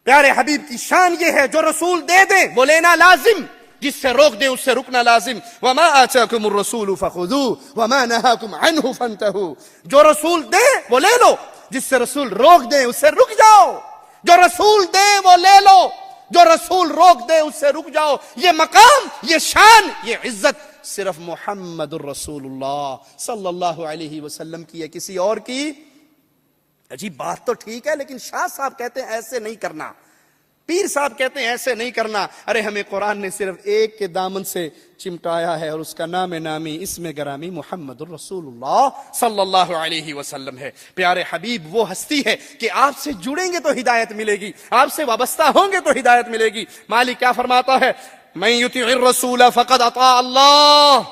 پیارے حبیب کی شان یہ ہے, جو رسول دے دیں وہ لینا لازم, جس سے روک دیں اس سے رکنا لازم. وما آتاکم الرسول فخذوه وما نهاکم عنه فانتهوا. جو رسول دے وہ لے لو, جس سے رسول روک دیں اس سے رک جاؤ. جو رسول دے وہ لے لو, جو رسول روک دے اس سے رک جاؤ. یہ مقام, یہ شان, یہ عزت صرف محمد الرسول اللہ صلی اللہ علیہ وسلم کی ہے, کسی اور کی. عجیب بات تو ٹھیک ہے, لیکن شاہ صاحب کہتے ہیں ایسے نہیں کرنا. پیر صاحب کہتے ہیں ایسے نہیں کرنا. ارے ہمیں قرآن نے صرف ایک کے دامن سے چمٹایا ہے اور اس کا نام نامی اسم گرامی محمد الرسول اللہ صلی اللہ علیہ وسلم ہے. پیارے حبیب وہ ہستی ہے کہ آپ سے جڑیں گے تو ہدایت ملے گی, آپ سے وابستہ ہوں گے تو ہدایت ملے گی. مالک کیا فرماتا ہے؟ من یطع الرسول فقد اطاع اللہ.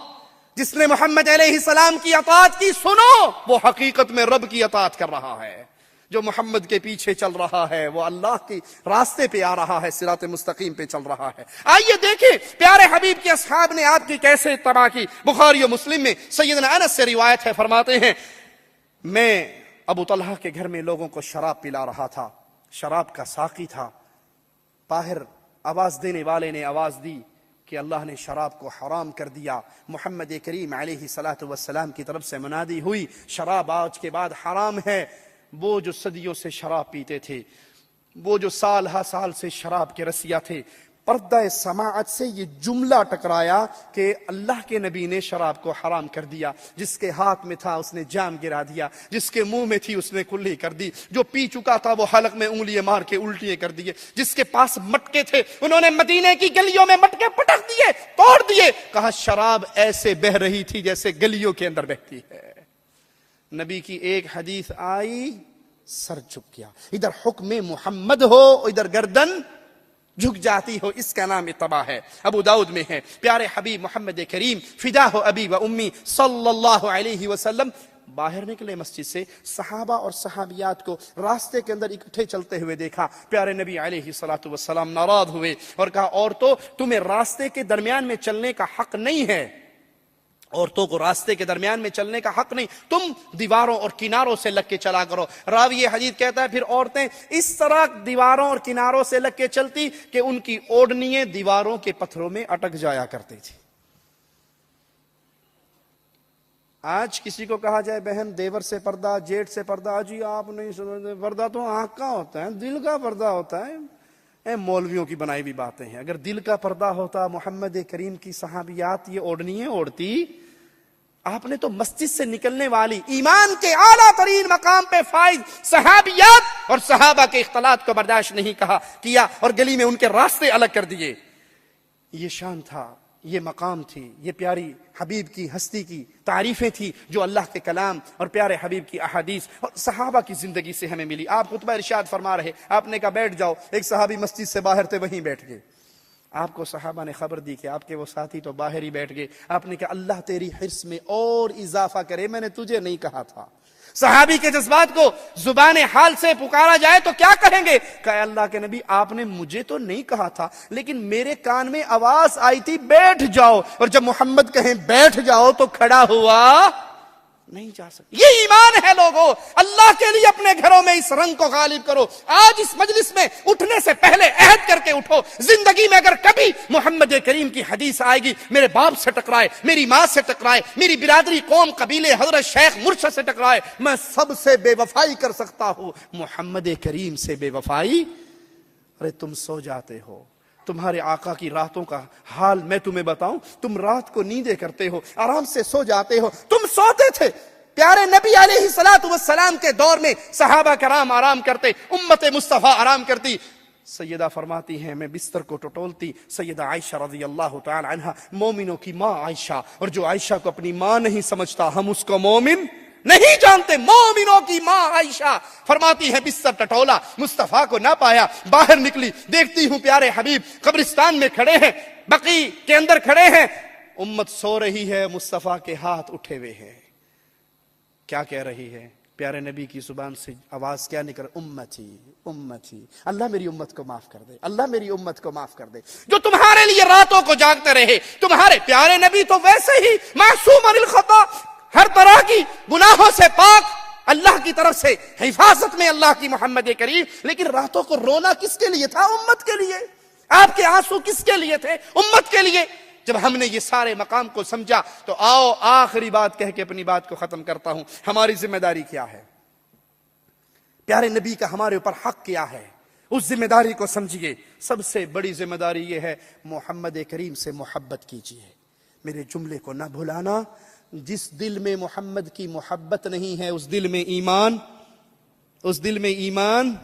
جس نے محمد علیہ السلام کی اطاعت کی, سنو, وہ حقیقت میں رب کی اطاعت کر رہا ہے. جو محمد کے پیچھے چل رہا ہے وہ اللہ کی راستے پہ آ رہا ہے, صراط مستقیم پہ چل رہا ہے. آئیے دیکھیں پیارے حبیب کے اصحاب نے آپ کی کیسے اتباع کی. بخاری و مسلم میں سیدنا انس سے روایت ہے, فرماتے ہیں میں ابو طلحہ کے گھر میں لوگوں کو شراب پلا رہا تھا, شراب کا ساقی تھا. باہر آواز دینے والے نے آواز دی کہ اللہ نے شراب کو حرام کر دیا. محمد کریم علیہ الصلوۃ والسلام کی طرف سے منادی ہوئی, شراب آج کے بعد حرام ہے. وہ جو صدیوں سے شراب پیتے تھے, وہ جو سال ہا سال سے شراب کے رسیا تھے, پردہ سماعت سے یہ جملہ ٹکرایا کہ اللہ کے نبی نے شراب کو حرام کر دیا. جس کے ہاتھ میں تھا اس نے جام گرا دیا, جس کے منہ میں تھی اس نے کلی کر دی, جو پی چکا تھا وہ حلق میں انگلیاں مار کے الٹیے کر دیے, جس کے پاس مٹکے تھے انہوں نے مدینے کی گلیوں میں مٹکے پٹک دیے, توڑ دیے. کہا شراب ایسے بہ رہی تھی جیسے گلیوں کے اندر بہتی ہے. نبی کی ایک حدیث آئی, سر جھک گیا. ادھر حکم محمد ہو, ادھر گردن جھک جاتی ہو. اس کا نام اتباع ہے. ابو داؤد میں ہے پیارے حبیب محمد کریم فدا ہو ابی و امی صلی اللہ علیہ وسلم باہر نکلے مسجد سے, صحابہ اور صحابیات کو راستے کے اندر اکٹھے چلتے ہوئے دیکھا. پیارے نبی علیہ الصلوۃ والسلام ناراض ہوئے اور کہا عورتوں تمہیں راستے کے درمیان میں چلنے کا حق نہیں ہے, عورتوں کو راستے کے درمیان میں چلنے کا حق نہیں, تم دیواروں اور کناروں سے لگ کے چلا کرو. راوی حدیث کہتا ہے پھر عورتیں اس طرح دیواروں اور کناروں سے لگ کے چلتی کہ ان کی اوڑنیاں دیواروں کے پتھروں میں اٹک جایا کرتی تھی. آج کسی کو کہا جائے بہن دیور سے پردہ, جیٹ سے پردہ, جی آپ نہیں سمجھتے, پردہ تو آنکھ کا ہوتا ہے, دل کا پردہ ہوتا ہے. مولویوں کی بنائی ہوئی باتیں ہیں. اگر دل کا پردہ ہوتا محمد کریم کی صحابیات یہ اوڑھنیاں اوڑھتی. آپ نے تو مسجد سے نکلنے والی ایمان کے اعلیٰ ترین مقام پہ فائز صحابیات اور صحابہ کے اختلاط کو برداشت نہیں کیا اور گلی میں ان کے راستے الگ کر دیے. یہ شان تھا, یہ مقام تھی, یہ پیاری حبیب کی ہستی کی تعریفیں تھی جو اللہ کے کلام اور پیارے حبیب کی احادیث اور صحابہ کی زندگی سے ہمیں ملی. آپ خطبہ ارشاد فرما رہے, آپ نے کہا بیٹھ جاؤ, ایک صحابی مسجد سے باہر تھے وہیں بیٹھ گئے. آپ کو صحابہ نے خبر دی کہ آپ کے وہ ساتھی تو باہر ہی بیٹھ گئے. آپ نے کہا اللہ تیری حرص میں اور اضافہ کرے, میں نے تجھے نہیں کہا تھا. صحابی کے جذبات کو زبان حال سے پکارا جائے تو کیا کہیں گے؟ کہ اللہ کے نبی آپ نے مجھے تو نہیں کہا تھا لیکن میرے کان میں آواز آئی تھی بیٹھ جاؤ, اور جب محمد کہیں بیٹھ جاؤ تو کھڑا ہوا نہیں جا سکتا. یہ ایمان ہے لوگوں. اللہ کے لیے اپنے گھروں میں اس رنگ کو غالب کرو. آج اس مجلس میں اٹھنے سے پہلے عہد کر کے اٹھو, زندگی میں اگر کبھی محمد کریم کی حدیث آئے گی, میرے باپ سے ٹکرائے, میری ماں سے ٹکرائے, میری برادری قوم قبیلے حضرت شیخ مرشد سے ٹکرائے, میں سب سے بے وفائی کر سکتا ہوں, محمد کریم سے بے وفائی. ارے تم سو جاتے ہو, تمہارے آقا کی راتوں کا حال میں تمہیں بتاؤں, تم رات کو نیندیں کرتے ہو, آرام سے سو جاتے ہو, تم سوتے تھے. پیارے نبی علیہ الصلوۃ والسلام کے دور میں صحابہ کرام آرام کرتے, امت مصطفیٰ آرام کرتی. سیدہ فرماتی ہیں میں بستر کو ٹٹولتی, سیدہ عائشہ رضی اللہ تعالی عنہا, مومنوں کی ماں عائشہ, اور جو عائشہ کو اپنی ماں نہیں سمجھتا ہم اس کو مومن نہیں جانتے, مومنوں کی ماں عائشہ فرماتی ہے بستر ٹٹولا, مصطفیٰ کو نہ پایا, باہر نکلی, دیکھتی ہوں پیارے حبیب قبرستان میں کھڑے ہیں, بقیع کے اندر کھڑے ہیں, امت سو رہی ہے, مصطفیٰ کے ہاتھ اٹھے ہوئے ہیں. کیا کہہ رہی ہے؟ پیارے نبی کی زبان سے آواز کیا نکل, امتی امتی, اللہ میری امت کو معاف کر دے, اللہ میری امت کو معاف کر دے. جو تمہارے لیے راتوں کو جاگتے رہے, تمہارے پیارے نبی تو ویسے ہی معصوم عن الخطا, ہر طرح کی گناہوں سے پاک, اللہ کی طرف سے حفاظت میں اللہ کی محمد کریم, لیکن راتوں کو رونا کس کے لیے تھا؟ امت کے لیے. آپ کے آنسو کس کے لیے تھے؟ امت کے لیے. جب ہم نے یہ سارے مقام کو سمجھا تو آؤ آخری بات کہہ کے اپنی بات کو ختم کرتا ہوں. ہماری ذمہ داری کیا ہے؟ پیارے نبی کا ہمارے اوپر حق کیا ہے؟ اس ذمہ داری کو سمجھیے. سب سے بڑی ذمہ داری یہ ہے محمد کریم سے محبت کیجیے. میرے جملے کو نہ بھلانا, جس دل میں محمد کی محبت نہیں ہے اس دل میں ایمان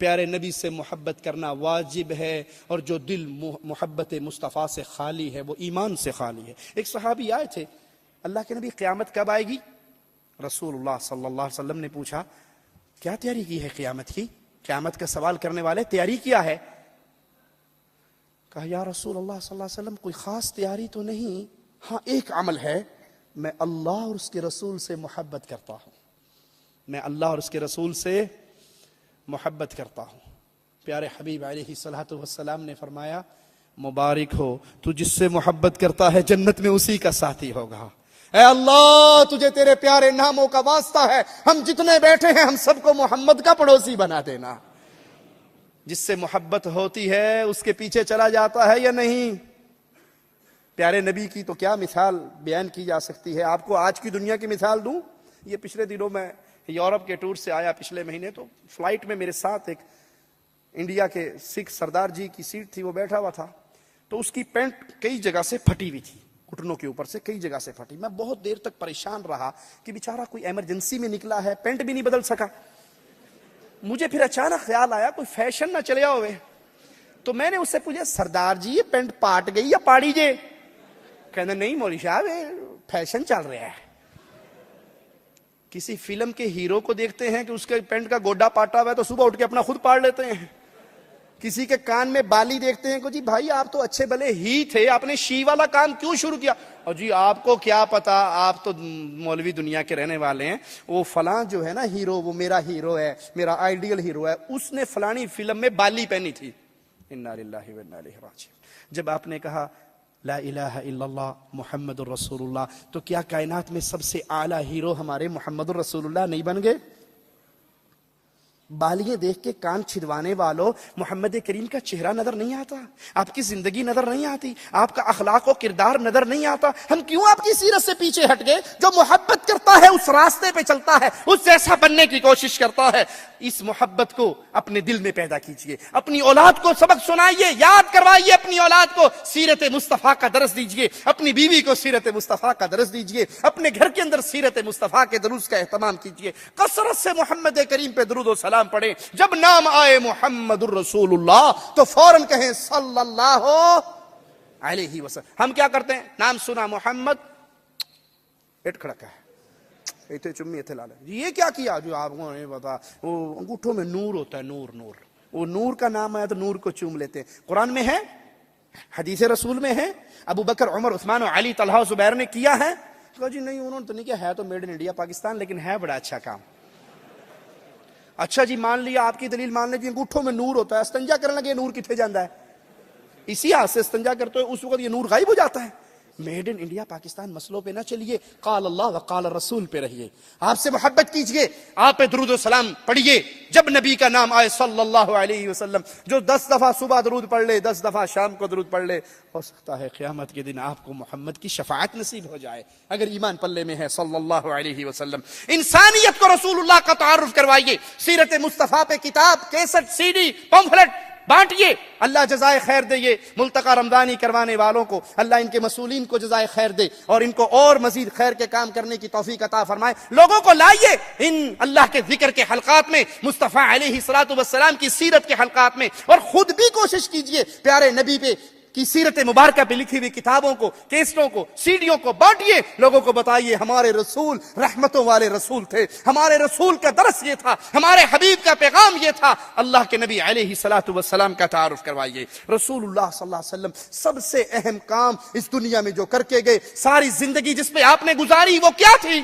پیارے نبی سے محبت کرنا واجب ہے، اور جو دل محبت مصطفیٰ سے خالی ہے وہ ایمان سے خالی ہے۔ ایک صحابی آئے تھے، اللہ کے نبی قیامت کب آئے گی؟ رسول اللہ صلی اللہ علیہ وسلم نے پوچھا کیا تیاری کی ہے قیامت کی؟ قیامت کا سوال کرنے والے تیاری کیا ہے؟ کہا یا رسول اللہ صلی اللہ علیہ وسلم کوئی خاص تیاری تو نہیں، ہاں ایک عمل ہے، میں اللہ اور اس کے رسول سے محبت کرتا ہوں، میں اللہ اور اس کے رسول سے محبت کرتا ہوں۔ پیارے حبیب علیہ الصلوۃ والسلام نے فرمایا مبارک ہو تو جس سے محبت کرتا ہے جنت میں اسی کا ساتھی ہوگا۔ اے اللہ تجھے تیرے پیارے ناموں کا واسطہ ہے، ہم جتنے بیٹھے ہیں ہم سب کو محمد کا پڑوسی بنا دینا۔ جس سے محبت ہوتی ہے اس کے پیچھے چلا جاتا ہے یا نہیں؟ پیارے نبی کی تو کیا مثال بیان کی جا سکتی ہے۔ آپ کو آج کی دنیا کی مثال دوں، یہ پچھلے دنوں میں یورپ کے ٹور سے آیا پچھلے مہینے، تو فلائٹ میں میرے ساتھ ایک انڈیا کے سکھ سردار جی کی سیٹ تھی، وہ بیٹھا ہوا تھا، تو اس کی پینٹ کئی جگہ سے پھٹی ہوئی تھی، گھٹنوں کے اوپر سے کئی جگہ سے پھٹی۔ میں بہت دیر تک پریشان رہا کہ بیچارہ کوئی ایمرجنسی میں نکلا ہے، پینٹ بھی نہیں بدل سکا۔ مجھے پھر اچانک خیال آیا کوئی فیشن نہ چلیا ہوئے، تو میں نے اس سے پوچھا سردار جی یہ پینٹ پاٹ گئی یا پاڑی جے؟ کہنا نہیں مولوی صاحب فیشن چل رہا ہے۔ کسی فلم کے ہیرو کو دیکھتے ہیں کہ اس کے پینٹ کا گوڈا پاٹا ہوا ہے تو صبح اٹھ کے اپنا خود پاڑ لیتے ہیں۔ کسی کے کان میں بالی دیکھتے ہیں کہ جی بھائی آپ تو اچھے بھلے ہی تھے، آپ نے شی والا کام کیوں شروع کیا؟ اور جی آپ کو کیا پتا، آپ تو مولوی دنیا کے رہنے والے ہیں، وہ فلاں جو ہے نا ہیرو، وہ میرا ہیرو ہے، میرا آئیڈیل ہیرو ہے، اس نے فلانی فلم میں بالی پہنی تھی۔ انا للہ و انا الیہ راجعون۔ جب آپ نے کہا لا الہ الا اللہ محمد الرسول اللہ، تو کیا کائنات میں سب سے اعلیٰ ہیرو ہمارے محمد الرسول اللہ نہیں بن گئے؟ بالیاں دیکھ کے کان چھدوانے والوں، محمد کریم کا چہرہ نظر نہیں آتا؟ آپ کی زندگی نظر نہیں آتی؟ آپ کا اخلاق و کردار نظر نہیں آتا؟ ہم کیوں آپ کی سیرت سے پیچھے ہٹ گئے؟ جو محبت کرتا ہے اس راستے پہ چلتا ہے، اس جیسا بننے کی کوشش کرتا ہے۔ اس محبت کو اپنے دل میں پیدا کیجئے، اپنی اولاد کو سبق سنائیے، یاد کروائیے اپنی اولاد کو، سیرت مصطفیٰ کا درس دیجئے، اپنی بیوی کو سیرت مصطفیٰ کا درس دیجئے، اپنے گھر کے اندر سیرت مصطفیٰ کے دروس کا اہتمام کیجئے، کثرت سے محمد کریم پہ درود و سلام پڑھیں۔ جب نام آئے محمد الرسول اللہ تو فوراً کہیں صلی اللہ علیہ وسلم۔ ہم کیا کرتے ہیں؟ نام سنا محمد، پیٹ کھڑکا ہے، ایتھے چمی ایتھے لالے، یہ کیا کیا؟ جو آپ کو نہیں پتا، وہ انگوٹھوں میں نور ہوتا ہے، نور نور، وہ نور کا نام آیا تو نور کو چوم لیتے ہیں۔ قرآن میں ہے، حدیث رسول میں ہے، ابو بکر عمر عثمان و علی طلحہ و زبیر نے کیا ہے؟ کہا جی نہیں انہوں نے تو نہیں کیا، ہے تو میڈ ان انڈیا پاکستان، لیکن ہے بڑا اچھا کام۔ اچھا جی مان لیا، آپ کی دلیل مان لیں، انگوٹھوں میں نور ہوتا ہے، استنجا کرنے لگے نور کتنے جاندہ ہے؟ اسی ہاتھ سے استنجا کرتے ہوئے اس وقت یہ نور غائب ہو جاتا ہے۔ میڈ ان انڈیا پاکستان مسئلوں پہ نہ چلیے، قال اللہ و قال رسول پہ رہیے، آپ سے محبت کیجئے، آپ پہ درود و سلام پڑھیے۔ جب نبی کا نام آئے صلی اللہ علیہ وسلم، جو 10 دفعہ صبح درود پڑھ لے، 10 دفعہ شام کو درود پڑھ لے، ہو سکتا ہے قیامت کے دن آپ کو محمد کی شفاعت نصیب ہو جائے، اگر ایمان پلے میں ہے صلی اللہ علیہ وسلم۔ انسانیت کو رسول اللہ کا تعارف کروائیے، سیرت مصطفیٰ پہ کتاب، کیسٹ، سی ڈی، پمفلٹ بانٹیے، اللہ جزائے خیر دے۔ یہ ملتقى رمضانی کروانے والوں کو اللہ ان کے مسئولین کو جزائے خیر دے، اور ان کو اور مزید خیر کے کام کرنے کی توفیق عطا فرمائے۔ لوگوں کو لائیے ان اللہ کے ذکر کے حلقات میں، مصطفیٰ علیہ الصلوۃ والسلام کی سیرت کے حلقات میں، اور خود بھی کوشش کیجئے پیارے نبی پہ کی سیرت مبارکہ پہ لکھی ہوئی کتابوں کو، کیسٹوں کو، سیڈیوں کو بانٹیے، لوگوں کو بتائیے ہمارے رسول رحمتوں والے رسول تھے، ہمارے رسول کا درس یہ تھا، ہمارے حبیب کا پیغام یہ تھا۔ اللہ کے نبی علیہ الصلوۃ والسلام کا تعارف کروائیے۔ رسول اللہ صلی اللہ علیہ وسلم سب سے اہم کام اس دنیا میں جو کر کے گئے، ساری زندگی جس پہ آپ نے گزاری، وہ کیا تھی؟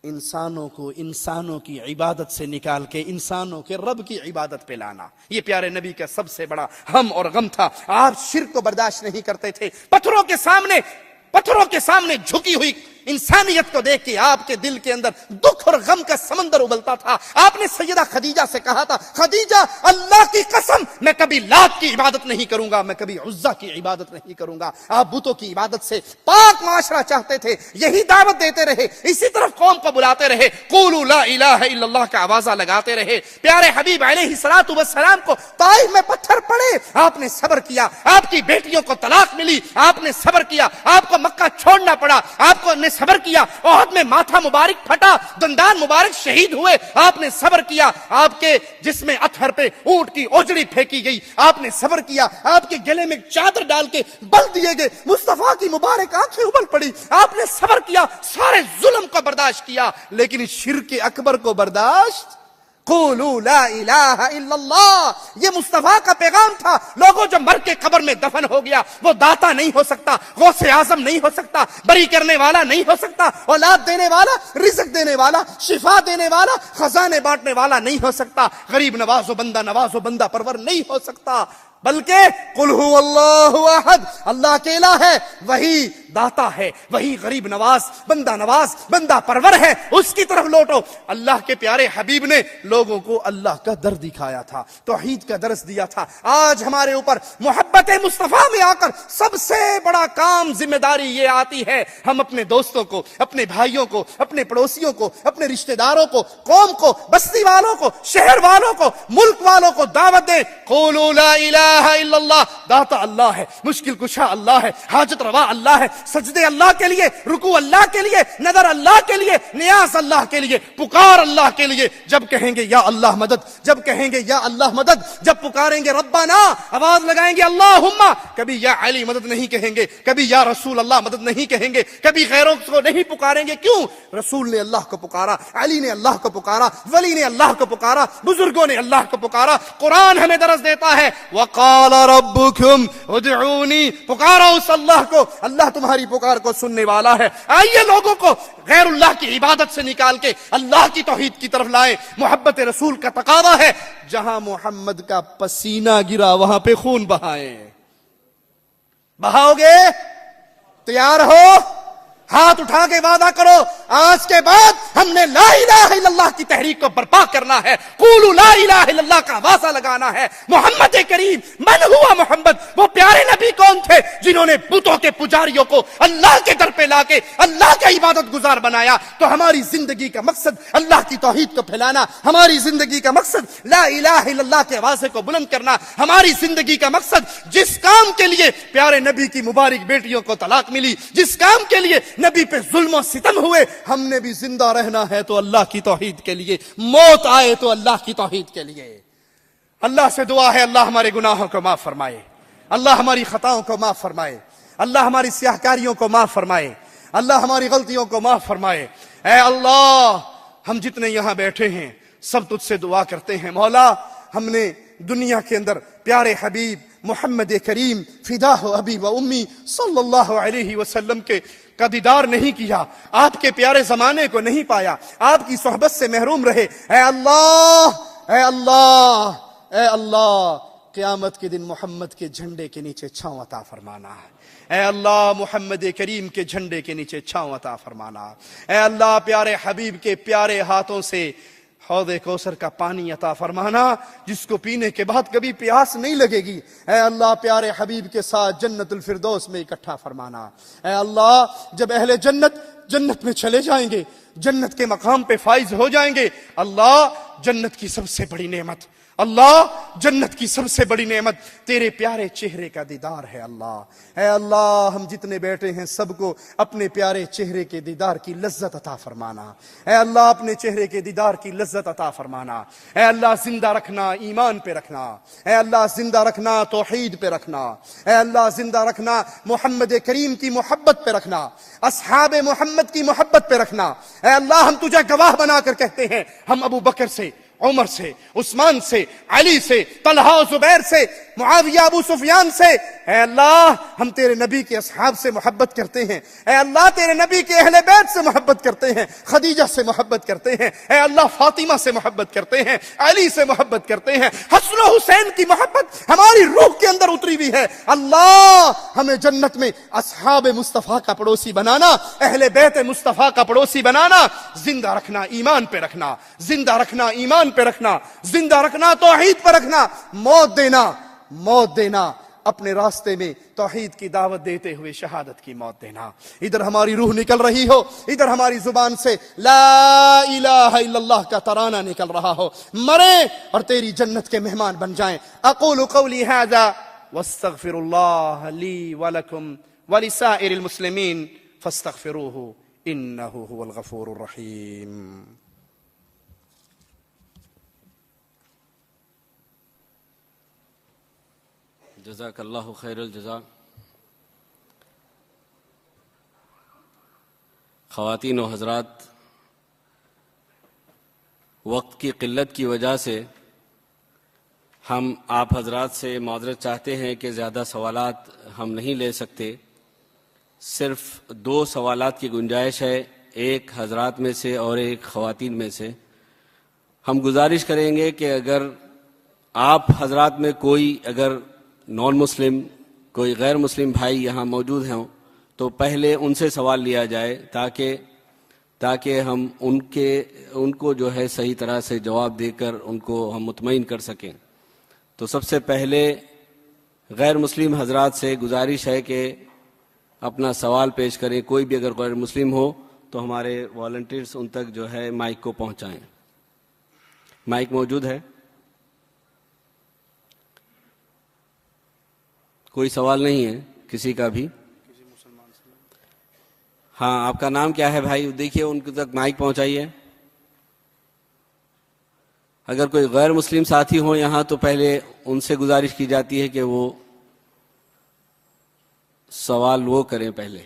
انسانوں کو انسانوں کی عبادت سے نکال کے انسانوں کے رب کی عبادت پہ لانا، یہ پیارے نبی کا سب سے بڑا ہم اور غم تھا۔ آپ شرک کو برداشت نہیں کرتے تھے، پتھروں کے سامنے جھکی ہوئی انسانیت کو دیکھ کے آپ کے دل کے اندر دکھ اور غم کا سمندر ابلتا تھا۔ آپ نے سیدہ خدیجہ سے کہا تھا، خدیجہ اللہ کی قسم میں کبھی لات کی عبادت نہیں کروں گا، میں کبھی عزا کی عبادت نہیں کروں گا۔ آپ بتوں کی عبادت سے پاک معاشرہ چاہتے تھے، یہی دعوت دیتے رہے، اسی طرف قوم کو بلاتے رہے، قولوا لا الہ الا اللہ کا آوازہ لگاتے رہے۔ پیارے حبیب علیہ الصلوۃ والسلام کو طائف میں پتھر پڑے، آپ نے صبر کیا۔ آپ کی بیٹیوں کو طلاق ملی، آپ نے صبر کیا۔ آپ کو مکہ چھوڑنا پڑا، آپ کو نے صبر کیا، احد میں ماتھا مبارک پھٹا، دندان مبارک شہید ہوئے، آپ نے صبر کیا، آپ کے جسم اطہر پہ اونٹ کی اوجڑی پھینکی گئی، آپ نے صبر کیا، آپ کے گلے میں چادر ڈال کے بل دیے گئے، مصطفیٰ کی مبارک آنکھیں ابل پڑی، آپ نے صبر کیا، سارے ظلم کو برداشت کیا، لیکن شرک اکبر کو برداشت قولوا لا الہ الا اللہ، یہ مصطفیٰ کا پیغام تھا۔ لوگوں جو مر کے قبر میں دفن ہو گیا، وہ داتا نہیں ہو سکتا، غوث اعظم نہیں ہو سکتا، بری کرنے والا نہیں ہو سکتا، اولاد دینے والا، رزق دینے والا، شفا دینے والا، خزانے بانٹنے والا نہیں ہو سکتا، غریب نواز و بندہ پرور نہیں ہو سکتا، بلکہ قل هو اللہ احد، اللہ اکیلا ہے، وہی داتا ہے، وہی غریب نواز، بندہ پرور ہے، اس کی طرف لوٹو۔ اللہ کے پیارے حبیب نے لوگوں کو اللہ کا در دکھایا تھا، توحید کا درس دیا تھا۔ آج ہمارے اوپر محبت مصطفیٰ میں آ کر سب سے بڑا کام، ذمہ داری یہ آتی ہے، ہم اپنے دوستوں کو، اپنے بھائیوں کو، اپنے پڑوسیوں کو، اپنے رشتہ داروں کو، قوم کو، بستی والوں کو، شہر والوں کو، ملک والوں کو دعوت دیں، قولوا لا الہ الا اللہ، داتا اللہ ہے، مشکل کشا اللہ ہے، حاجت روا اللہ ہے، سجدے اللہ کے لیے، رکوع اللہ کے لیے، نظر اللہ کے لیے، نیاز اللہ کے لیے، پکار اللہ کے لیے۔ جب کہیں گے یا اللہ مدد، جب کہیں گے یا اللہ مدد، جب پکاریں گے ربنا، آواز لگائیں گے اللہم، کبھی یا علی مدد نہیں کہیں گے، کبھی یا رسول اللہ مدد نہیں کہیں گے، کبھی غیروں کو نہیں پکاریں گے۔ کیوں؟ رسول نے اللہ کو پکارا، علی نے اللہ کو پکارا، ولی نے اللہ کو پکارا، بزرگوں نے اللہ کو پکارا۔ قرآن ہمیں درس دیتا ہے وقال ربکم ادعونی، پکارا اس اللہ کو، اللہ تمہاری پکار کو سننے والا ہے۔ آئیے لوگوں کو غیر اللہ کی عبادت سے نکال کے اللہ کی توحید کی طرف لائیں۔ محبت رسول کا تقاضا ہے، جہاں محمد کا پسینہ گرا وہاں پہ خون بہائیں۔ بہاؤ گے؟ تیار ہو؟ ہاتھ اٹھا کے وعدہ کرو، آج کے بعد ہم نے لا الہ الا اللہ کی تحریک کو برپا کرنا ہے، قولوا لا الہ الا اللہ کا وعدہ لگانا ہے۔ محمد کریم، من ہوا محمد، وہ پیارے نبی کون تھے جنہوں نے بتوں کے پجاریوں کو اللہ کے در پہ لا کے اللہ کا عبادت گزار بنایا۔ تو ہماری زندگی کا مقصد اللہ کی توحید کو پھیلانا، ہماری زندگی کا مقصد لا الہ الا اللہ کے واضح کو بلند کرنا، ہماری زندگی کا مقصد جس کام کے لیے پیارے نبی کی مبارک بیٹیوں کو طلاق ملی، جس کام کے لیے نبی پہ ظلم و ستم ہوئے، ہم نے بھی زندہ رہنا ہے تو اللہ کی توحید کے لیے، موت آئے تو اللہ کی توحید کے لیے۔ اللہ سے دعا ہے اللہ ہمارے گناہوں کو معاف فرمائے، اللہ ہماری خطاؤں کو معاف فرمائے، اللہ ہماری سیاہکاریوں کو معاف فرمائے، اللہ ہماری غلطیوں کو معاف فرمائے۔ اے اللہ، ہم جتنے یہاں بیٹھے ہیں سب تجھ سے دعا کرتے ہیں، مولا ہم نے دنیا کے اندر پیارے حبیب محمد کریم فدا ہو ابی و امی صلی اللہ علیہ وسلم کے کا دیدار نہیں کیا، آپ کے پیارے زمانے کو نہیں پایا، آپ کی صحبت سے محروم رہے۔ اے اللہ، اے اللہ، اے اللہ، قیامت کے دن محمد کے جھنڈے کے نیچے چھاؤں عطا فرمانا ہے۔ اے اللہ، محمد کریم کے جھنڈے کے نیچے چھاؤں عطا فرمانا۔ اے اللہ، پیارے حبیب کے پیارے ہاتھوں سے حوض کوثر کا پانی عطا فرمانا، جس کو پینے کے بعد کبھی پیاس نہیں لگے گی۔ اے اللہ، پیارے حبیب کے ساتھ جنت الفردوس میں اکٹھا فرمانا۔ اے اللہ، جب اہل جنت میں چلے جائیں گے، جنت کے مقام پہ فائز ہو جائیں گے، اللہ، جنت کی سب سے بڑی نعمت، اللہ، جنت کی سب سے بڑی نعمت تیرے پیارے چہرے کا دیدار ہے۔ اللہ، اے اللہ، ہم جتنے بیٹھے ہیں سب کو اپنے پیارے چہرے کے دیدار کی لذت عطا فرمانا۔ اے اللہ، اپنے چہرے کے دیدار کی لذت عطا فرمانا۔ اے اللہ، زندہ رکھنا ایمان پہ رکھنا، اے اللہ زندہ رکھنا توحید پہ رکھنا، اے اللہ زندہ رکھنا محمد کریم کی محبت پہ رکھنا، اصحاب محمد کی محبت پہ رکھنا۔ اے اللہ، ہم تجھے گواہ بنا کر کہتے ہیں، ہم ابو بکر سے، عمر سے، عثمان سے، علی سے، طلحہ و زبیر سے، معاویہ ابو سفیان سے، اے اللہ ہم تیرے نبی کے اصحاب سے محبت کرتے ہیں، اے اللہ تیرے نبی کے اہل بیت سے محبت کرتے ہیں، خدیجہ سے محبت کرتے ہیں، اے اللہ فاطمہ سے محبت کرتے ہیں، علی سے محبت کرتے ہیں، حسن و حسین کی محبت ہماری روح کے اندر اتری ہوئی ہے۔ اللہ، ہمیں جنت میں اصحاب مصطفیٰ کا پڑوسی بنانا، اہل بیت مصطفیٰ کا پڑوسی بنانا، زندہ رکھنا ایمان پہ رکھنا، زندہ رکھنا ایمان پہ رکھنا، زندہ رکھنا توحید پہ رکھنا، موت دینا اپنے راستے میں توحید کی دعوت دیتے ہوئے شہادت کی موت دینا۔ ادھر ہماری روح نکل رہی ہو، ادھر ہماری زبان سے لا الہ الا اللہ کا ترانہ نکل رہا ہو، مریں اور تیری جنت کے مہمان بن جائیں۔ اقول قولی ھذا واستغفر اللہ لی ولکم ولسائر المسلمین فاستغفروہ إنه هو الغفور الرحيم. جزاک اللہ خیر الجزا. خواتین و حضرات، وقت کی قلت کی وجہ سے ہم آپ حضرات سے معذرت چاہتے ہیں کہ زیادہ سوالات ہم نہیں لے سکتے. صرف 2 سوالات کی گنجائش ہے، ایک حضرات میں سے اور ایک خواتین میں سے. ہم گزارش کریں گے کہ اگر آپ حضرات میں کوئی اگر نان مسلم کوئی غیر مسلم بھائی یہاں موجود ہیں تو پہلے ان سے سوال لیا جائے تاکہ ہم ان کو جو ہے صحیح طرح سے جواب دے کر ان کو ہم مطمئن کر سکیں. تو سب سے پہلے غیر مسلم حضرات سے گزارش ہے کہ اپنا سوال پیش کریں. کوئی بھی اگر غیر مسلم ہو تو ہمارے والنٹیئرز ان تک جو ہے مائک کو پہنچائیں. مائک موجود ہے؟ کوئی سوال نہیں ہے کسی کا بھی؟ ہاں، آپ کا نام کیا ہے بھائی؟ دیکھیے ان تک مائک پہنچائیے. اگر کوئی غیر مسلم ساتھی ہو یہاں تو پہلے ان سے گزارش کی جاتی ہے کہ وہ سوال وہ کریں پہلے.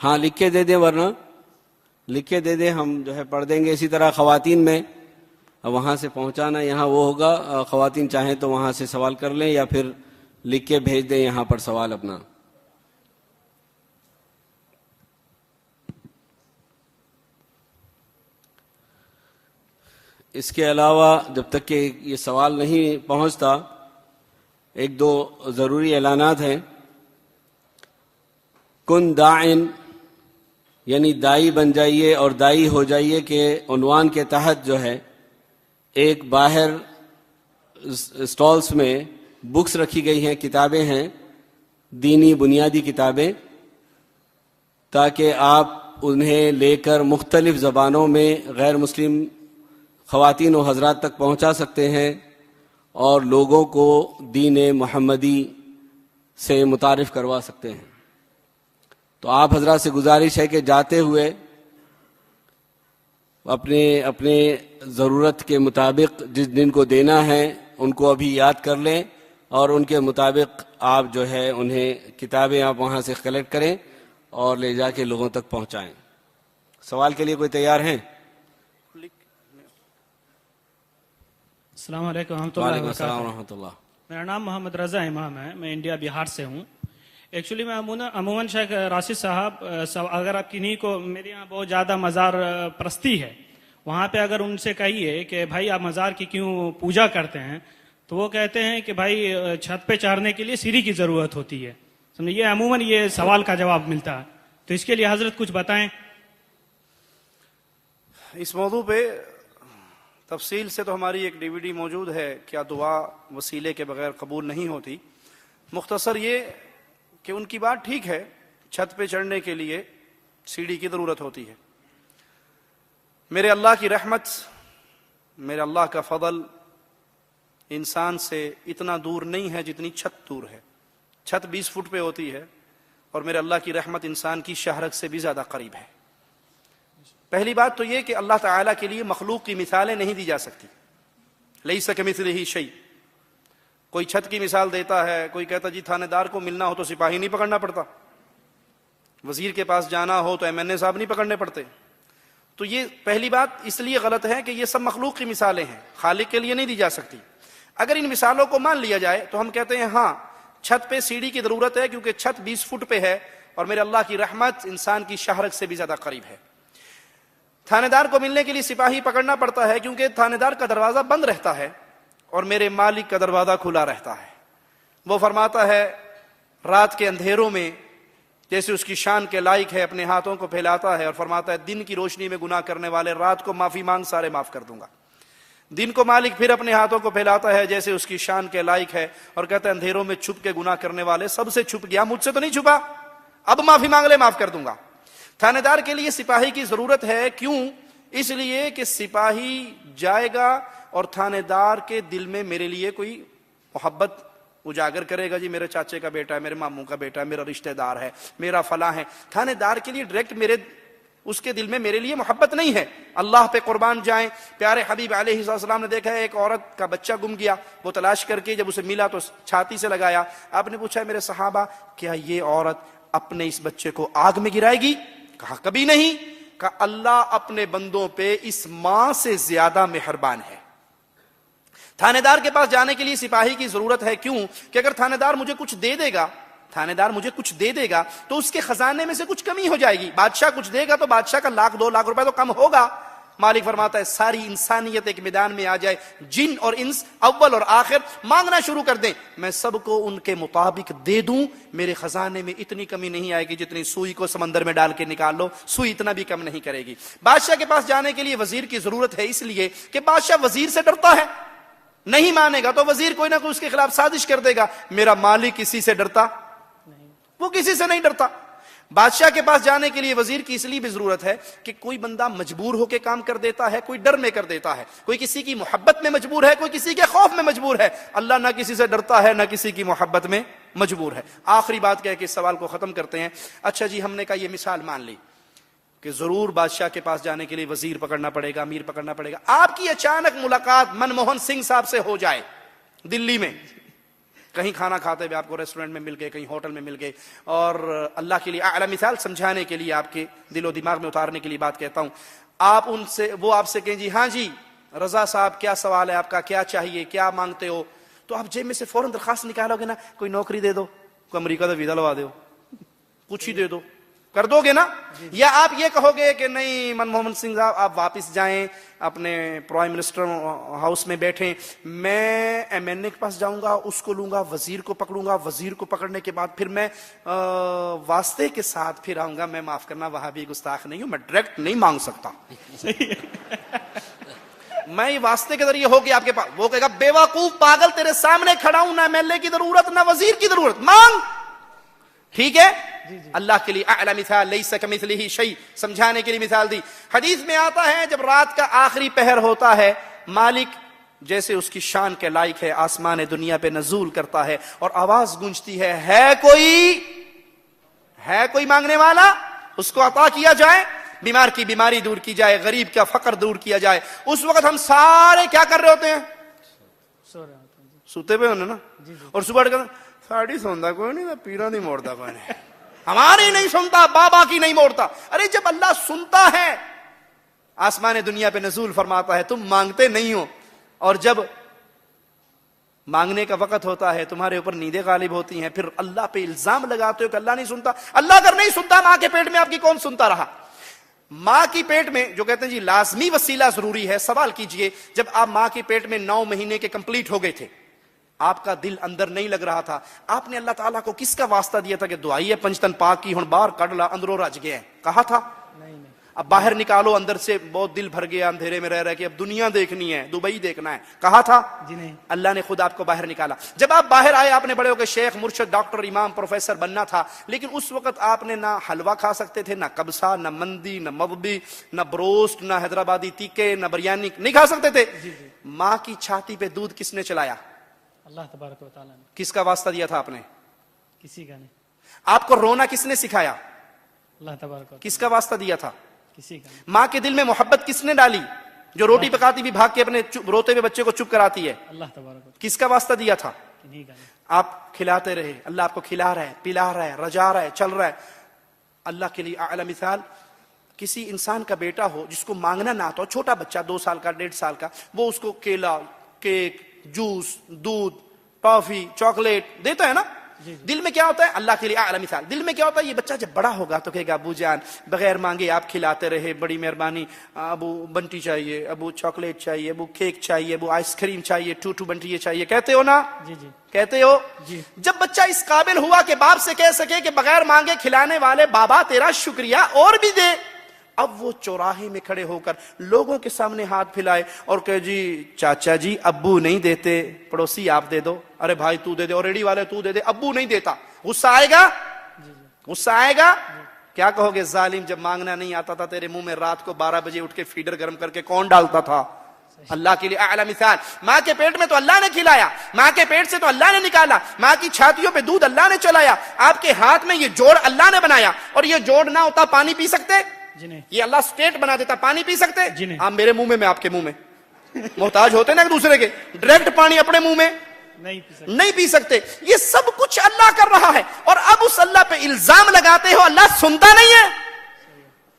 ہاں لکھ کے دے دیں، ورنہ لکھ کے دے دیں، ہم جو ہے پڑھ دیں گے. اسی طرح خواتین میں وہاں سے پہنچانا یہاں وہ ہوگا. خواتین چاہیں تو وہاں سے سوال کر لیں یا پھر لکھ کے بھیج دیں یہاں پر سوال اپنا. اس کے علاوہ جب تک کہ یہ سوال نہیں پہنچتا 1-2 ضروری اعلانات ہیں. کن داعن یعنی دائی بن جائیے اور دائی ہو جائیے کے عنوان کے تحت جو ہے ایک باہر اسٹالز میں بکس رکھی گئی ہیں، کتابیں ہیں، دینی بنیادی کتابیں، تاکہ آپ انہیں لے کر مختلف زبانوں میں غیر مسلم خواتین و حضرات تک پہنچا سکتے ہیں اور لوگوں کو دین محمدی سے متعارف کروا سکتے ہیں. تو آپ حضرات سے گزارش ہے کہ جاتے ہوئے اپنے ضرورت کے مطابق جس دن کو دینا ہے ان کو ابھی یاد کر لیں اور ان کے مطابق آپ جو ہے انہیں کتابیں آپ وہاں سے کلیکٹ کریں اور لے جا کے لوگوں تک پہنچائیں. سوال کے لیے کوئی تیار ہیں؟ السلام علیکم ورحمۃ اللہ وعلیکم السلام وبرکاتہ. ورحمۃ اللہ. میرا نام محمد رضا امام ہے، میں انڈیا بہار سے ہوں. ایکچولی میں عموماً شیخ راشد صاحب اگر آپ کنہیں کو، میرے یہاں بہت زیادہ مزار پرستی ہے، وہاں پہ اگر ان سے کہیے کہ بھائی آپ مزار کی کیوں پوجا کرتے ہیں تو وہ کہتے ہیں کہ بھائی چھت پہ چڑھنے کے لیے سیڑھی کی ضرورت ہوتی ہے. سمجھے، عموماً یہ سوال کا جواب ملتا ہے. تو اس کے لیے حضرت کچھ بتائیں. اس موضوع پہ تفصیل سے تو ہماری ایک DVD موجود ہے، کیا دعا وسیلے کے بغیر قبول نہیں ہوتی. مختصر یہ کہ ان کی بات ٹھیک ہے، چھت پہ چڑھنے کے لیے سیڑھی کی ضرورت ہوتی ہے. میرے اللہ کی رحمت، میرے اللہ کا فضل انسان سے اتنا دور نہیں ہے جتنی چھت دور ہے. چھت 20 فٹ پہ ہوتی ہے اور میرے اللہ کی رحمت انسان کی شہرت سے بھی زیادہ قریب ہے. پہلی بات تو یہ کہ اللہ تعالیٰ کے لیے مخلوق کی مثالیں نہیں دی جا سکتی. لیس کمثلہ شیء. کوئی چھت کی مثال دیتا ہے، کوئی کہتا جی تھانے دار کو ملنا ہو تو سپاہی نہیں پکڑنا پڑتا، وزیر کے پاس جانا ہو تو MNA صاحب نہیں پکڑنے پڑتے. تو یہ پہلی بات اس لیے غلط ہے کہ یہ سب مخلوق کی مثالیں ہیں، خالق کے لیے نہیں دی جا سکتی. اگر ان مثالوں کو مان لیا جائے تو ہم کہتے ہیں ہاں چھت پہ سیڑھی کی ضرورت ہے، کیونکہ چھت 20 فٹ پہ ہے اور میرے اللہ کی رحمت انسان کی شہرت سے بھی زیادہ قریب ہے. تھانے دار کو ملنے کے لیے سپاہی پکڑنا پڑتا ہے کیونکہ تھانے دار کا دروازہ بند رہتا ہے اور میرے مالک کا دروازہ کھلا رہتا ہے. وہ فرماتا ہے رات کے اندھیروں میں جیسے اس کی شان کے لائق ہے اپنے ہاتھوں کو پھیلاتا ہے اور فرماتا ہے دن کی روشنی میں گناہ کرنے والے رات کو معافی مانگ سارے معاف کر دوں گا. دن کو مالک پھر اپنے ہاتھوں کو پھیلاتا ہے جیسے اس کی شان کے لائق ہے اور کہتا ہے اندھیروں میں چھپ کے گناہ کرنے والے سب سے چھپ گیا، مجھ سے تو نہیں چھپا، اب معافی مانگ لے معاف کر دوں گا. تھانے دار کے لیے سپاہی کی ضرورت ہے. کیوں؟ اس لیے کہ سپاہی جائے گا اور تھانے دار کے دل میں میرے لیے کوئی محبت اجاگر کرے گا جی میرے چاچے کا بیٹا ہے, میرے ماموں کا بیٹا ہے, میرا رشتہ دار ہے, میرا فلاں ہے. تھانے دار کے لیے ڈائریکٹ اس کے دل میں میرے لیے محبت نہیں ہے. اللہ پہ قربان جائیں, پیارے حبیب علیہ السلام نے دیکھا ہے ایک عورت کا بچہ گم گیا, وہ تلاش کر کے جب اسے ملا تو چھاتی سے لگایا. آپ نے پوچھا میرے صحابہ کیا یہ عورت اپنے اس بچے کو آگ میں گرائے گی؟ کہا کبھی نہیں. کہا اللہ اپنے بندوں پہ اس ماں سے زیادہ مہربان ہے. تھانے دار کے پاس جانے کے لیے سپاہی کی ضرورت ہے. کیوں؟ کہ اگر تھانے دار مجھے کچھ دے دے گا تو اس کے خزانے میں سے کچھ کمی ہو جائے گی. بادشاہ کچھ دے گا تو بادشاہ کا 1,00,000 2,00,000 روپے تو کم ہوگا. مالک فرماتا ہے ساری انسانیت ایک میدان میں آ جائے, جن اور انس اول اور آخر مانگنا شروع کر دیں, میں سب کو ان کے مطابق دے دوں. میرے خزانے میں اتنی کمی نہیں آئے گی جتنی سوئی کو سمندر میں ڈال کے نکال لو, سوئی اتنا بھی کم نہیں کرے گی. بادشاہ کے پاس جانے کے لیے وزیر کی ضرورت ہے, اس لیے کہ بادشاہ وزیر سے ڈرتا ہے. نہیں مانے گا تو وزیر کوئی نہ کوئی اس کے خلاف سازش کر دے گا. میرا مالک کسی سے ڈرتا, وہ کسی سے نہیں ڈرتا. بادشاہ کے پاس جانے کے لیے وزیر کی اس لیے بھی ضرورت ہے کہ کوئی بندہ مجبور ہو کے کام کر دیتا ہے, کوئی ڈر میں کر دیتا ہے, کوئی کسی کی محبت میں مجبور ہے, کوئی کسی کے خوف میں مجبور ہے. اللہ نہ کسی سے ڈرتا ہے نہ کسی کی محبت میں مجبور ہے. آخری بات کہہ کے اس سوال کو ختم کرتے ہیں. اچھا جی, ہم نے کہا یہ مثال مان لی کہ ضرور بادشاہ کے پاس جانے کے لیے وزیر پکڑنا پڑے گا, امیر پکڑنا پڑے گا. آپ کی اچانک ملاقات منموہن سنگھ صاحب سے ہو جائے دلی میں, کہیں کھانا کھاتے ہوئے آپ کو ریسٹورنٹ میں مل گئے, کہیں ہوٹل میں مل گئے, اور اللہ کے لیے اعلی مثال سمجھانے کے لیے, آپ کے دل و دماغ میں اتارنے کے لیے بات کہتا ہوں. وہ آپ سے کہیں جی ہاں جی رضا صاحب کیا سوال ہے آپ کا, کیا چاہیے, کیا مانگتے ہو, تو آپ جیب میں سے فوراً درخواست نکالو گے نا, کوئی نوکری دے دو, کوئی امریکہ کا ویزا لوا دو, کچھ ہی دے دو, کر دو گے نا؟ یا آپ یہ کہو گے کہ نہیں منموہن سنگھ صاحب آپ واپس جائیں, اپنے پرائم منسٹر ہاؤس میں بیٹھیں, میں MNA کے پاس جاؤں گا, اس کو لوں گا, وزیر کو پکڑوں گا, وزیر کو پکڑنے کے بعد پھر میں واسطے کے ساتھ پھر آؤں گا. میں معاف کرنا وہاں بھی گستاخ نہیں ہوں, میں ڈائریکٹ نہیں مانگ سکتا. میں یہ واسطے کے ذریعے ہوگی آپ کے پاس. وہ کہے گا بے وقوف پاگل, تیرے سامنے کھڑا ہوں, نہ MLA کی ضرورت نہ وزیر کی ضرورت, مانگ. ٹھیک ہے, اللہ کے لیے اعلی مثال لیس کمثلہ شیء, سمجھانے کے لیے مثال دی. حدیث میں آتا ہے جب رات کا آخری پہر ہوتا ہے, مالک جیسے اس کی شان کے لائق ہے آسمان دنیا پہ نزول کرتا ہے اور آواز گونجتی ہے کوئی مانگنے والا, اس کو عطا کیا جائے, بیمار کی بیماری دور کی جائے, غریب کا فقر دور کیا جائے. اس وقت ہم سارے کیا کر رہے ہوتے ہیں؟ سوتے پہ ہونے نا, اور صبح ساڑی سوندا کوئی نہیں, پیرا نہیں موڑتا کوئی نہیں, ہماری نہیں سنتا, بابا کی نہیں موڑتا. ارے جب اللہ سنتا ہے, آسمان دنیا پہ نزول فرماتا ہے, تم مانگتے نہیں ہو, اور جب مانگنے کا وقت ہوتا ہے تمہارے اوپر نیندیں غالب ہوتی ہیں, پھر اللہ پہ الزام لگاتے ہو کہ اللہ نہیں سنتا. اللہ اگر نہیں سنتا, ماں کے پیٹ میں آپ کی کون سنتا رہا؟ ماں کی پیٹ میں جو کہتے ہیں جی لازمی وسیلہ ضروری ہے, سوال کیجئے جب آپ ماں کے پیٹ میں 9 مہینے کے کمپلیٹ ہو گئے تھے, آپ کا دل اندر نہیں لگ رہا تھا, آپ نے اللہ تعالیٰ کو کس کا واسطہ دیا تھا کہ دعائی ہے پنجتن پاک کی, ہن باہر کڈ لا, اندروں رج گیا ہے, کہا تھا؟ اب باہر نکالو, اندر سے بہت دل بھر گیا اندھیرے میں رہ کہ اب دنیا دیکھنی ہے, دبئی دیکھنا ہے, کہا تھا؟ جی نہیں. اللہ نے خود آپ کو باہر نکالا. جب آپ باہر آئے, آپ نے بڑے ہو کے شیخ, مرشد, ڈاکٹر, امام, پروفیسر بننا تھا, لیکن اس وقت آپ نے نہ حلوہ کھا سکتے تھے, نہ کبسا, نہ مندی, نہ مببی, نہ بروسٹ, نہ حیدرآبادی تیکے, نہ بریانی, نہیں کھا سکتے تھے. ماں کی چھاتی پہ دودھ کس نے چلایا؟ اللہ تبارک و تعالیٰ نے. کس کا واسطہ دیا تھا آپ نے؟ کسی کا نہیں. آپ کو رونا کس نے سکھایا؟ اللہ تبارک و کس کا واسطہ دیا تھا؟ کسی کا نہیں. ماں کے دل میں محبت کس نے ڈالی؟ جو روٹی پکاتی بھی بھاگ کے اپنے روتے ہوئے بچے کو چپ کراتی ہے, اللہ تبارک و کس کا واسطہ دیا تھا؟ تعالیٰ کا نہیں. آپ کھلاتے رہے, اللہ آپ کو کھلا رہا ہے, پلا رہا ہے, رجا رہا ہے, چل رہا ہے. اللہ کے لیے اعلی مثال, کسی انسان کا بیٹا ہو جس کو مانگنا نہ آتا ہو, چھوٹا بچہ 2 سال کا, 1.5 سال کا, وہ اس کو کیلا, کیک, جوس, دودھ, ٹافی, چاکلیٹ دیتا ہے نا, دل میں کیا ہوتا ہے؟ اللہ کے لیے اعلی مثال, دل میں کیا ہوتا ہے؟ یہ بچہ جب بڑا ہوگا تو کہے گا ابو جان بغیر مانگے آپ کھلاتے رہے, بڑی مہربانی, ابو بنٹی چاہیے, ابو چاکلیٹ چاہیے, ابو کیک چاہیے, ابو آئس کریم چاہیے, 2 بنٹی یہ چاہیے, کہتے ہو نا؟ جی جی کہتے ہو؟ جی. جب بچہ اس قابل ہوا کہ باپ سے کہہ سکے کہ بغیر مانگے کھلانے والے بابا تیرا شکریہ اور بھی دے, اب وہ چوراہے میں کھڑے ہو کر لوگوں کے سامنے ہاتھ پھیلائے اور کہے جی چاچا جی ابو نہیں دیتے, پڑوسی آپ دے دو, ارے بھائی تو دے دے, اور ریڑھی والے تو دے دے, ابو نہیں دیتا. غصہ آئے گا؟ غصہ آئے گا؟ کیا کہو گے؟ ظالم, جب مانگنا نہیں آتا تھا تیرے منہ میں رات کو 12 بجے اٹھ کے فیڈر گرم کر کے کون ڈالتا تھا؟ اللہ کے لیے اعلی مثال. ماں کے پیٹ میں تو اللہ نے کھلایا, ماں کے پیٹ سے تو اللہ نے نکالا, ماں کی چھاتیوں پہ دودھ اللہ نے چلایا, آپ کے ہاتھ میں یہ جوڑ اللہ نے بنایا, اور یہ جوڑ نہ ہوتا پانی پی سکتے؟ جی نہیں. یہ اللہ سٹیٹ بنا دیتا, پانی پی سکتے؟ جی نہیں. آپ میرے منہ میں آپ کے منہ میں محتاج ہوتے نا ایک دوسرے کے, ڈائریکٹ پانی اپنے منہ میں نہیں پی سکتے. یہ سب کچھ اللہ کر رہا ہے, اور اب اس اللہ پہ الزام لگاتے ہو اللہ سنتا نہیں ہے.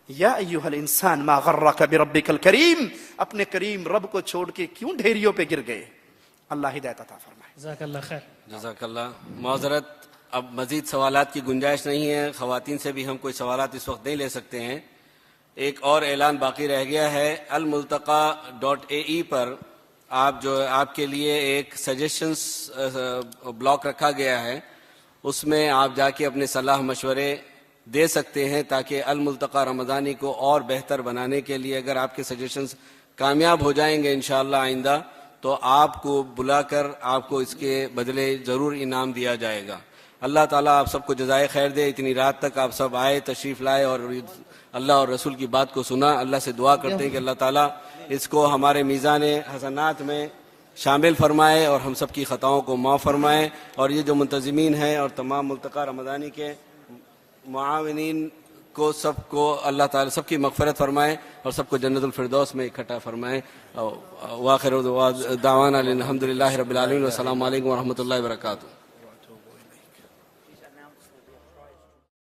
یا ایھا الانسان ما غرک بربک الکریم, اپنے کریم رب کو چھوڑ کے کیوں ڈھیریوں پہ گر گئے. اللہ ہدایت عطا فرمائے. جزاک اللہ خیر. جزاک اللہ. معذرت, اب مزید سوالات کی گنجائش نہیں ہے, خواتین سے بھی ہم کوئی سوالات اس وقت نہیں لے سکتے ہیں. ایک اور اعلان باقی رہ گیا ہے, الملتقی.ae پر آپ کے لیے ایک سجیشنز بلاک رکھا گیا ہے, اس میں آپ جا کے اپنے صلاح مشورے دے سکتے ہیں تاکہ الملتقی رمضانی کو اور بہتر بنانے کے لیے اگر آپ کے سجیشنز کامیاب ہو جائیں گے انشاءاللہ آئندہ تو آپ کو بلا کر آپ کو اس کے بدلے ضرور انعام دیا جائے گا. اللہ تعالیٰ آپ سب کو جزائے خیر دے. اتنی رات تک آپ سب آئے, تشریف لائے اور اللہ اور رسول کی بات کو سنا. اللہ سے دعا کرتے ہیں کہ اللہ تعالیٰ اس کو ہمارے میزان حسنات میں شامل فرمائے اور ہم سب کی خطاؤں کو معاف فرمائے, اور یہ جو منتظمین ہیں اور تمام ملتقی رمضانی کے معاونین کو سب کو اللہ تعالیٰ سب کی مغفرت فرمائے اور سب کو جنت الفردوس میں اکٹھا فرمائے. وآخر دعوانا الحمدللہ رب العالمین والسلام علیکم ورحمۃ اللہ وبرکاتہ.